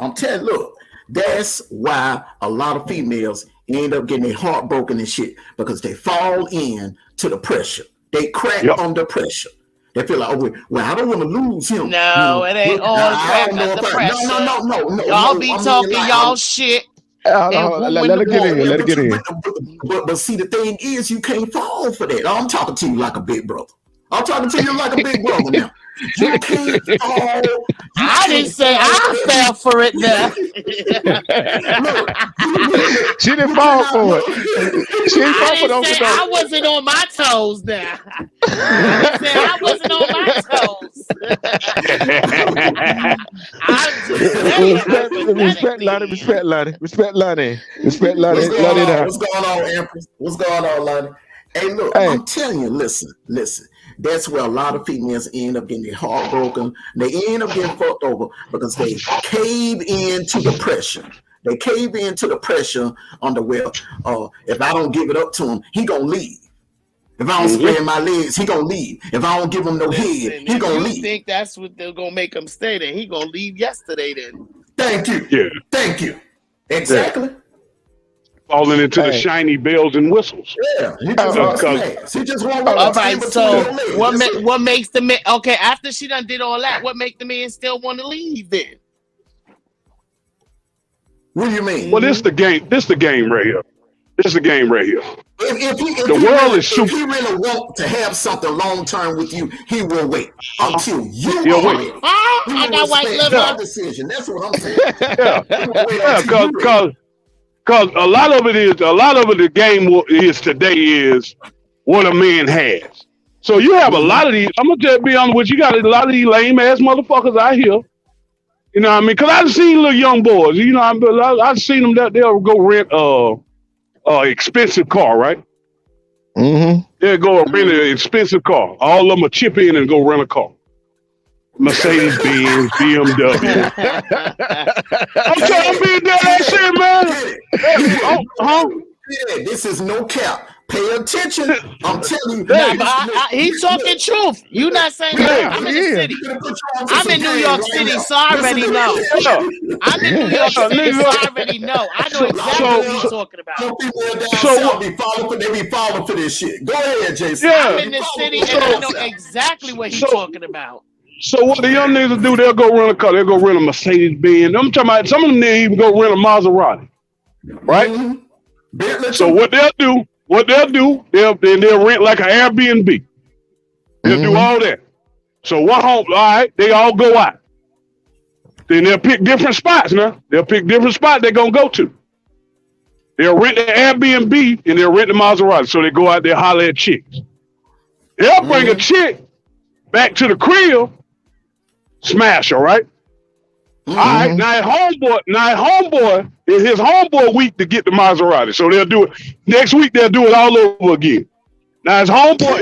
I'm telling you, look. That's why a lot of females end up getting their heart broken and shit, because they fall in to the pressure. They crack under pressure. They feel like, I don't want to lose him. No, it ain't all crap under pressure. No. Y'all be talking y'all shit. Let it get in. But see, the thing is, you can't fall for that. I'm talking to you like a big brother. I'm talking to you like a big brother now. You can't fall. I didn't say I fell for it now. She didn't fall for it. She didn't fall for those. I wasn't on my toes now. I said I wasn't on my toes. Respect Lonnie. What's going on, Empress? What's going on, Lonnie? Hey, look, I'm telling you, listen. That's where a lot of females end up getting their heart broken. They end up getting fucked over because they cave into the pressure. They cave into the pressure on the if I don't give it up to him, he gonna leave. If I don't spread my legs, he gonna leave. If I don't give him no head, he gonna leave. You think that's what they're gonna make him stay? Then he gonna leave yesterday. Then. Thank you. Yeah. Thank you. Exactly. Yeah. Falling into the shiny bells and whistles. Yeah, he just won't. All right. So what makes the man? Okay, after she done did all that, what make the man still want to leave then? What do you mean? Well, this the game right here. If he really want to have something long term with you, he will wait until you wait. I got white liver. Decision. That's what I'm saying. Yeah, because a lot of the game is today is what a man has. So you have a lot of these. I'm gonna just be honest with you. Got a lot of these lame ass motherfuckers out here. You know what I mean? Because I've seen little young boys. You know, I've seen them that they'll go rent expensive car, right? Mm-hmm. They'll go rent an expensive car. All of them will chip in and go rent a car. Mercedes-Benz, BMW. I'm being dead ass shit, man. Yeah, this is no cap. Pay attention. I'm telling you. Nah, but he's talking truth. You not saying that. I'm in the city. I'm in New York City, so I already know. I'm in New York City, so I already know. I know exactly what he's talking about. Some people down south be falling for this shit. Go ahead, Jason. Yeah. I'm in the city, and I know exactly what he's talking about. So what the young niggas do, they'll go rent a car. They'll go rent a Mercedes-Benz. I'm talking about some of them niggas even go rent a Maserati. Right? Mm-hmm. So what they'll do, they'll rent like an Airbnb. They'll do all that. So one home, all right, they all go out. Then they'll pick different spots now. They'll pick different spots they're going to go to. They'll rent the Airbnb and they'll rent the Maserati. So they go out there, holler at chicks. They'll bring a chick back to the crib, smash her, right? All right, now his homeboy, is his homeboy week to get the Maserati. So they'll do it next week. They'll do it all over again. Now his homeboy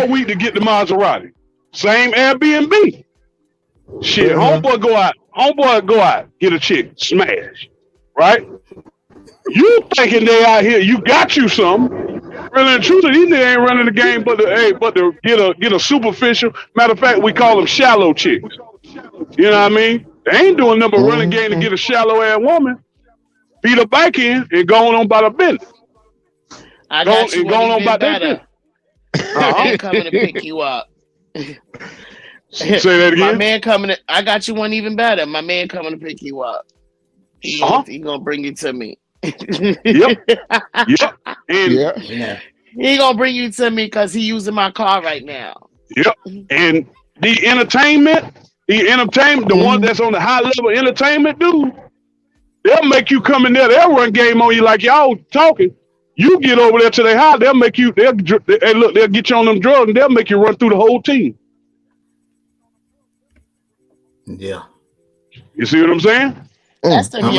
week to get the Maserati. Same Airbnb. Shit, homeboy go out, get a chick, smash, right? You thinking they out here? You got you something. Really and truly, these niggas ain't running the game, but to get a superficial. Matter of fact, we call them shallow chicks. You know what I mean? They ain't doing nothing but running game to get a shallow ass woman, beat her back in, and going on about her business. I got you going on about that business. I'm coming to pick you up. Say that again. My man coming. I got you one even better. My man coming to pick you up. He gonna bring you to me. Yep. And he gonna bring you to me because he using my car right now. Yep. And the entertainment, the one that's on the high level entertainment, dude, they'll make you come in there. They'll run game on you like y'all talking. You get over there to their house, they'll get you on them drugs and they'll make you run through the whole team. Yeah. You see what I'm saying? That's them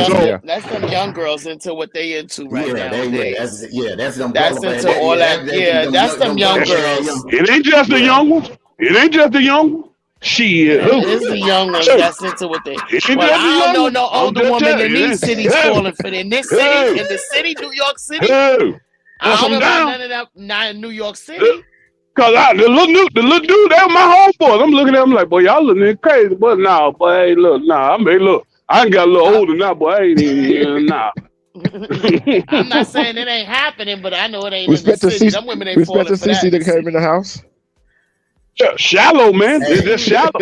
young girls into what they into right now. That's them. That's into all that. Yeah, that's them young girls. It ain't just the young ones. Shit. It's the young ones that's into what they. Well, I don't know no older woman in these cities falling for it. In this city, in the city, New York City. I don't know about none of that. Not in New York City. Cause the little dude, that was my homeboy. I'm looking at him like, boy, y'all looking crazy, but nah, boy, hey, look, nah, I ain't got a little older now, boy. I ain't even nah. I'm not saying it ain't happening, but I know it ain't in the city. Them women ain't falling for that. Respect to CC that came in the house. Yeah, shallow, man. It's just shallow.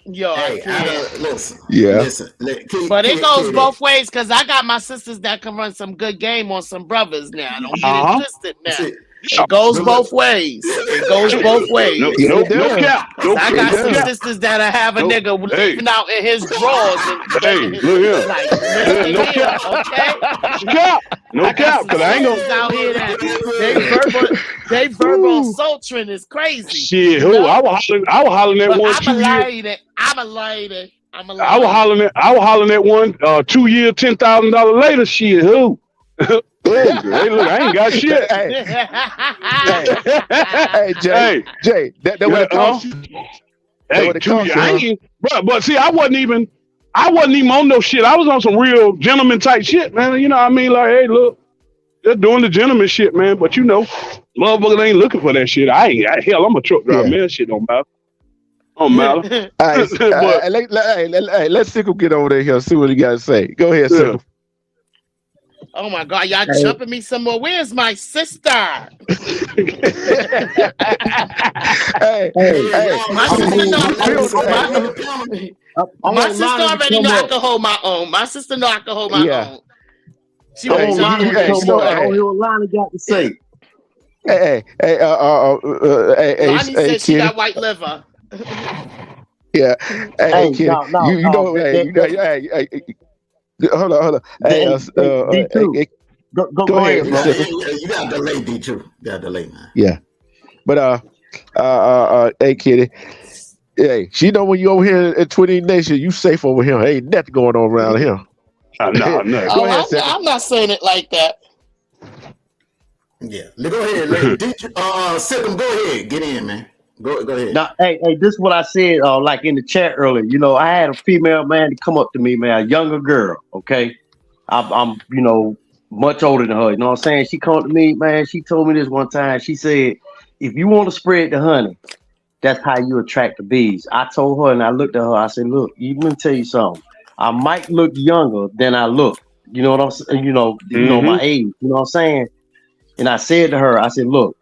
Yo, listen. Yeah. Listen. But it goes both ways because I got my sisters that can run some good game on some brothers now. Don't get it twisted now. It goes both ways. No cap. I got some sisters that have a nigga living out in his drawers. And look here. Like, No cap. Because I ain't gonna. Out here that they verbal assaulting is crazy. Shit, who? I was hollering at one. I'm a lady. I was hollering at one 2 years, $10,000 later. Shit, who? Hey, look, I ain't got shit. Hey, Jay, that what it cost you? Hey, 2 years, but see, I wasn't even on no shit. I was on some real gentleman type shit, man. You know what I mean? Like, hey, look, they're doing the gentleman shit, man. But you know, motherfuckers ain't looking for that shit. Hell, I'm a truck driver, man. That shit don't matter. Let's Sickle get over there here and see what he got to say. Go ahead, Sickle. Oh my God, y'all jumping me some more. Where's my sister? My sister already know I can hold my own. My sister know I can hold my own. She won't I don't hear what Lonnie got to say. Lonnie said she got white liver. Yeah. Hey, kid. Hold on. Hey, go ahead, bro. You got to delay, D2. You got to delay, man. Yeah. But hey, kitty. Hey, she know when you over here at 20 Nation, you safe over here. Ain't nothing going on around here. No. Go ahead, I'm not saying it like that. Yeah. Go ahead, D2. Sickle, go ahead. Get in, man. Go ahead. Now, hey, this is what I said, like in the chat earlier. You know, I had a female man to come up to me, man, a younger girl. Okay, I'm much older than her. You know what I'm saying? She come to me, man. She told me this one time. She said, if you want to spread the honey, that's how you attract the bees. I told her and I looked at her. I said, look, let me tell you something. I might look younger than I look. You know what I'm saying? My age. You know what I'm saying? And I said to her, I said, look,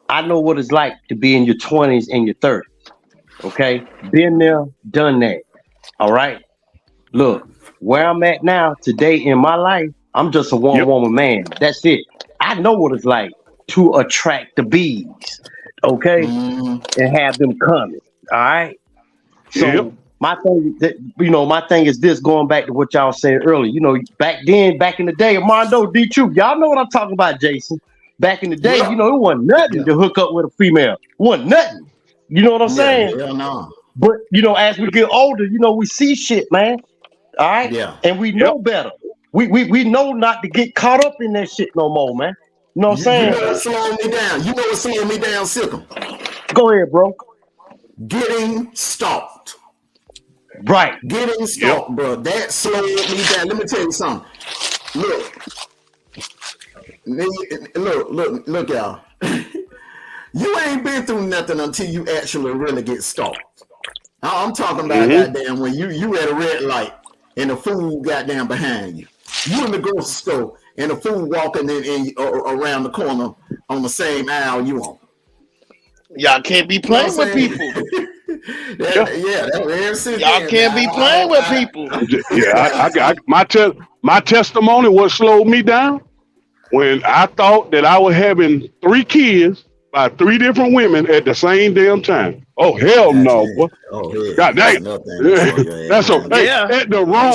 I know what it's like to be in your 20s and your 30s. Okay? Been there, done that. All right? Look, where I'm at now, today in my life, I'm just a one-woman man. That's it. I know what it's like to attract the bees, okay, and have them coming. All right. So my thing is this. Going back to what y'all said earlier, back in the day, Armando, D2, y'all know what I'm talking about, Jason. Back in the day, it wasn't nothing to hook up with a female. It wasn't nothing. You know what I'm saying? Hell no. But as we get older, we see shit, man. All right. Yeah. And we know better. We know not to get caught up in that shit no more, man. You know what I'm saying? You know what's slowing me down? You know what's slowing me down, Sickle? Go ahead, bro. Getting stalked. Right. Getting stalked, bro. That slowed me down. Let me tell you something. Look, y'all. You ain't been through nothing until you actually really get stalked. I'm talking about goddamn when you at a red light and the fool goddamn behind you. You in the grocery store and the fool walking in around the corner on the same aisle you on. Y'all can't be playing with people. Y'all can't be playing with people. I my testimony, what slowed me down when I thought that I was having 3 kids by 3 different women at the same damn time. Oh hell no, boy! Oh, God dang! That's okay. At the wrong.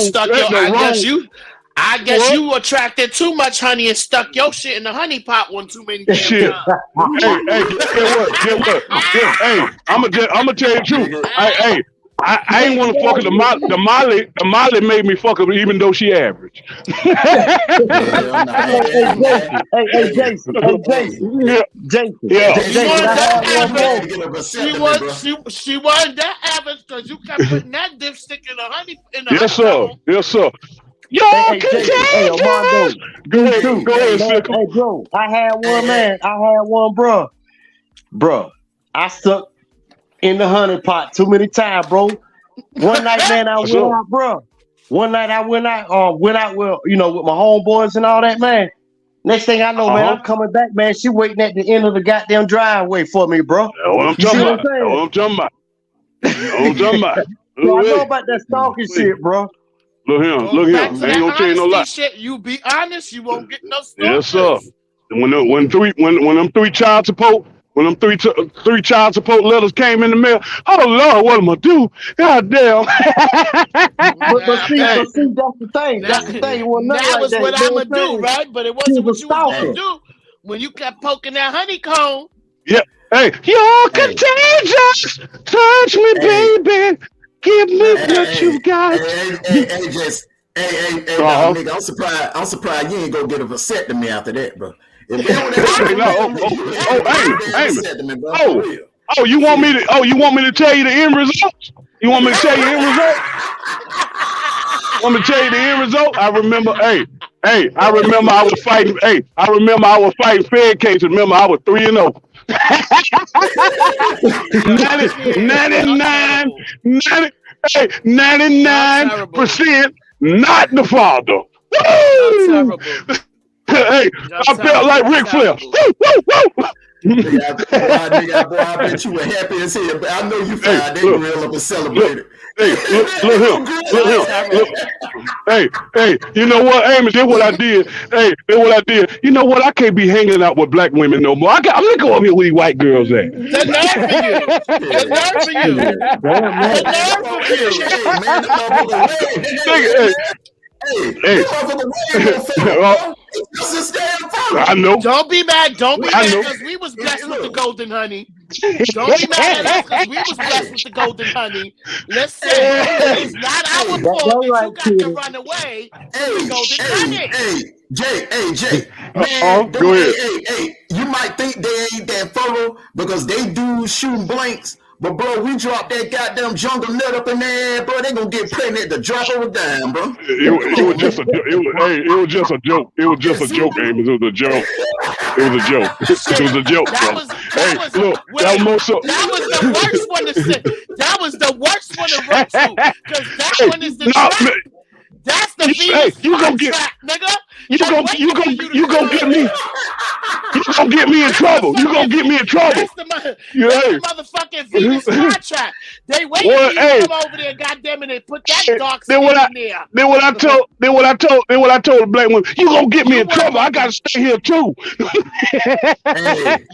I guess you attracted too much honey and stuck your shit in the honey pot one too many times. Shit. Hey, get what? Hey, I'm gonna tell you the truth. I ain't want to fuck her. The Molly made me fuck her even though she average. Hey, Jason. She wasn't that average because you kept putting that dipstick in the honey. Yes, sir. Y'all contagious. Go ahead, Sickle. Hey, bro, I had one, bro. I stuck in the honey pot too many times, bro. One night, man, I went out, bro. One night I went out with with my homeboys and all that, man. Next thing I know, man, I'm coming back, man. She waiting at the end of the goddamn driveway for me, bro. That's what I'm talking about. So I know about that stalking shit, bro. Look him. Ain't gonna tell you no lie. Shit, you be honest, you won't get no stalkers. Yes, sir. When them 3 child support. When them three child support letters came in the mail, oh Lord, what am I do? God damn! but see, that's the thing. That's the thing. That was what I'm gonna do, right? But it wasn't what you was gonna do when you kept poking that honeycomb. Yeah. Hey, you're contagious. Touch me, baby. Give me what you got. Nigga, I'm surprised you ain't gonna get a vasectomy after that, bro. You want me to tell you the end result? You want me to tell you the end result? Want me to tell you the end result? I remember I was fighting. I remember I was fighting Fed cases. Remember I was 3-0. 99% not the father. Woo! Hey, I felt like Ric Flair. Nigga, boy, I bet you were happy as hell. But I know you found that grill up and celebrated. Look him. Hey, you know what, Amos? That's what I did. You know what? I can't be hanging out with black women no more. I'm gonna go over here with these white girls at. That's nerve for you. I know. Don't be mad because we was blessed with the golden honey. Don't be mad at us because we was blessed with the golden honey. Listen, it's not our fault that you got to run away from the golden honey. Jay, man, go ahead. You might think they ain't that thorough because they do shooting blanks, But bro, we drop that goddamn jungle nut up in there, bro. They gonna get pregnant the drop of a dime, bro. It was just a it was just a joke. It was just a joke, Amos. It was a joke. It was a joke. It was a joke, bro. That was the worst one to say. That was the worst one to run to. Because that one is the trap. That's the Venus trap, nigga. You gonna get me. You gonna get me in trouble. You gonna get me in trouble. That's the motherfucking Venus flytrap. They waiting for you to come over there, goddamn it, and put that dark skin in there. Then what I told the black woman, you gonna get me in trouble. I gotta stay here too.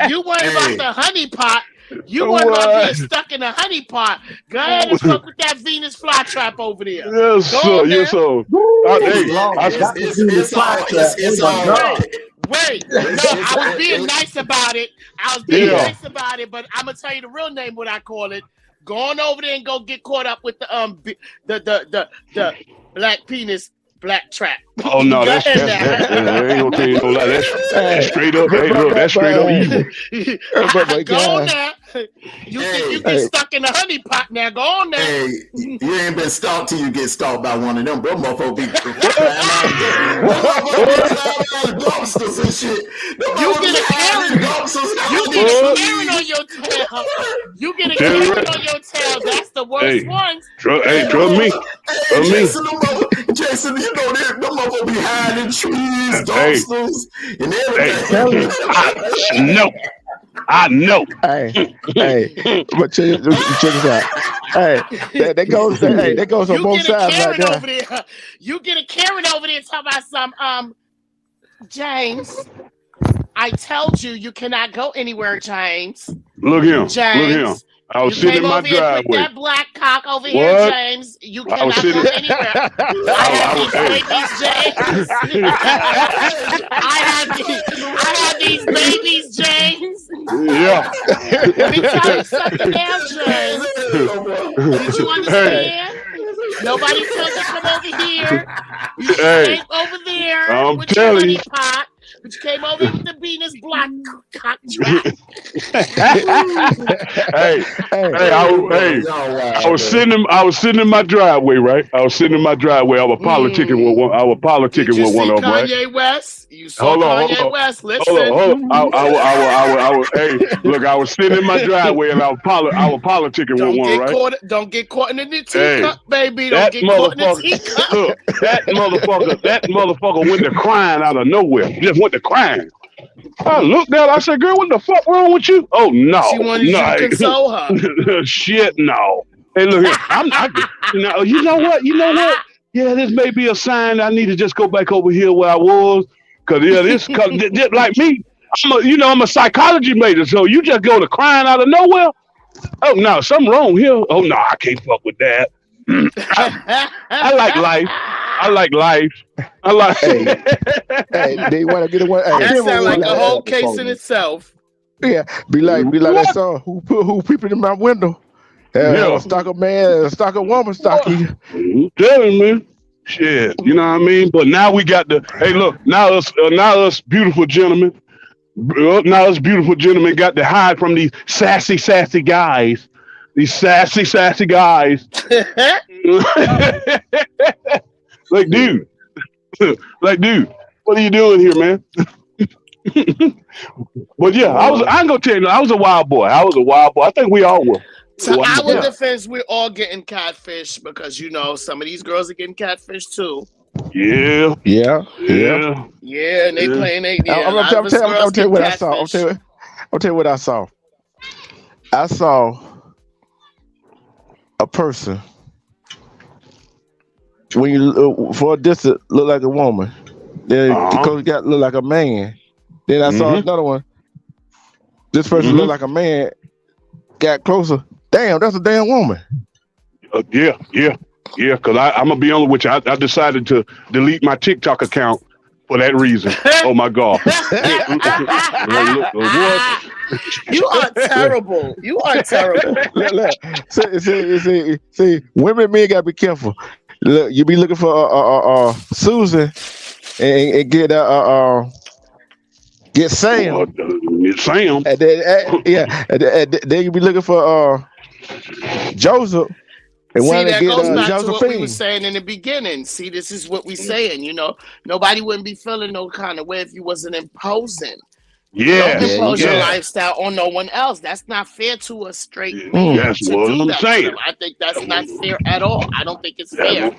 You worry about the honey pot. You worry about being stuck in a honey pot. Go ahead and fuck with that Venus flytrap over there. Yes, sir. Yes, sir. It's all right. Wait, no, I was being nice about it. Nice about it, but I'm gonna tell you the real name, what I call it. Go on over there and go get caught up with the black penis black trap. Oh no, that's ain't gonna tell you no lie. That's straight up. Hey, look, that's straight up evil. Go on there. You get stuck in the honey pot now. Go on there. Hey, you ain't been stalked till you get stalked by one of them. Bro, motherfucker be dumpsters and shit. You get a Karen. You get a Karen on your tail. You get a Karen on your tail. That's the worst ones. Trust me. Jason, you know them motherfuckers be hiding in trees, dumpsters, and everything. I know. Hey, but check this out. Hey, that goes on both sides right there. You get a Karen over there talking about some James. I told you cannot go anywhere, James. Look him. James. Look him. I was sitting in my driveway. Put that black cock over here, James. You cannot go anywhere. I have these babies, James. I have these babies, James. Yeah. Let me tell you something now, James. Did you understand? Nobody tells you come over here. You came over there with your honey pot. But you came over with the Venus black cock trap. I was sitting in my driveway, right? I was sitting in my driveway. I was politicking with one. I was politicking with one of them, right? Kanye West. You saw Kanye West. Listen. Look, I was sitting in my driveway and I was politicking with one, right? Don't get caught in the teacup, baby. Don't get caught in the teacup. Look, that motherfucker went to crying out of nowhere. Just went to crying. I looked at her, I said, girl, what the fuck wrong with you? Oh, no. She wanted you to console her. Shit, no. Hey, look here. You know what? Yeah, this may be a sign I need to just go back over here where I was. Because, just like me, I'm a psychology major, so you just go to crying out of nowhere? Oh, no, something wrong here. Oh, no, I can't fuck with that. I like life. They want to get away. That sounds like a whole case in itself. Yeah, be like that song. Who peeping in my window? Stalker man, stalker woman, stalker. Telling me, shit. You know what I mean? But now we got now us beautiful gentlemen. Now us beautiful gentlemen got to hide from these sassy guys. These sassy guys. Like, dude, what are you doing here, man? But yeah, I ain't gonna tell you, I was a wild boy. I think we all were. To our defense, we're all getting catfish because some of these girls are getting catfish too. Yeah, and they playing. I'll tell you what I saw. I'll tell you what I saw. I saw a person when you for a distance look like a woman, then because got look like a man. Then I saw another one. This person looked like a man. Got closer. Damn, that's a damn woman. Yeah. Because I'm gonna be honest with you. I decided to delete my TikTok account for that reason. Oh my God. You are terrible. Look. See, women, men gotta be careful. Look, you be looking for Susan and get Sam. Sam. And then, and then you be looking for Joseph. And See, when they that get goes back to what we Josephine. were saying in the beginning. See, this is what we saying. You know, nobody wouldn't be feeling no kind of way if you wasn't imposing. Don't impose your lifestyle on no one else. That's not fair to a straight man That's to what do I'm that to saying. them. I think that's not fair at all. I don't think it's fair.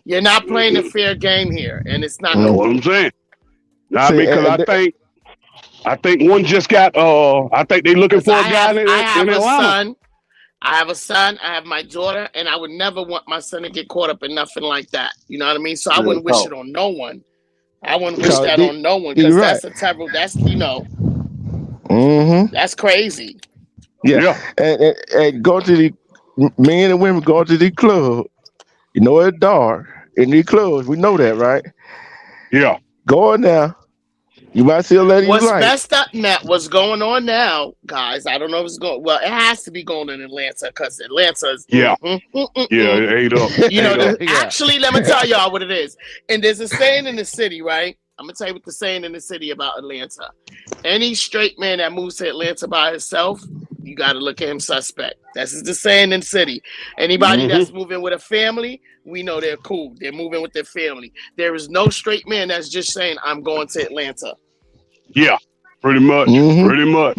You're not playing a fair game here, and it's not. That's what I'm saying. Nah, See, because I think one just got. I think they looking for a guy in Atlanta. I have a son, I have my daughter, and I would never want my son to get caught up in nothing like that. You know what I mean? So I wouldn't wish it on no one. I wouldn't wish that on no one because that's a terrible. That's that's crazy. Yeah. And go to the men and women go to the club. You know it's dark in the clubs. We know that, right? Yeah. Go in there. You might see a lady. What's what's going on now, guys? I don't know if it's going. Well, it has to be going in Atlanta because Atlanta is. It ate up. You know, actually, let me tell y'all what it is. And there's a saying in the city, right? I'm gonna tell you what the saying in the city about Atlanta. Any straight man that moves to Atlanta by himself, you got to look at him suspect. That's the saying in the city. Anybody that's moving with a family, we know they're cool. They're moving with their family. There is no straight man that's just saying, I'm going to Atlanta. Yeah, pretty much. Pretty much.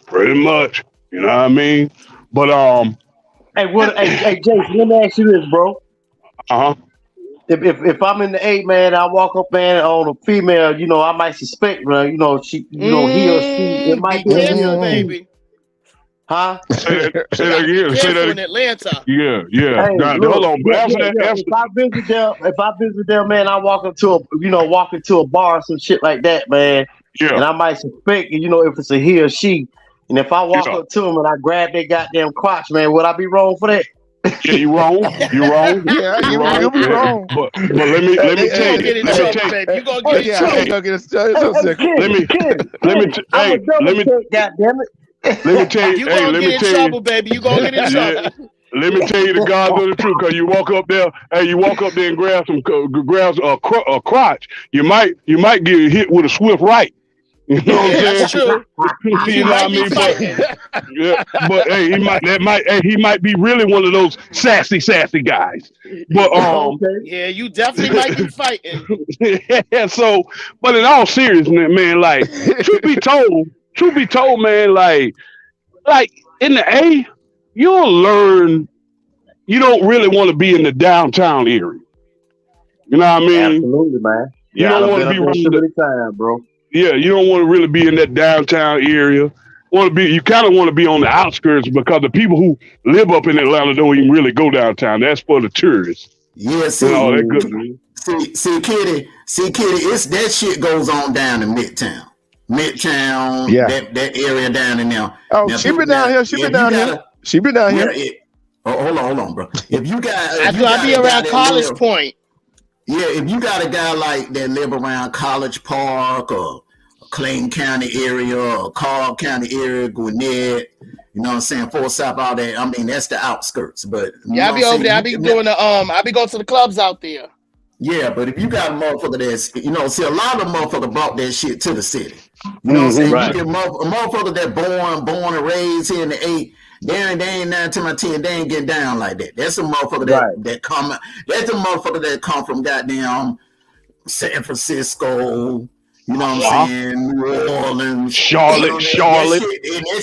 Pretty much. You know what I mean? But hey, Jason, let me ask you this, bro. If I'm in the 8, man, I walk up, man, on a female, you know, I might suspect, you know, she, you know, he or she, it might be careful, baby. Huh? Say that again. Say that in Atlanta. Yeah. Hey, now, look, hold on. If I visit them, man, I walk into a bar or some shit like that, man. Yeah. And I might suspect, you know, if it's a he or she. And if I walk up to them and I grab their goddamn crotch, man, would I be wrong for that? Yeah, you wrong. You wrong. Yeah, you'll be wrong. But let me tell you. Let me tell you. You gonna get in trouble, baby. You gonna get in trouble. Let me tell you the God's honest truth, because you walk up there and grab a crotch, you might get hit with a swift right. You know what I'm saying? That's true. You know what I mean? But hey, he might be really one of those sassy guys. But yeah, you definitely might be fighting. Yeah, so, but in all seriousness, man, like truth be told, man, like in the A, you'll learn you don't really want to be in the downtown area. You know what I mean? Absolutely, man. You don't want to be really time, bro. Yeah, you don't want to really be in that downtown area. You kind of want to be on the outskirts, because the people who live up in Atlanta don't even really go downtown. That's for the tourists. Yeah, see, Kitty, it's that shit goes on down in Midtown. That area down in there. Oh, she been down here. She been down here. Hold on, bro. If you got, I'll be around College Point. Yeah, if you got a guy like that live around College Park or Clayton County area or Cobb County area, Gwinnett, you know what I'm saying, Fort South, all that. I mean, that's the outskirts. But yeah, I be over there. I be doing I be going to the clubs out there. Yeah, but if you got a motherfucker that's, you know, see, a lot of motherfuckers brought that shit to the city. You know what I'm saying? Right. You get a motherfucker that born and raised here in the 8. They ain't 9 to my 10. They ain't getting down like that. That's a motherfucker that come. That's a motherfucker that come from goddamn San Francisco. You know what I'm saying? New Orleans, Charlotte. That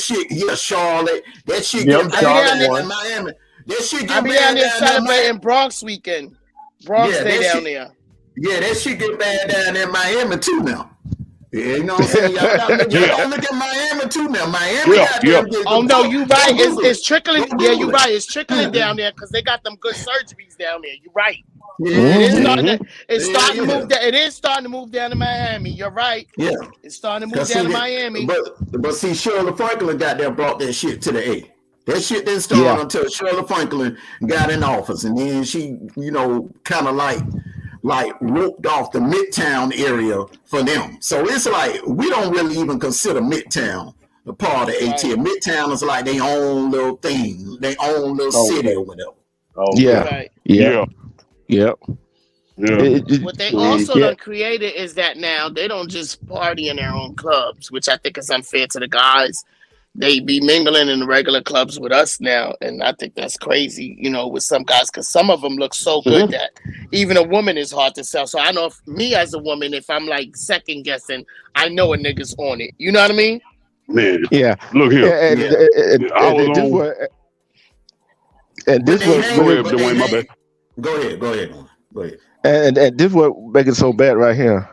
shit, Charlotte. That shit get bad down in Miami. That shit get bad down there celebrating Bronx weekend. Bronx Day down there. Yeah, that shit get bad down in Miami too now. Yeah, you know what I'm saying? Y'all gotta look at Miami too now. Miami Oh no, you right. It's trickling. Yeah, you right. It's trickling down there because they got them good surgeries down there. You right. It's starting to move. It is starting to move down to Miami. You're right. Yeah, it's starting to move down to Miami. But see, Shirley Franklin got there, brought that shit to the A. That shit didn't start until Shirley Franklin got in office, and then she, you know, kind of like roped off the Midtown area for them. So it's like we don't really even consider Midtown a part of ATL. Midtown is like their own little thing, their own little city or whatever. What they also done created is that now they don't just party in their own clubs, which I think is unfair to the guys. they be mingling in the regular clubs with us now, and I think that's crazy, with some guys, because some of them look so good that even a woman is hard to sell. So I know if me as a woman, if I'm like second guessing, I know a nigga's on it. You know what I mean? Man, Yeah. look here. I was on. And this was Dwayne, my bad. Go ahead. And this what make it so bad right here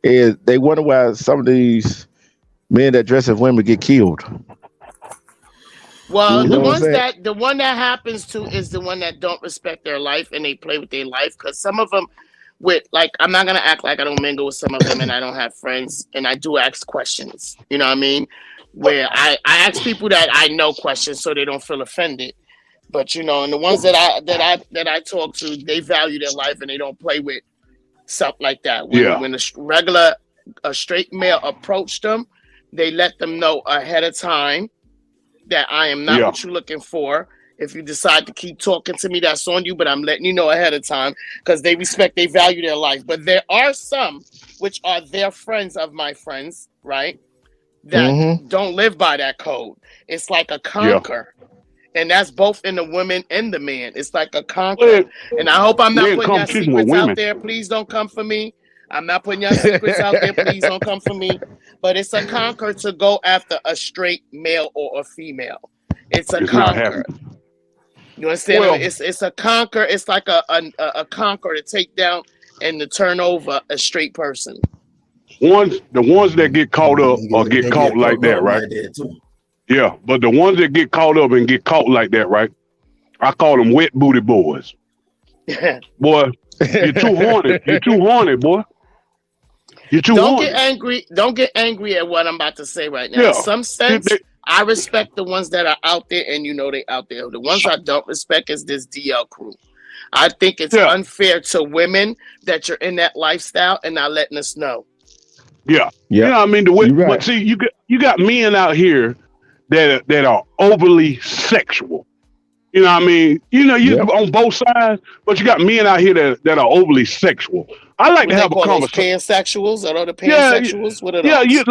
is they wonder why some of these men that dress as women get killed. Well, the one that happens to is the one that don't respect their life and they play with their life, because some of them I'm not gonna act like I don't mingle with some of them and I don't have friends, and I do ask questions. You know what I mean? Where I ask people that I know questions so they don't feel offended. But and the ones that I talk to, they value their life and they don't play with stuff like that. When a straight male approached them, they let them know ahead of time that I am not what you're looking for. If you decide to keep talking to me, that's on you, but I'm letting you know ahead of time, because they value their life. But there are some which are their friends of my friends, right? That don't live by that code. It's like a conquer. And that's both in the women and the man. It's like a conquer. And I hope I'm not putting your secrets out there. Please don't come for me. I'm not putting your secrets out there. Please don't come for me. But it's a conquer to go after a straight male or a female. It's a conquer. You understand? Well, it's a conquer. It's like a conquer to take down and to turn over a straight person. The ones that get caught up or get caught like that, right? Yeah, but the ones that get caught up and get caught like that, right? I call them wet booty boys. Boy, you're too horny. You're too horny, boy. You're too horny. Don't get angry at what I'm about to say right now. Yeah. In some sense, I respect the ones that are out there, and they out there. The ones I don't respect is this DL crew. I think it's unfair to women that you're in that lifestyle and not letting us know. Yeah. You know what I mean? But see, you got men out here that are overly sexual. You know what I mean? You on both sides, but you got men out here that are overly sexual. I like to have a conversation. Pansexuals? Are the pansexuals? What are those? Yeah,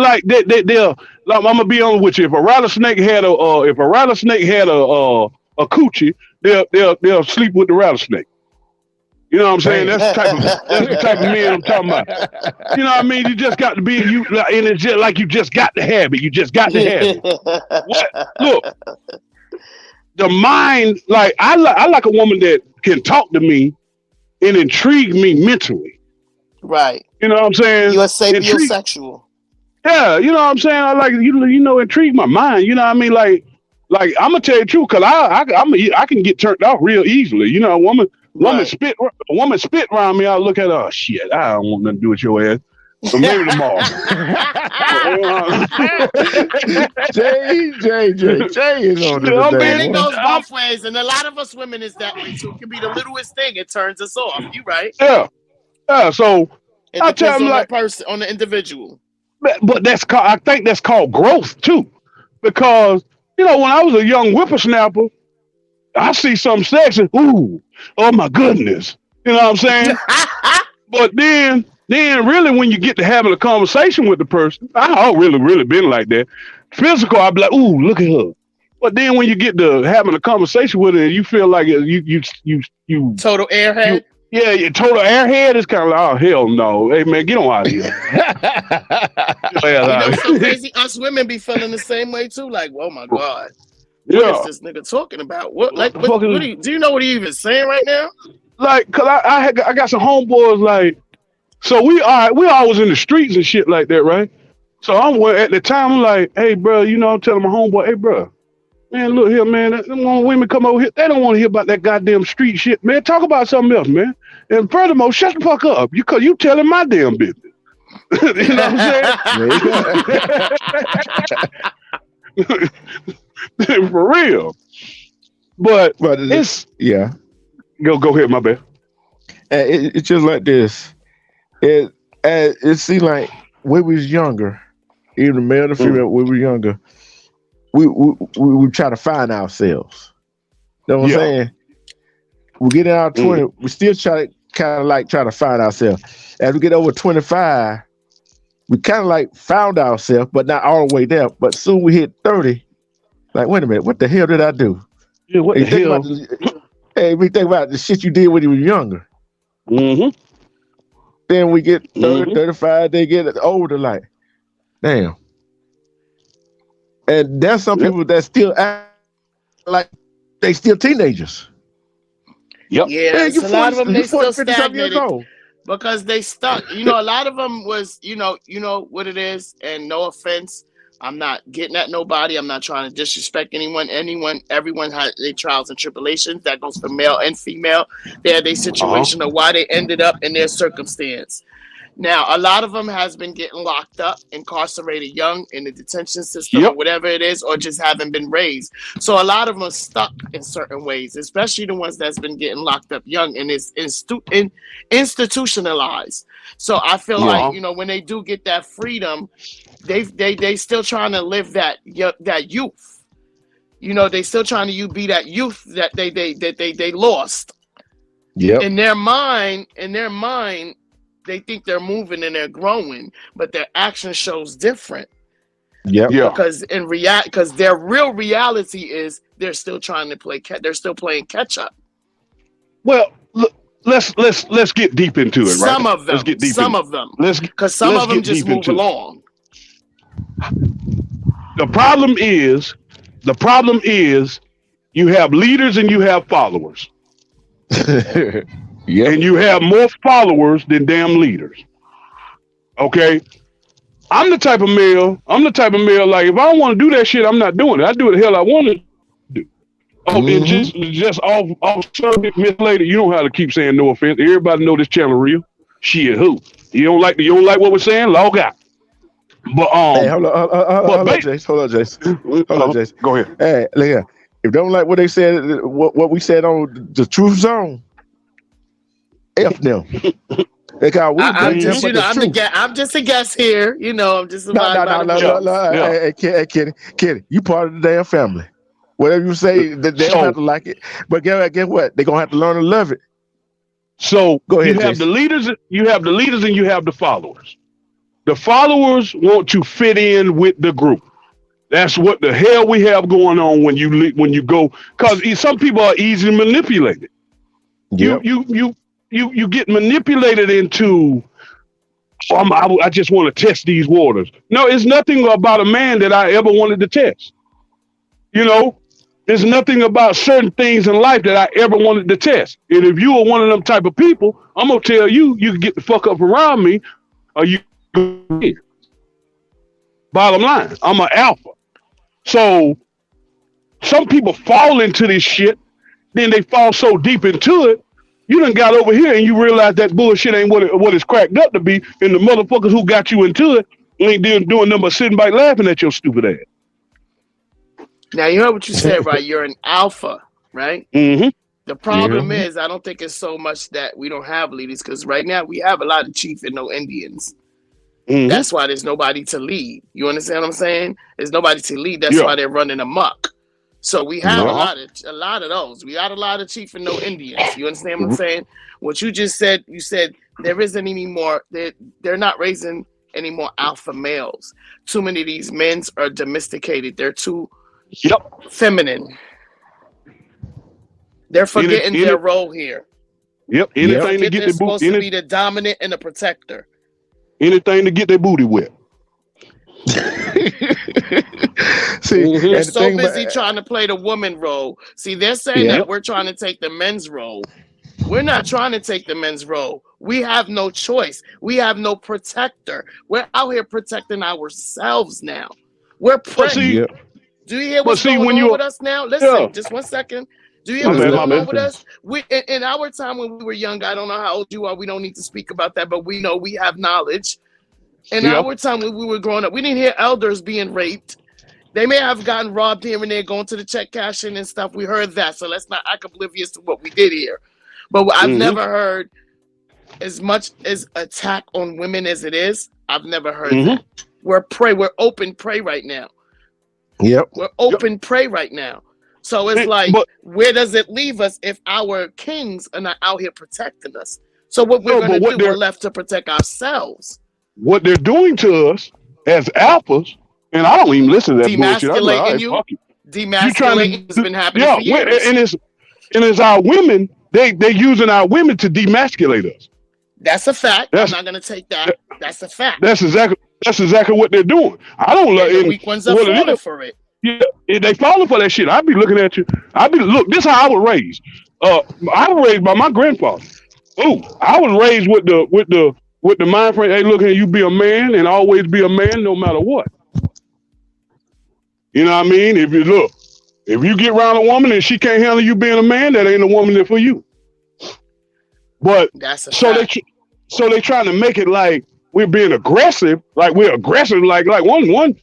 they'll I'm gonna be honest with you. If a rattlesnake had a coochie, they'll sleep with the rattlesnake. You know what I'm saying? That's the type of men I'm talking about. You know what I mean? You just got to be and it's just like you just got to have it. You just got to have it. Look, the mind, like I like a woman that can talk to me and intrigue me mentally. Right. You know what I'm saying? You're sapiosexual. Yeah, you know what I'm saying? I like intrigue my mind. You know what I mean? Like I'm gonna tell you the truth, because I can get turned off real easily. You know, a woman spit around me, I'll look at her, oh shit, I don't want nothing to do with your ass. So maybe tomorrow. Jay is on it goes both ways, and a lot of us women is that way too. It can be the littlest thing, it turns us off. You right? Yeah. So it depends on the person, on the individual. But I think that's called growth too, because when I was a young whippersnapper, I see something sexy. Ooh, oh my goodness. You know what I'm saying? But then really when you get to having a conversation with the person, I really been like that. Physical, I'd be like, ooh, look at her. But then when you get to having a conversation with her and you feel like you total airhead. Your total airhead is kind of like, oh hell no. Hey man, get on out of here. So crazy. Us women be feeling the same way too. Like, oh my God. What is this nigga talking about? What do you know what he even saying right now? Like, cause I got some homeboys, like, so we always in the streets and shit like that, right? So at the time I'm like, hey bro, I'm telling my homeboy, hey bro, man, look here, man, them women come over here, they don't want to hear about that goddamn street shit, man. Talk about something else, man. And furthermore, shut the fuck up, because you telling my damn business. You know what I'm saying? For real. But it's Go ahead, my bad. It's just like this. It seemed like when we was younger, even the male and the female, when we were younger, we try to find ourselves. You know what I'm saying? We get in our 20s, we still try to find ourselves. As we get over 25, we kind of like found ourselves, but not all the way there. But soon we hit 30, like, wait a minute, what the hell did I do? Yeah, what And the hell? we think about the shit you did when you were younger. Mm-hmm. Then we get 30, 35, they get older, like, damn. And there's some people that still act like they still teenagers. Yep. Yeah, Man, a lot of them, they still 50-something years stagnated old. because they stuck. You know, a lot of them was, you know what it is. And no offense, I'm not getting at nobody. I'm not trying to disrespect anyone. Everyone had their trials and tribulations. That goes for male and female. They had their situation of why they ended up in their circumstance. Now, a lot of them has been getting locked up, incarcerated young in the detention system or whatever it is, or just haven't been raised. So a lot of them are stuck in certain ways, especially the ones that's been getting locked up young and is institutionalized. So I feel like, you know, when they do get that freedom, they still trying to live that youth. You know, they still trying to be that youth that they lost. Yeah. In their mind, they think they're moving and they're growing, but their action shows different. Yeah. Because because their real reality is they're still trying to they're still playing catch up. Well, look, let's get deep into it, right? Some of them. Let's get deep some of them. Because some let's of them get just deep move into it. along. The problem is you have leaders and you have followers. Yeah. And you have more followers than damn leaders. Okay? I'm the type of male, like, if I don't want to do that shit, I'm not doing it. I do what the hell I want to do. Oh, and just off subject, Miss Lady, you don't have to keep saying no offense. Everybody know this channel real. Shit, who? You don't like what we're saying? Log out. But hey, hold on, Jace. Hold on, Jace. Go ahead. Hey, look here. If they don't like what they said, what we said on the Truth Zone, F them. I'm just a guest here. You know, I'm just Hey, Kenny, you part of the damn family. Whatever you say, they don't have to like it. But guess what? They're gonna have to learn to love it. So go ahead. You have the leaders, and you have the followers. The followers want to fit in with the group. That's what the hell we have going on when you go, because some people are easily manipulated. Yep. You get manipulated into, I just want to test these waters. No, it's nothing about a man that I ever wanted to test. You know, there's nothing about certain things in life that I ever wanted to test. And if you are one of them type of people, I'm gonna tell you, you can get the fuck up around me, or you. Bottom line, I'm an alpha. So some people fall into this shit, then they fall so deep into it, you done got over here and you realize that bullshit ain't what it's cracked up to be, and the motherfuckers who got you into it ain't doing nothing but sitting back laughing at your stupid ass. Now you heard what you said, right? You're an alpha, right? Mm-hmm. The problem is, I don't think it's so much that we don't have leaders, because right now we have a lot of chief and no Indians. Mm-hmm. That's why there's nobody to lead. You understand what I'm saying? There's nobody to lead. That's why they're running amok. So we have a lot of those. We got a lot of chief and no Indians. You understand what I'm saying? What you just said, you said there isn't any more. They're not raising any more alpha males. Too many of these men are domesticated. They're too feminine. They're forgetting their role here. Yep. Anything to get they're supposed to be the dominant and the protector. Anything to get their booty wet. See, they're so busy trying to play the woman role. See, they're saying that we're trying to take the men's role. We're not trying to take the men's role. We have no choice. We have no protector. We're out here protecting ourselves now. We're praying. Do you hear what's going on with us now? Listen, just 1 second. Do you hear what's going on with us? In our time when we were young, I don't know how old you are. We don't need to speak about that, but we know we have knowledge. In our time when we were growing up, we didn't hear elders being raped. They may have gotten robbed here and there, going to the check cashing and stuff. We heard that, so let's not act oblivious to what we did here. But I've never heard as much as attack on women as it is. I've never heard that. We're open prey right now. Yep. We're open prey right now. So it's where does it leave us if our kings are not out here protecting us? So what we're going to do, we're left to protect ourselves. what they're doing to us as alphas, and I don't even listen to that bullshit. I'm like, all Demasculating right, you. fuck you. You trying Demasculating has to, been happening for yeah, years. and it's our women. They using our women to demasculate us. That's a fact. That's I'm not gonna take that. That's a fact. that's exactly what they're doing. I don't And the like weak ones are what it falling is. for it. Yeah, they falling for that shit. I be looking at you. Look. This is how I was raised. I was raised by my grandfather. Oh, I was raised with the mind frame. Hey, look here, you be a man and always be a man, no matter what. You know what I mean? If you get around a woman and she can't handle you being a man, that ain't a woman there for you. But That's a so fact. they trying to make it like we're being aggressive, like we're aggressive, like one.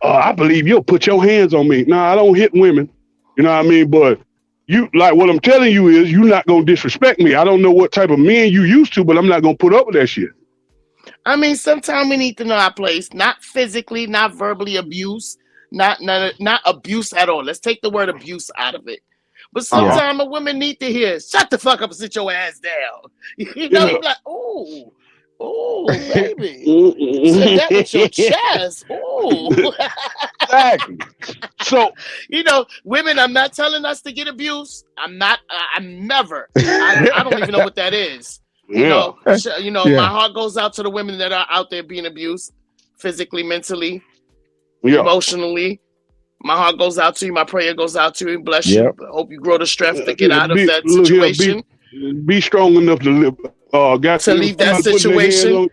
I believe you'll put your hands on me. Nah, I don't hit women. You know what I mean? But you like what I'm telling you is you're not gonna disrespect me. I don't know what type of men you used to, but I'm not gonna put up with that shit. I mean, sometimes we need to know our place, not physically, not verbally abuse, not abuse at all. Let's take the word abuse out of it. But sometimes a woman need to hear, shut the fuck up and sit your ass down. You know, you're like, oh, baby. Say that with your chest. Oh. Exactly. So, you know, women, I'm not telling us to get abused. I'm never. I don't even know what that is. You know, my heart goes out to the women that are out there being abused physically, mentally, emotionally. My heart goes out to you. My prayer goes out to you. Bless you. I hope you grow the strength to get out of that situation. Be strong enough to live. Leave that situation.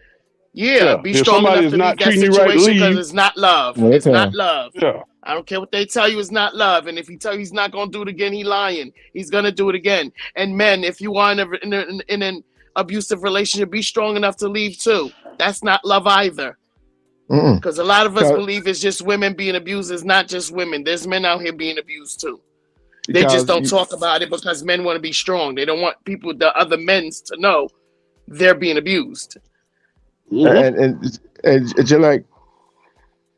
Be strong enough to leave that situation because it's not love. It's not love. Yeah. I don't care what they tell you. It's not love. And if he tell you he's not going to do it again, he lying. He's going to do it again. And men, if you are in an abusive relationship, be strong enough to leave too. That's not love either. Because a lot of us believe it's just women being abused. It's not just women. There's men out here being abused too. They just don't talk about it because men want to be strong. They don't want the other men to know they're being abused. And just like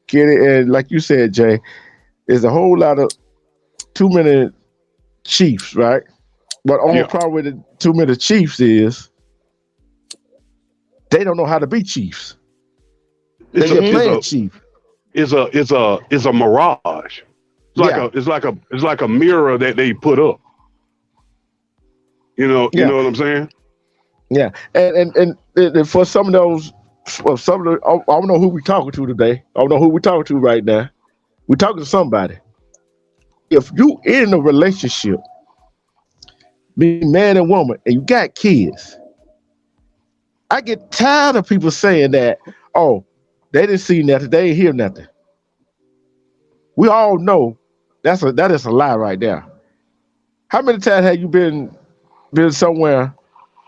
get it, and like you said, Jay, there's a whole lot of too many chiefs, right? But only problem with the too many chiefs is they don't know how to be chiefs. It's a mirage. It's like a mirror that they put up. You know what I'm saying? Yeah, and for some of those, I don't know who we talking to today. I don't know who we talking to right now. We talking to somebody. If you in a relationship, be man and woman, and you got kids, I get tired of people saying that. Oh, they didn't see nothing. They ain't hear nothing. We all know that is a lie right there. How many times have you been somewhere,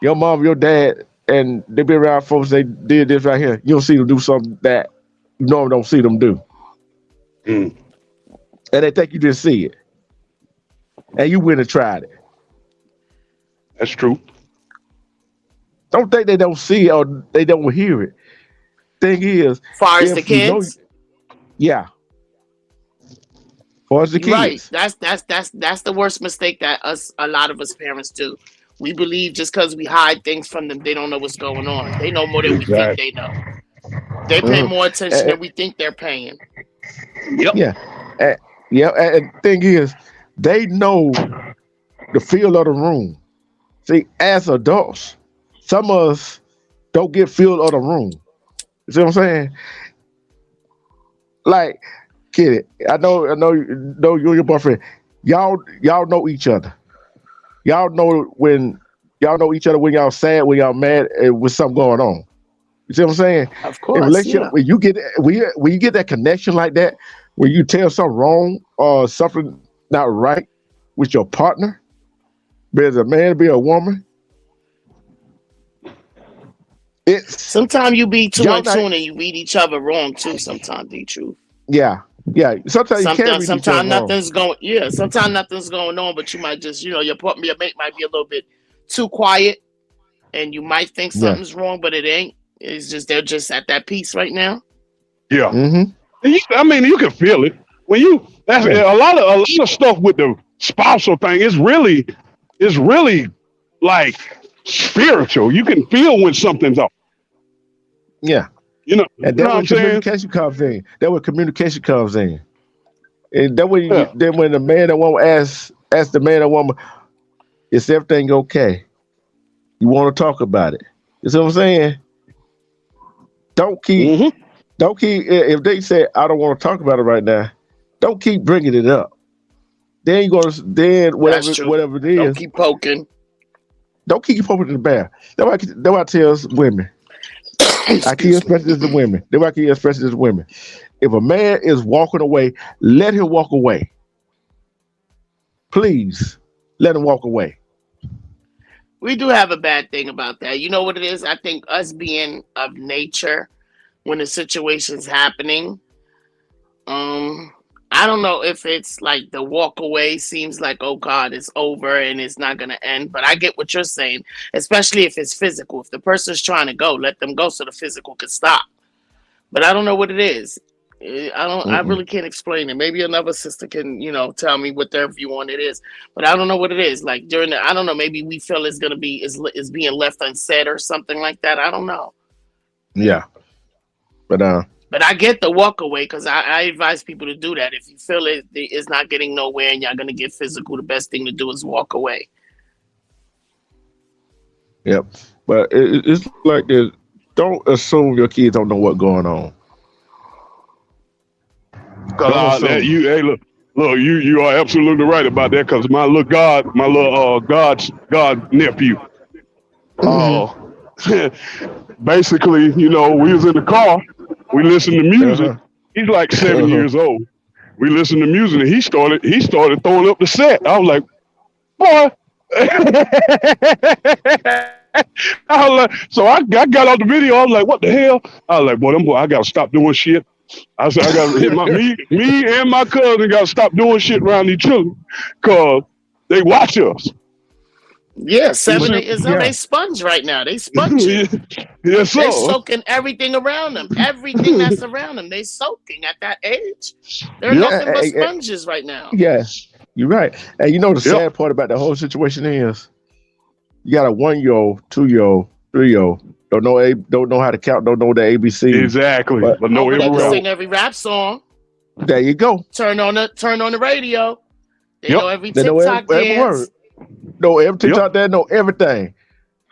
your mom, your dad, and they been around folks, they did this right here. You don't see them do something that you normally don't see them do. And they think you didn't see it. And you went and tried it. That's true. Don't think they don't see it or they don't hear it. Thing is, as far as the kids, far as the kids, right? That's the worst mistake that a lot of us parents do. We believe just because we hide things from them, they don't know what's going on. They know more than we think they know. They pay more attention than we think they're paying. Yep. And the thing is, they know the feel of the room. See, as adults, some of us don't get feel of the room. You see what I'm saying? Like, kid, I know you and your boyfriend. Y'all know each other. Y'all know each other when y'all sad, when y'all mad, with something going on. You see what I'm saying? Of course. In relationship, when you get that connection like that, when you tell something wrong or something not right with your partner, be it a man, be a woman, sometimes you be too in tune and you read each other wrong too. Sometimes, the truth. Yeah. Sometimes you can't read each other nothing's wrong. sometimes nothing's going on, but you might just, your mate might be a little bit too quiet, and you might think something's wrong, but it ain't. It's just they're just at that peace right now. Yeah. Mm-hmm. You can feel it when you. That's a lot of stuff with the spousal thing. It's really like spiritual. You can feel when something's off. Yeah. And know then what when I'm saying? communication comes in, and that when Yeah. then when the man and woman ask the man and woman, is everything okay? You want to talk about it? You see what I'm saying? Don't keep Mm-hmm. if they say I don't want to talk about it right now, don't keep bringing it up. Then then That's whatever true. it Don't is, keep poking. don't keep poking the bear. That's why I tell women. I keep Excuse me. expressing this to women. That's why I keep expressing this to women. If a man is walking away, let him walk away. Please, let him walk away. We do have a bad thing about that. You know what it is? I think us being of nature when the situation's happening, um, I don't know if it's like the walk away seems like, oh God, it's over and it's not gonna end. But I get what you're saying, especially if it's physical. If the person's trying to go, let them go so the physical can stop. But I don't know what it is. I don't. I Mm-mm. really can't explain it. Maybe another sister can, tell me what their view on it is. But I don't know what it is. Like during the, I don't know. Maybe we feel it's gonna be is being left unsaid or something like that. I don't know. Yeah, but But I get the walk away because I advise people to do that. If you feel it's not getting nowhere and you're gonna get physical, the best thing to do is walk away. yep. But it's like this. Don't assume your kids don't know what's going on. Don't Cause assume. hey, look, you are absolutely right about that. Cause my little God nephew, Mm-hmm. uh, basically, we was in the car, we listened to music. Uh-huh. He's like 7 Uh-huh. years old. We listened to music, and he started throwing up the set. I was like, boy. So I got off the video. I was like, what the hell? I was like, boy, I gotta stop doing shit. I said, I gotta hit me and my cousin gotta stop doing shit around each other, cause they watch us. Yeah, You seven, see? 8 years old, they Yeah. sponge right now. They sponging. Yes, They sir. soaking everything around them. Everything that's around them. They soaking at that age. They're Yep, nothing but Eh, sponges right now. yeah, you're right. And you know the yep, sad part about the whole situation is you got a 1 year old, 2 year old, 3 year old don't know how to count, don't know the ABCs. exactly. But But Oh, no, but every they can rap. sing every rap song. there you go. Turn on the radio. They Yep, know every They know TikTok every word. dance. Know every yep, TikTok there, know everything.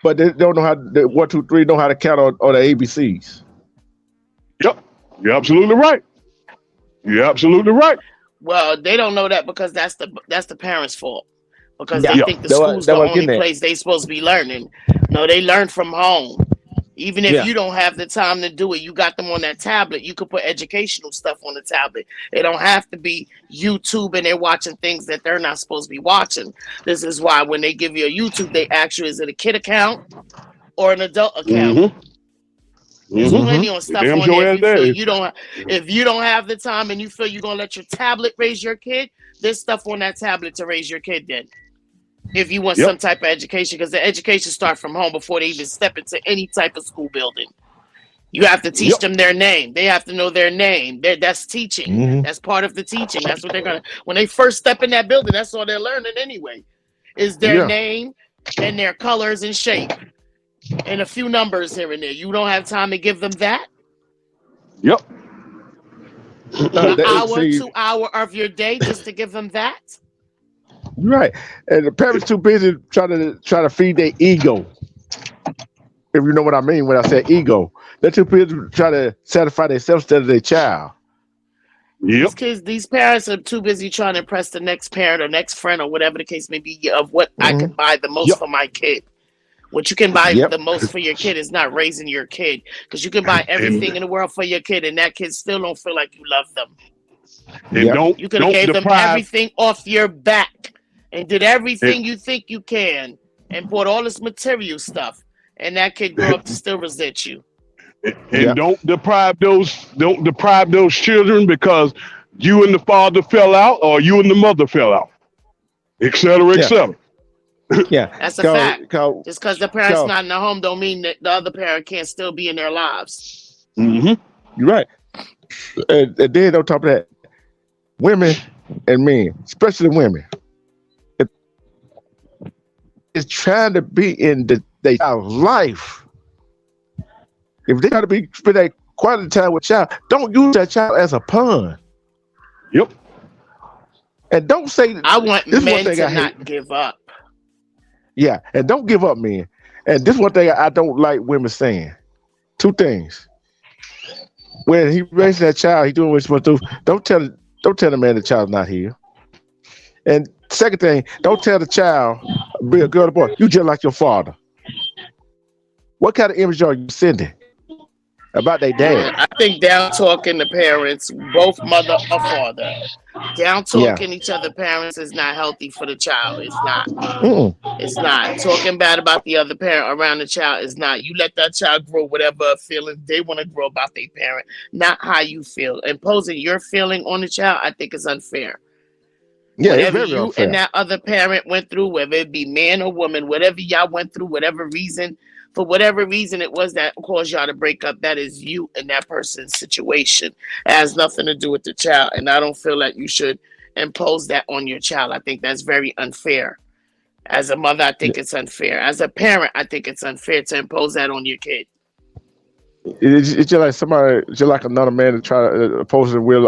But they don't know how the 1, 2, 3 know how to count on the ABCs. yep. You're absolutely right. You're absolutely right. Well, they don't know that because that's the parents' fault. Because they Yeah, Yep, think the school's that the was only getting at. place they supposed to be learning. No, they learn from home. Even if Yeah. you don't have the time to do it, you got them on that tablet. You could put educational stuff on the tablet. It don't have to be YouTube and they're watching things that they're not supposed to be watching. This is why when they give you a YouTube, they ask you, is it a kid account or an adult account? mm-hmm, There's mm-hmm. plenty Mm-hmm. on The stuff damn on there. sure ass day. If you don't have the time and you feel you're gonna let your tablet raise your kid, there's stuff on that tablet to raise your kid then. If you want Yep, some type of education, because the education starts from home before they even step into any type of school building. You have to teach yep, them their name. They have to know their name. That's teaching. Mm-hmm. That's part of the teaching. That's what they're gonna when they first step in that building. That's all they're learning anyway. Is their Yeah. name and their colors and shape and a few numbers here and there. You don't have time to give them that. yep. An hour, See, 2 hour of your day just to give them that. you're right. And the parents too busy trying to feed their ego. If you know what I mean when I say ego, they're too busy trying to satisfy themselves instead of their child. Yep. These parents are too busy trying to impress the next parent or next friend or whatever the case may be of what I Mm-hmm. can buy the most Yep. for my kid. What you can buy Yep. the most for your kid is not raising your kid because you can buy everything in And the world for your kid and that kid still don't feel like you love them. and Yep. You could have don't gave them deprive everything off your back and did and, everything you think you can and bought all this material stuff and that kid grow up to still resent you. and Yep. don't deprive those children because you and the father fell out or you and the mother fell out, et cetera, et Yeah. cetera. Yeah. That's a fact. Cause, Just because the parent's cause, not in the home don't mean that the other parent can't still be in their lives. Mm-hmm. you're right. And then on top of that, women and men, especially women, is trying to be in their child's life. If they try to spend that quality time with child. Don't use that child as a pawn. Yep. And don't say I want this one men thing to I hate. not give up. Yeah, and don't give up, men. And this one thing I don't like women saying. Two things. When he raises that child, he doing what he's supposed to do. Don't tell the man the child's not here. And second thing, don't tell the child, be a girl or boy, you just like your father. What kind of image are you sending about their dad? I think down talking the parents, both mother or father, down talking each other parents is not healthy for the child. It's not. It's not. Talking bad about the other parent around the child is not. You let that child grow whatever feeling they want to grow about their parent, not how you feel. Imposing your feeling on the child, I think is unfair. Yeah, Whatever it's very you unfair. and that other parent went through, whether it be man or woman, whatever y'all went through, whatever reason, for whatever reason it was that caused y'all to break up, that is you and that person's situation. It has nothing to do with the child. And I don't feel like you should impose that on your child. I think that's very unfair. As a mother, I think it's unfair. As a parent, I think it's unfair to impose that on your kid. It's just like somebody, just like another man to try to impose a will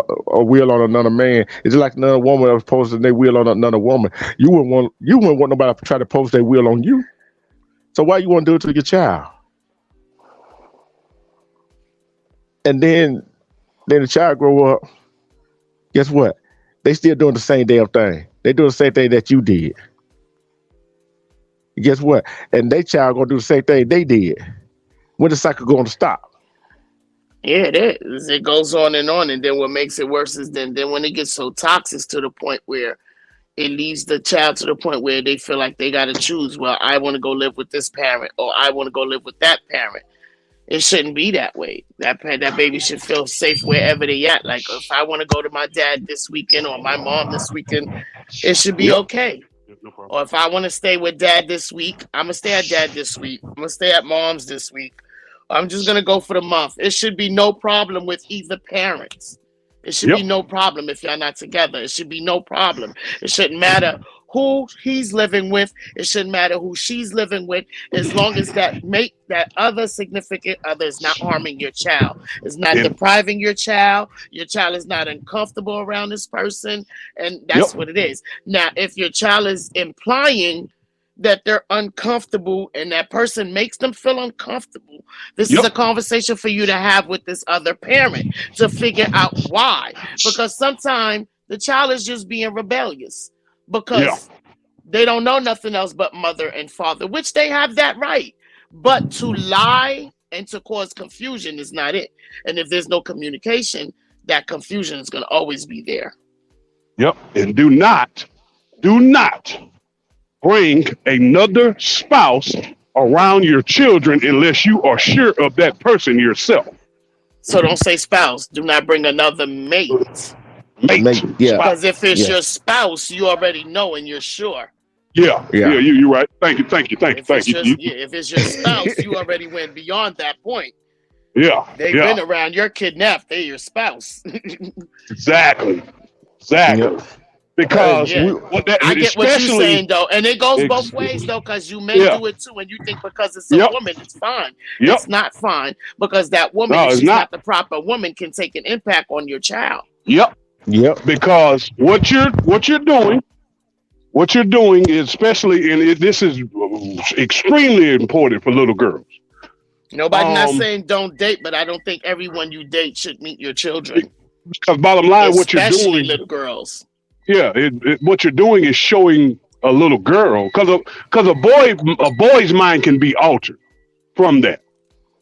on another man. It's just like another woman imposing their will on another woman. You wouldn't want nobody to try to impose their will on you. So why you want to do it to your child? And then the child grow up. Guess what? They still doing the same damn thing. They doing the same thing that you did. Guess what? And they child gonna do the same thing they did. When the cycle going to stop? Yeah, it is. It goes on, and then what makes it worse is then when it gets so toxic to the point where it leaves the child to the point where they feel like they got to choose. Well, I want to go live with this parent, or I want to go live with that parent. It shouldn't be that way. That baby should feel safe wherever they at. Like if I want to go to my dad this weekend or my mom this weekend, it should be okay. No problem. Or if I want to stay with dad this week, I'm gonna stay at dad this week. I'm gonna stay at mom's this week. I'm just gonna go for the month. It should be no problem with either parents. It should be no problem if y'all not together. It should be no problem. It shouldn't matter who he's living with. It shouldn't matter who she's living with, as long as that other significant other is not harming your child. It's not depriving your child. Your child is not uncomfortable around this person, and that's what it is. Now, if your child is implying that they're uncomfortable and that person makes them feel uncomfortable, this is a conversation for you to have with this other parent to figure out why. Because sometimes the child is just being rebellious because they don't know nothing else but mother and father, which they have that right. But to lie and to cause confusion is not it. And if there's no communication, that confusion is going to always be there. Yep. And do not bring another spouse around your children unless you are sure of that person yourself. So don't say spouse. Do not bring another mate. Mate. Yeah. Because if it's your spouse, you already know and you're sure. Yeah. You're right. Thank you. If it's your spouse, you already went beyond that point. Yeah. They've been around. You're kidnapped. They're your spouse. Exactly. Yep. Because I get what you're saying though, and it goes both ways though, because you may do it too, and you think because it's a woman, it's fine. It's not fine because that woman, if she's not the proper woman, can take an impact on your child. Yep. Because what you're doing is, especially, and this is extremely important for little girls. Nobody not saying don't date, but I don't think everyone you date should meet your children. Because bottom line, what you're doing, little girls. Yeah, what you're doing is showing a little girl, because a boy's mind can be altered from that.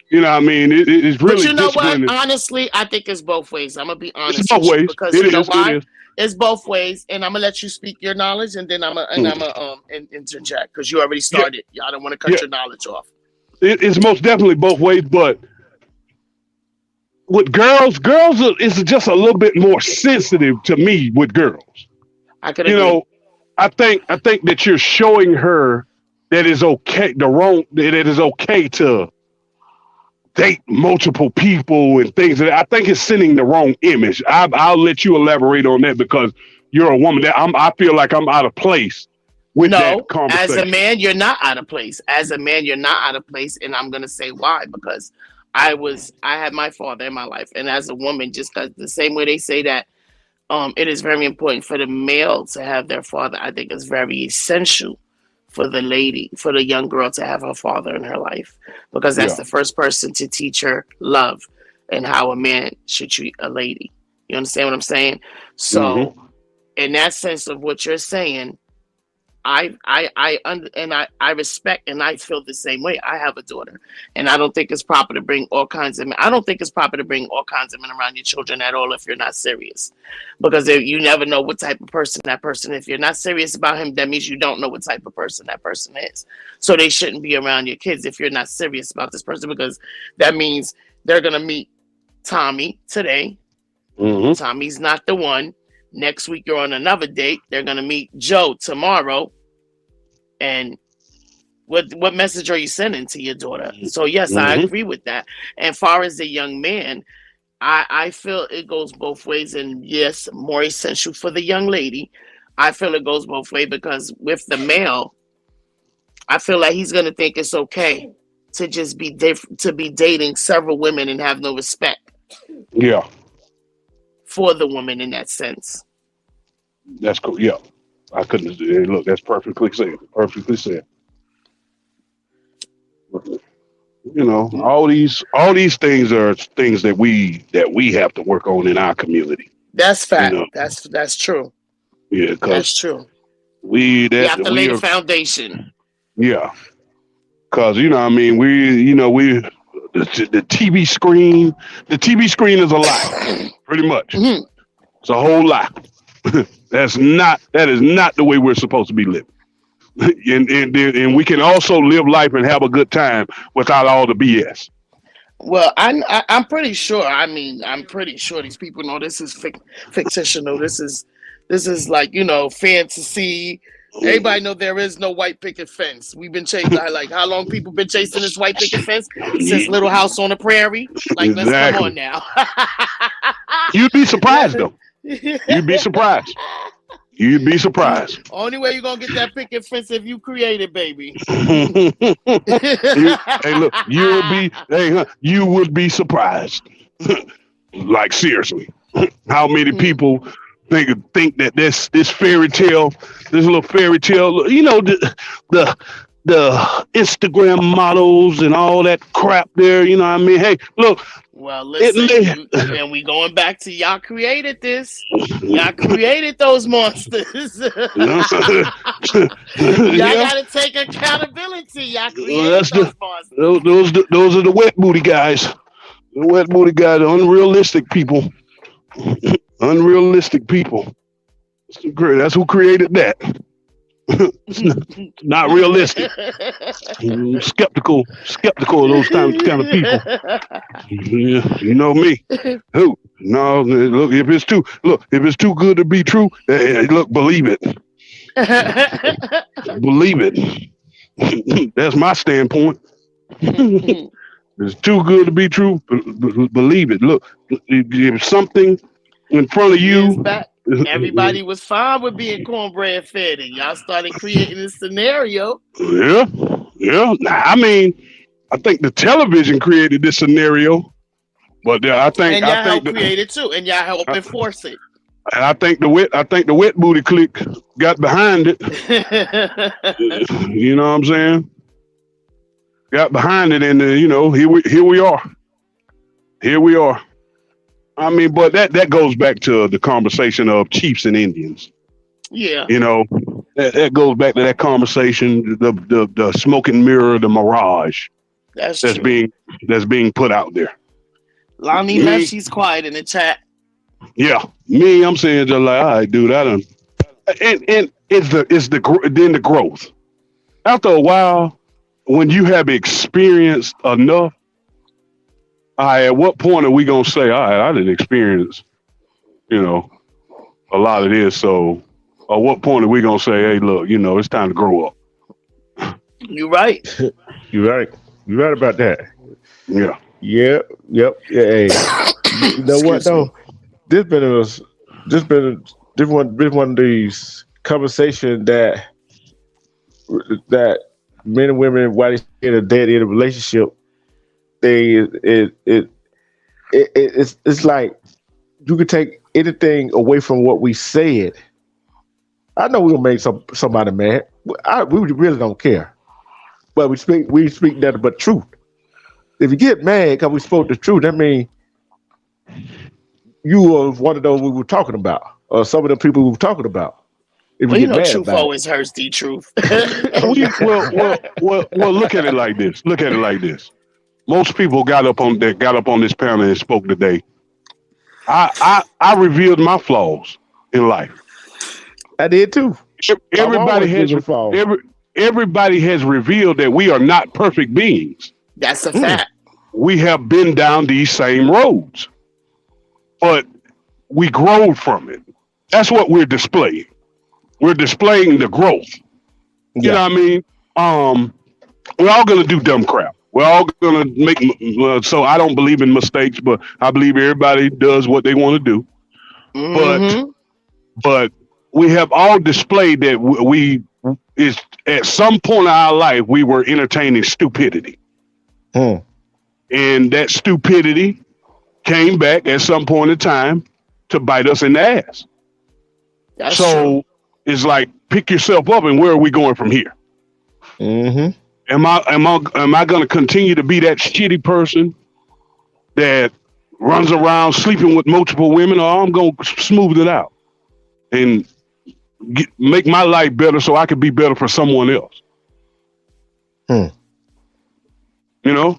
You know what I mean? It's really. But you know what? Honestly, I think it's both ways. I'm gonna be honest. It's both ways. Because you know why? It's both ways, and I'm gonna let you speak your knowledge, and then I'm gonna interject because you already started. Y'all don't want to cut your knowledge off. It's most definitely both ways, but with girls is just a little bit more sensitive to me with girls. I could agree. You know, I think that you're showing her that it's okay. That it is okay to date multiple people and things. I think it's sending the wrong image. I'll let you elaborate on that because you're a woman. I feel like I'm out of place with that conversation. As a man, you're not out of place. As a man, you're not out of place, and I'm gonna say why. Because I had my father in my life, and as a woman, just 'cause the same way they say that it is very important for the male to have their father. I think it's very essential for the lady, for the young girl to have her father in her life, because that's Yeah. the first person to teach her love and how a man should treat a lady. You understand what I'm saying? So, Mm-hmm. in that sense of what you're saying, I respect and I feel the same way. I have a daughter, and I don't think it's proper to bring all kinds of men. I don't think it's proper to bring all kinds of men around your children at all if you're not serious, because you never know what type of person that person. If you're not serious about him, that means you don't know what type of person that person is. So they shouldn't be around your kids if you're not serious about this person, because that means they're gonna meet Tommy today. Mm-hmm. Tommy's not the one. Next week you're on another date. They're gonna meet Joe tomorrow. And what message are you sending to your daughter? So yes, I Mm-hmm. agree with that. And far as the young man, I feel it goes both ways. And yes, more essential for the young lady. I feel it goes both ways, because with the male, I feel like he's gonna think it's okay to just to be dating several women and have no respect Yeah, for the woman in that sense. that's cool. Yeah, I couldn't. Look, that's perfectly said. Perfectly said. You know, all these things are things that we have to work on in our community. That's You fact. know, That's true. yeah, That's because true. we You that have to lay we the are, foundation. yeah, because I mean, we the TV screen is a lie, pretty much. Mhm. It's a whole lie. That is not the way we're supposed to be living. and we can also live life and have a good time without all the BS. Well, I'm pretty sure. I mean, I'm pretty sure these people know this is fictional. This is like fantasy. Everybody know there is no white picket fence. We've been chasing like how long people been chasing this white picket fence since Yeah, Little House on the Prairie. Like, let's come on exactly. now. You'd be surprised though. You'd be surprised. You'd be surprised. Only way you're gonna get that picket fence if you create it, baby. Hey, look, you would be surprised. Like seriously, how many people think that this fairy tale, this little fairy tale, the the Instagram models and all that crap there. You know what I mean? Hey, look, Well, it listen, and we going back to y'all created this. Y'all created those monsters. Y'all yeah, gotta take accountability. Y'all well, created those monsters. those are the wet booty guys. The wet booty guys, the unrealistic people. Unrealistic people. That's who created that. Not realistic. Skeptical of those kind of people. Yeah, you know me. Who? No, look. If it's too good to be true, look, believe it. Believe it. That's my standpoint. It's too good to be true. Believe it. Look, if something in front of Years you, back, everybody was fine with being cornbread fed, and y'all started creating this scenario. yeah. Nah, I mean, I think the television created this scenario, but And y'all help create it too, and y'all help enforce it. and I think the wet booty clique got behind it. You know what I'm saying? Got behind it, and here we are. Here we are. I mean, but that goes back to the conversation of chiefs and Indians. Yeah. That goes back to that conversation, the smoke and mirror, the mirage That's that's true. being put out there. Lonnie left. She's quiet in the chat. Yeah, me, I'm saying just like, all right, dude, I done. And it's the growth. After a while, when you have experienced enough, at what point are we gonna say, all right, I didn't experience, a lot of this. So, at what point are we gonna say, hey, look, it's time to grow up? You right. You're right. You're right about that. Yeah. Yep. Yeah. Hey, you know what though? This been one of these conversations that men and women, while they in a dead end relationship, thing it's like you can take anything away from what we said. I know we'll make somebody mad. We really don't care, but we speak nothing but truth. If you get mad because we spoke the truth, that means you were one of those we were talking about, or some of the people we were talking about. If Well, you you get know, mad truth about always hurts the truth. Well, look at it like this. Look at it like this. Most people got up on this panel and spoke today. I revealed my flaws in life. I did too. Everybody has revealed that we are not perfect beings. That's a fact. We have been down these same roads, but we grow from it. That's what we're displaying. We're displaying the growth. You know what I mean? We're all gonna do dumb crap. We're all gonna make. So I don't believe in mistakes, but I believe everybody does what they want to do. But we have all displayed that we is at some point in our life we were entertaining stupidity, and that stupidity came back at some point in time to bite us in the ass. That's true. It's like pick yourself up and where are we going from here? Am I going to continue to be that shitty person that runs around sleeping with multiple women, or I'm going to smooth it out and make my life better so I can be better for someone else? You know?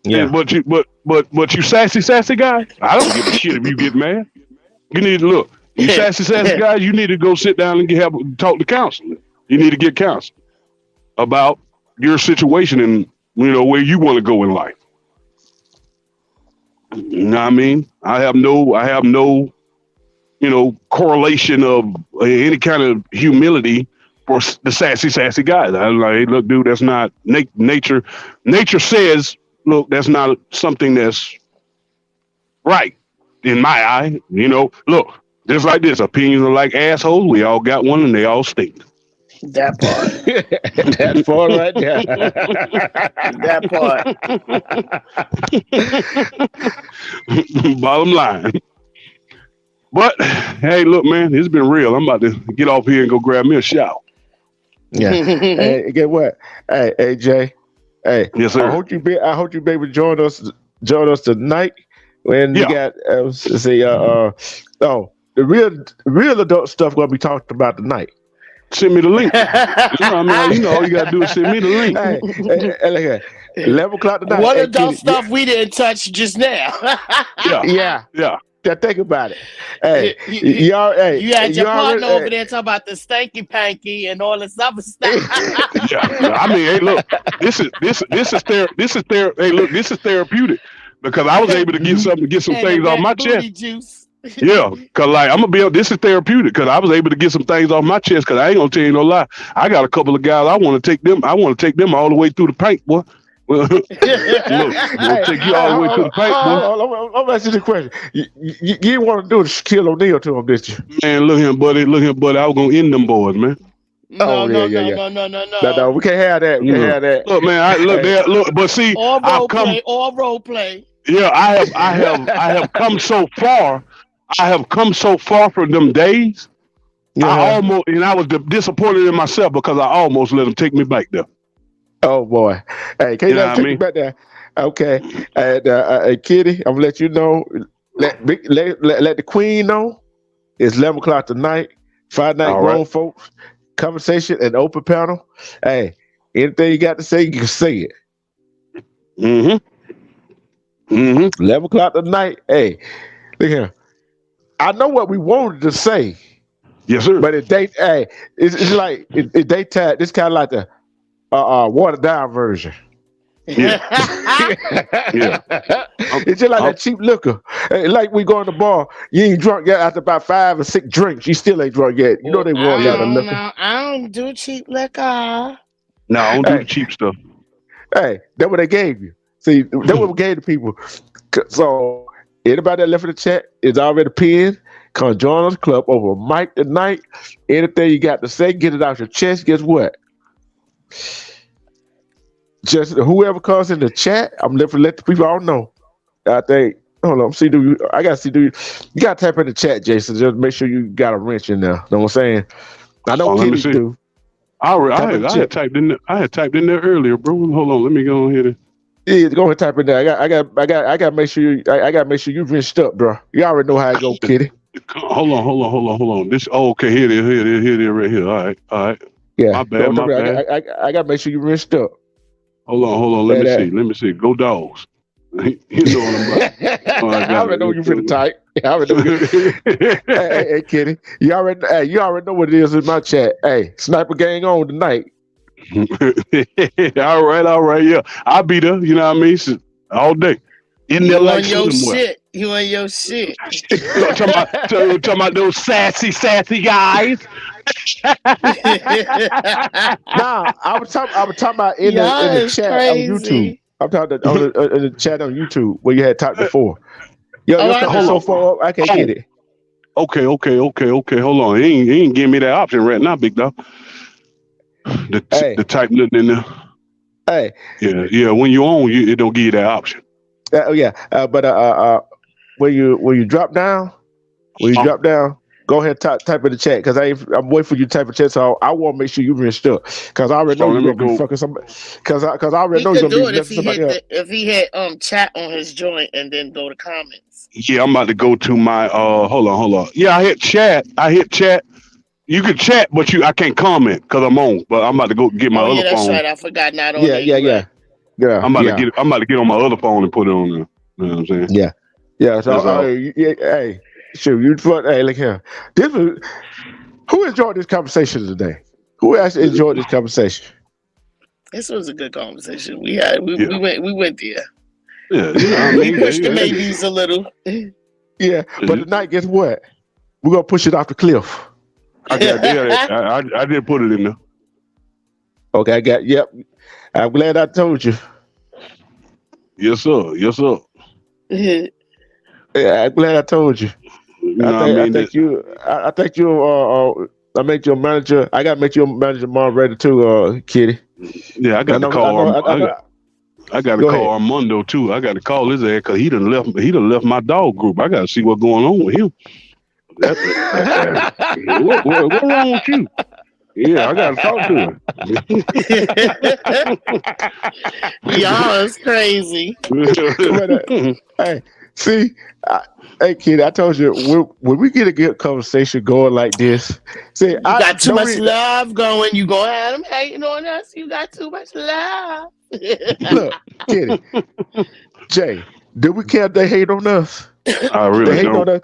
Yeah. And, but you sassy guy, I don't give a shit if you get mad. You need to look. You sassy guy, you need to go sit down and talk to counseling. You need to get counseling about your situation and where you want to go in life. You know what I mean? I have no correlation of any kind of humility for the sassy guys. I'm like, hey, look, dude, that's not nature. Nature says, look, that's not something that's right in my eye. Look, just like this, opinions are like assholes. We all got one and they all stink. That part. That part right there. That part. Bottom line. But hey, look, man, it's been real. I'm about to get off here and go grab me a shower. Yeah. Hey, get what? Hey, Jay. Hey, yes, sir. I hope you be able to join us tonight when you got the real adult stuff we'll be talking about tonight. Send me the link. All you gotta do is send me the link. Hey, 11 o'clock tonight. What adult stuff we didn't touch just now? Yeah. Think about it. Hey, you had your partner over there talking about the stanky panky and all this other stuff. I mean, hey, look, this is therapeutic because I was able to get some things off my chest. Juice. Yeah, cause like I'm gonna be. This is therapeutic because I was able to get some things off my chest. Cause I ain't gonna tell you no lie. I got a couple of guys. I want to take them all the way through the paint, boy. Look, we'll take you all the way to the paint, boy. I'm asking you the question. You didn't want to do the Shaquille O'Neal to him, did you? Man, look here, buddy. I was gonna end them boys, man. No. No, we can't have that. We can't have that. Look, man. Look. But see, all role play. Yeah, I have come so far. I have come so far from them days. I was disappointed in myself because I almost let them take me back there. Oh boy! Hey, can you let me take me back there? Okay, and Kitty, I'm gonna let you know. Let the Queen know. It's 11 o'clock tonight. Friday night, grown folks conversation and open panel. Hey, anything you got to say, you can say it. 11 o'clock tonight. Hey, look here. I know what we wanted to say. Yes, sir. But it's like daytime. It's kind of like the watered down version. Yeah. Yeah. It's just like that cheap liquor. Like we go in the bar, you ain't drunk yet after about 5 or 6 drinks. You still ain't drunk yet. You know they want you out of liquor. I don't do cheap liquor. No, I don't do the cheap stuff. Hey, that's what they gave you. See, that's what we gave the people. So anybody that left in the chat is already pinned. Come join us club over mic tonight. Anything you got to say, get it out your chest. Guess what? just whoever comes in the chat, I'm let the people all know. I think. Hold on, see. I gotta see. You gotta type in the chat, Jason. Just make sure you got a wrench in there. Know what I'm saying? I know Let me Kitty see. do. I had typed in there. I had typed in there earlier, bro. Hold on, let me go ahead. Yeah, go ahead and type in there. I got to make sure I got to make sure you rinsed up, bro. You already know how it go, Kitty. Hold on. This okay, here it is, right here. All right. Yeah, my bad. I got to make sure you rinsed up. Hold on. Let me see. Go dogs. You know what I'm about. I already know you finna type. I already know. hey, Kitty, you already know what it is in my chat. Hey, Sniper Gang on tonight. all right, yeah. I'll be there, you know what I mean? All day. In there like your shit. You on your shit. talking about those sassy guys. Nah, I was talking about in the chat crazy. on YouTube. I'm talking in the chat on YouTube where you had typed before. Yo, so far up, I can't get it. Okay. Hold on. He ain't giving me that option right now, big dog. The type nothing in there. Hey. Yeah. When you own, it don't give you that option. But when you drop down, go ahead and type in the chat because I'm waiting for you to type in the chat. So I want to make sure you rinsed up because I already know you're gonna be fucking somebody. Because I already know you're gonna be messing somebody up. If he had chat on his joint and then go to comments. Yeah, I'm about to go to my hold on. Yeah, I hit chat. You can chat, but I can't comment because I'm on. But I'm about to go get my other phone. Yeah, that's right. I forgot not on there. Yeah. I'm about to get on my other phone and put it on there. You know what I'm saying? Yeah. So hey, sure. Hey, look here. Who enjoyed this conversation today? Who actually enjoyed this conversation? This was a good conversation. We went there. Yeah, you know what I mean? We pushed the babies a little. Yeah, but tonight, guess what? We're gonna push it off the cliff. I did put it in there. Okay, yep. I'm glad I told you. Yes, sir. Yeah, I'm glad I told you. I think you. I make you a manager. I gotta make you a manager moderator too, Kitty. Yeah, I got to call. I got to call Armando too. I got to call his ass because he done left my dog group. I got to see what's going on with him. What wrong with you? Yeah, I got to talk to him. Y'all is crazy. Hey, see, hey, kid, I told you when we get a good conversation going like this, see, you got too much love going. You gonna have them hating on us. You got too much love. Look, Kitty, Jay, do we care if they hate on us? I really they hate don't. on us.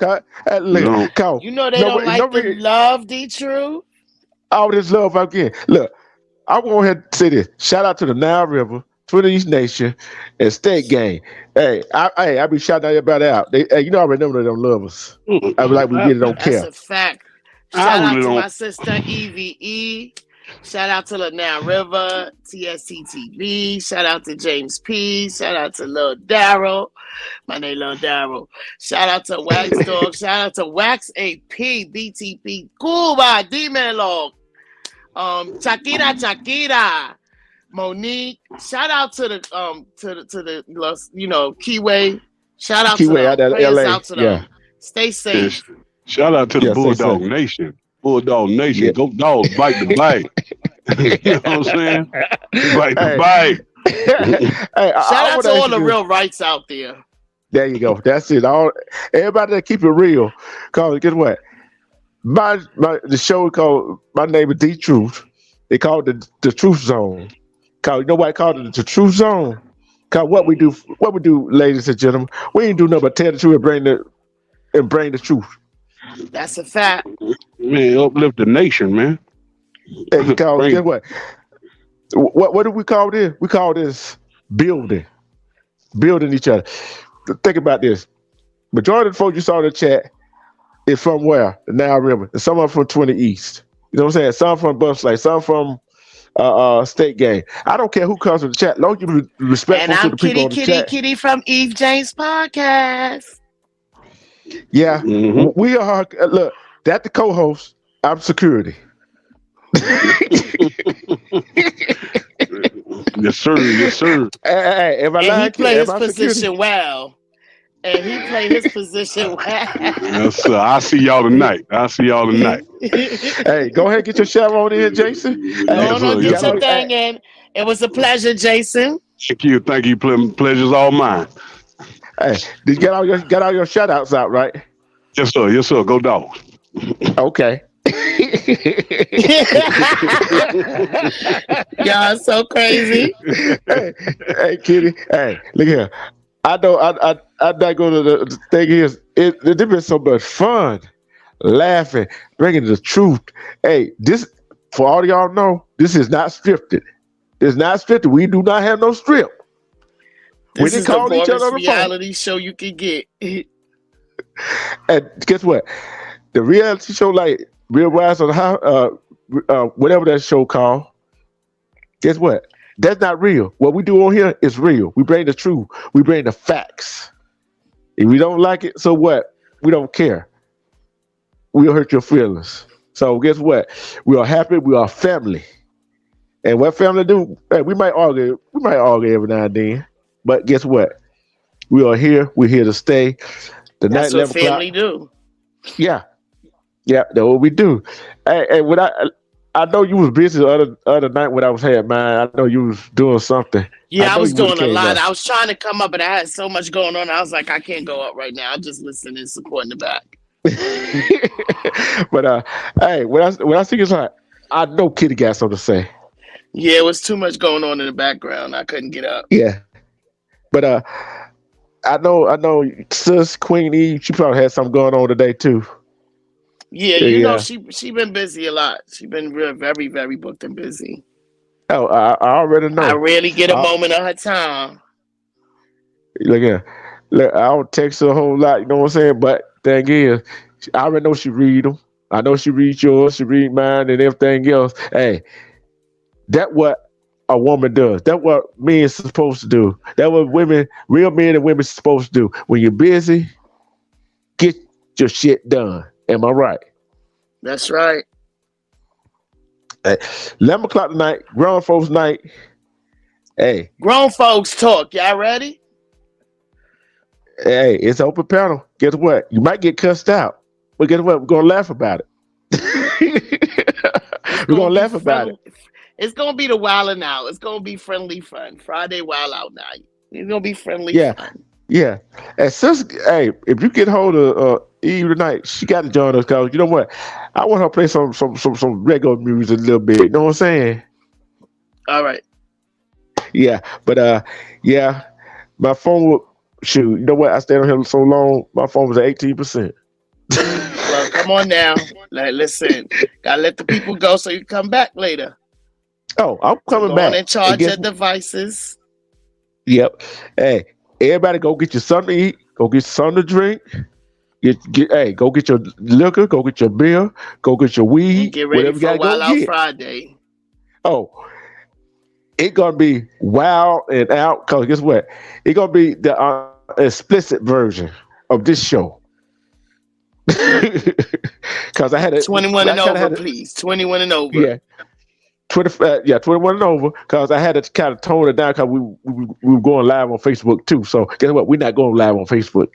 You know they don't like to love the truth. All this love again. Look, I'm going to go ahead and say this. Shout out to the Nile River, Twitter East Nation, and State Gang. Hey, I be shouting everybody out. You know, I already know they don't love us. I be like, we really don't care. That's a fact. Shout out to my sister EVE. Shout out to the Nile River, TSTTV. Shout out to James P. Shout out to Lil Darryl. My name Lil Darryl. Shout out to Wax Dog. Shout out to Wax AP, BTP, Cuba, D-Man Log. Shakira, Monique. Shout out to the Keyway. Shout out Keyway to them. LA. Out to them. Stay safe. Shout out to the Bulldog Nation. Bulldog Nation. Go dogs, bite the bite. You know what I'm saying? Bite the bite. Shout out to all the real rights out there. There you go. That's it. Everybody that keep it real. Cause guess what? The show called My Name is D Truth. They called it the Truth Zone. Cause you know why I called it the Truth Zone? Cause what we do, ladies and gentlemen, we ain't do nothing but tell the truth and bring the truth. That's a fact. Man, uplift the nation, man. Hey, guess what? What do we call this? We call this building each other. Think about this. Majority of the folks you saw in the chat is from where? The Nile River. And some are from 20 East. You know what I'm saying? Some from Buff Lake, some from State Gang. I don't care who comes to the chat. Long as you be respectful to the people on the chat. And I'm Kitty from Eve James Podcast. Yeah. Mm-hmm. We are, look, that's the co-host. I'm security. Yes, sir. Yes, sir. Hey, am I And he lying? play Am his I security? position well. And he play his position well. Yes, sir. I'll see y'all tonight. I'll see y'all tonight. Hey, go ahead and get your shower on in, Jason. Go Hey, Yes, on, sir. you get Yes, got your sir. all. Hey, thing in. It was a pleasure, Jason. Thank you. Thank you. Pleasure's all mine. hey, did you get all your shout outs out, right? Yes, sir. Yes, sir. Go dogs. Okay. Y'all so crazy. hey, Kitty. Hey, look here. I know. I'm not going to. The thing is, it's been so much fun, laughing, bringing the truth. Hey, this for all y'all know, this is not scripted. It's not scripted. We do not have no script. We This didn't is the call each other boringest on the phone. reality show you can get. And guess what? The reality show, like Real Wives of the House, whatever that show called. Guess what? That's not real. What we do on here is real. We bring the truth. We bring the facts. If you don't like it, so what? We don't care. We'll hurt your feelings. So guess what? We are happy. We are family. And what family do? Hey, we might argue. We might argue every now and then. But guess what? We are here. We're here to stay. The night That's what 11 o'clock. family do. Yeah. Yeah, that's what we do. Hey, when I know you was busy the other night when I was here, man. I know you was doing something. Yeah, I know was you would've doing a came lot. up. I was trying to come up, but I had so much going on. I was like, I can't go up right now. I'll just listen and support in the back. But hey, when I see this, like, I know Kitty got something to say. Yeah, it was too much going on in the background. I couldn't get up. Yeah, but I know, Sis Queen E. She probably had something going on today too. Yeah, Yeah. she been busy a lot. She been real, very, very booked and busy. Oh, I already know. I rarely get a moment of her time. Look here, look, I don't text her a whole lot. You know what I'm saying? But thing is, I already know she read them. I know she reads yours, she read mine, and everything else. Hey, that what a woman does. That what men is supposed to do. That what women, real men and women, are supposed to do. When you're busy, get your shit done. Am I right? That's right. Hey, 11 o'clock tonight, grown folks night. Hey, Grown folks talk. Y'all ready? hey, it's open panel. Guess what? You might get cussed out, but guess what? We're gonna laugh about it. We're gonna laugh about it. It's gonna be the wild and out. It's gonna be friendly fun. Friday wild out night. It's gonna be friendly fun. Yeah. And since, hey, if you get hold of Eve tonight, she got to join us because you know what? I want her to play some regular music a little bit. You know what I'm saying? All right. Yeah. But yeah, my phone would shoot. You know what? I stayed on here so long, my phone was at 18%. Well, come on now. Listen, gotta let the people go so you can come back later. Oh, I'm coming Go back. on and charge your devices. Yep. Hey, everybody go get you something to eat. Go get something to drink. Hey, go get your liquor. Go get your beer. Go get your weed. And get ready whatever for you gotta Wild go Out get. Friday. Oh, it's gonna be wild and out. Cause guess what? It's gonna be the explicit version of this show. Cause I had it 21 and over, please. 21 and over. Yeah. 21 and over, because I had to kind of tone it down because we were going live on Facebook too. So guess what? We're not going live on Facebook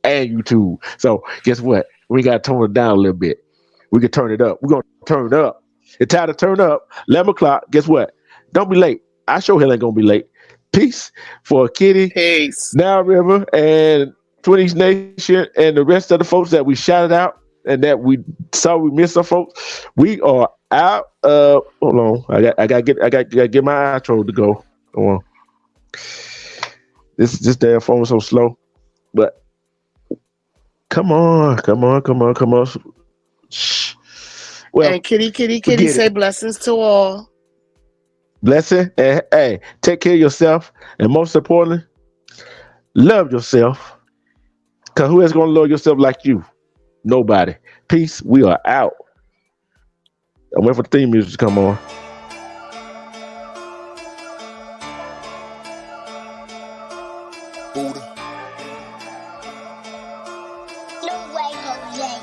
and YouTube. So guess what? We got to tone it down a little bit. We can turn it up. We're going to turn it up. It's time to turn up. 11 o'clock. Guess what? Don't be late. I sure hell ain't going to be late. Peace for Kitty, Peace. Now River, and Twinnies Nation, and the rest of the folks that we shouted out and that we saw we missed some folks. We are out. Hold on. I got to get my outro to go. Hold on. This damn phone is so slow. But come on. Shh. Well, and Kitty say blessings to all. Blessing, and hey, take care of yourself, and most importantly, love yourself. Cause who is gonna love yourself like you? Nobody. Peace. We are out. I'm waiting for the theme music to come on. Buddha. No way, Jose.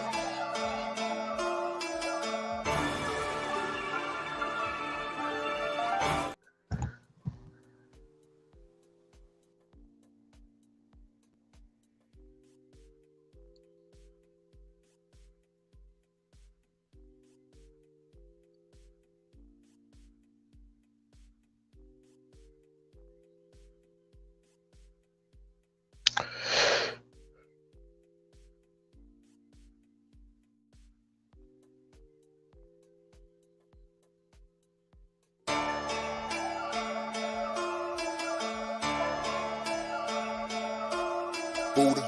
Buddha.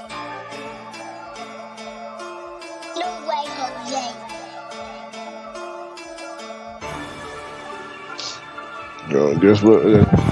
No way, Jose. That's what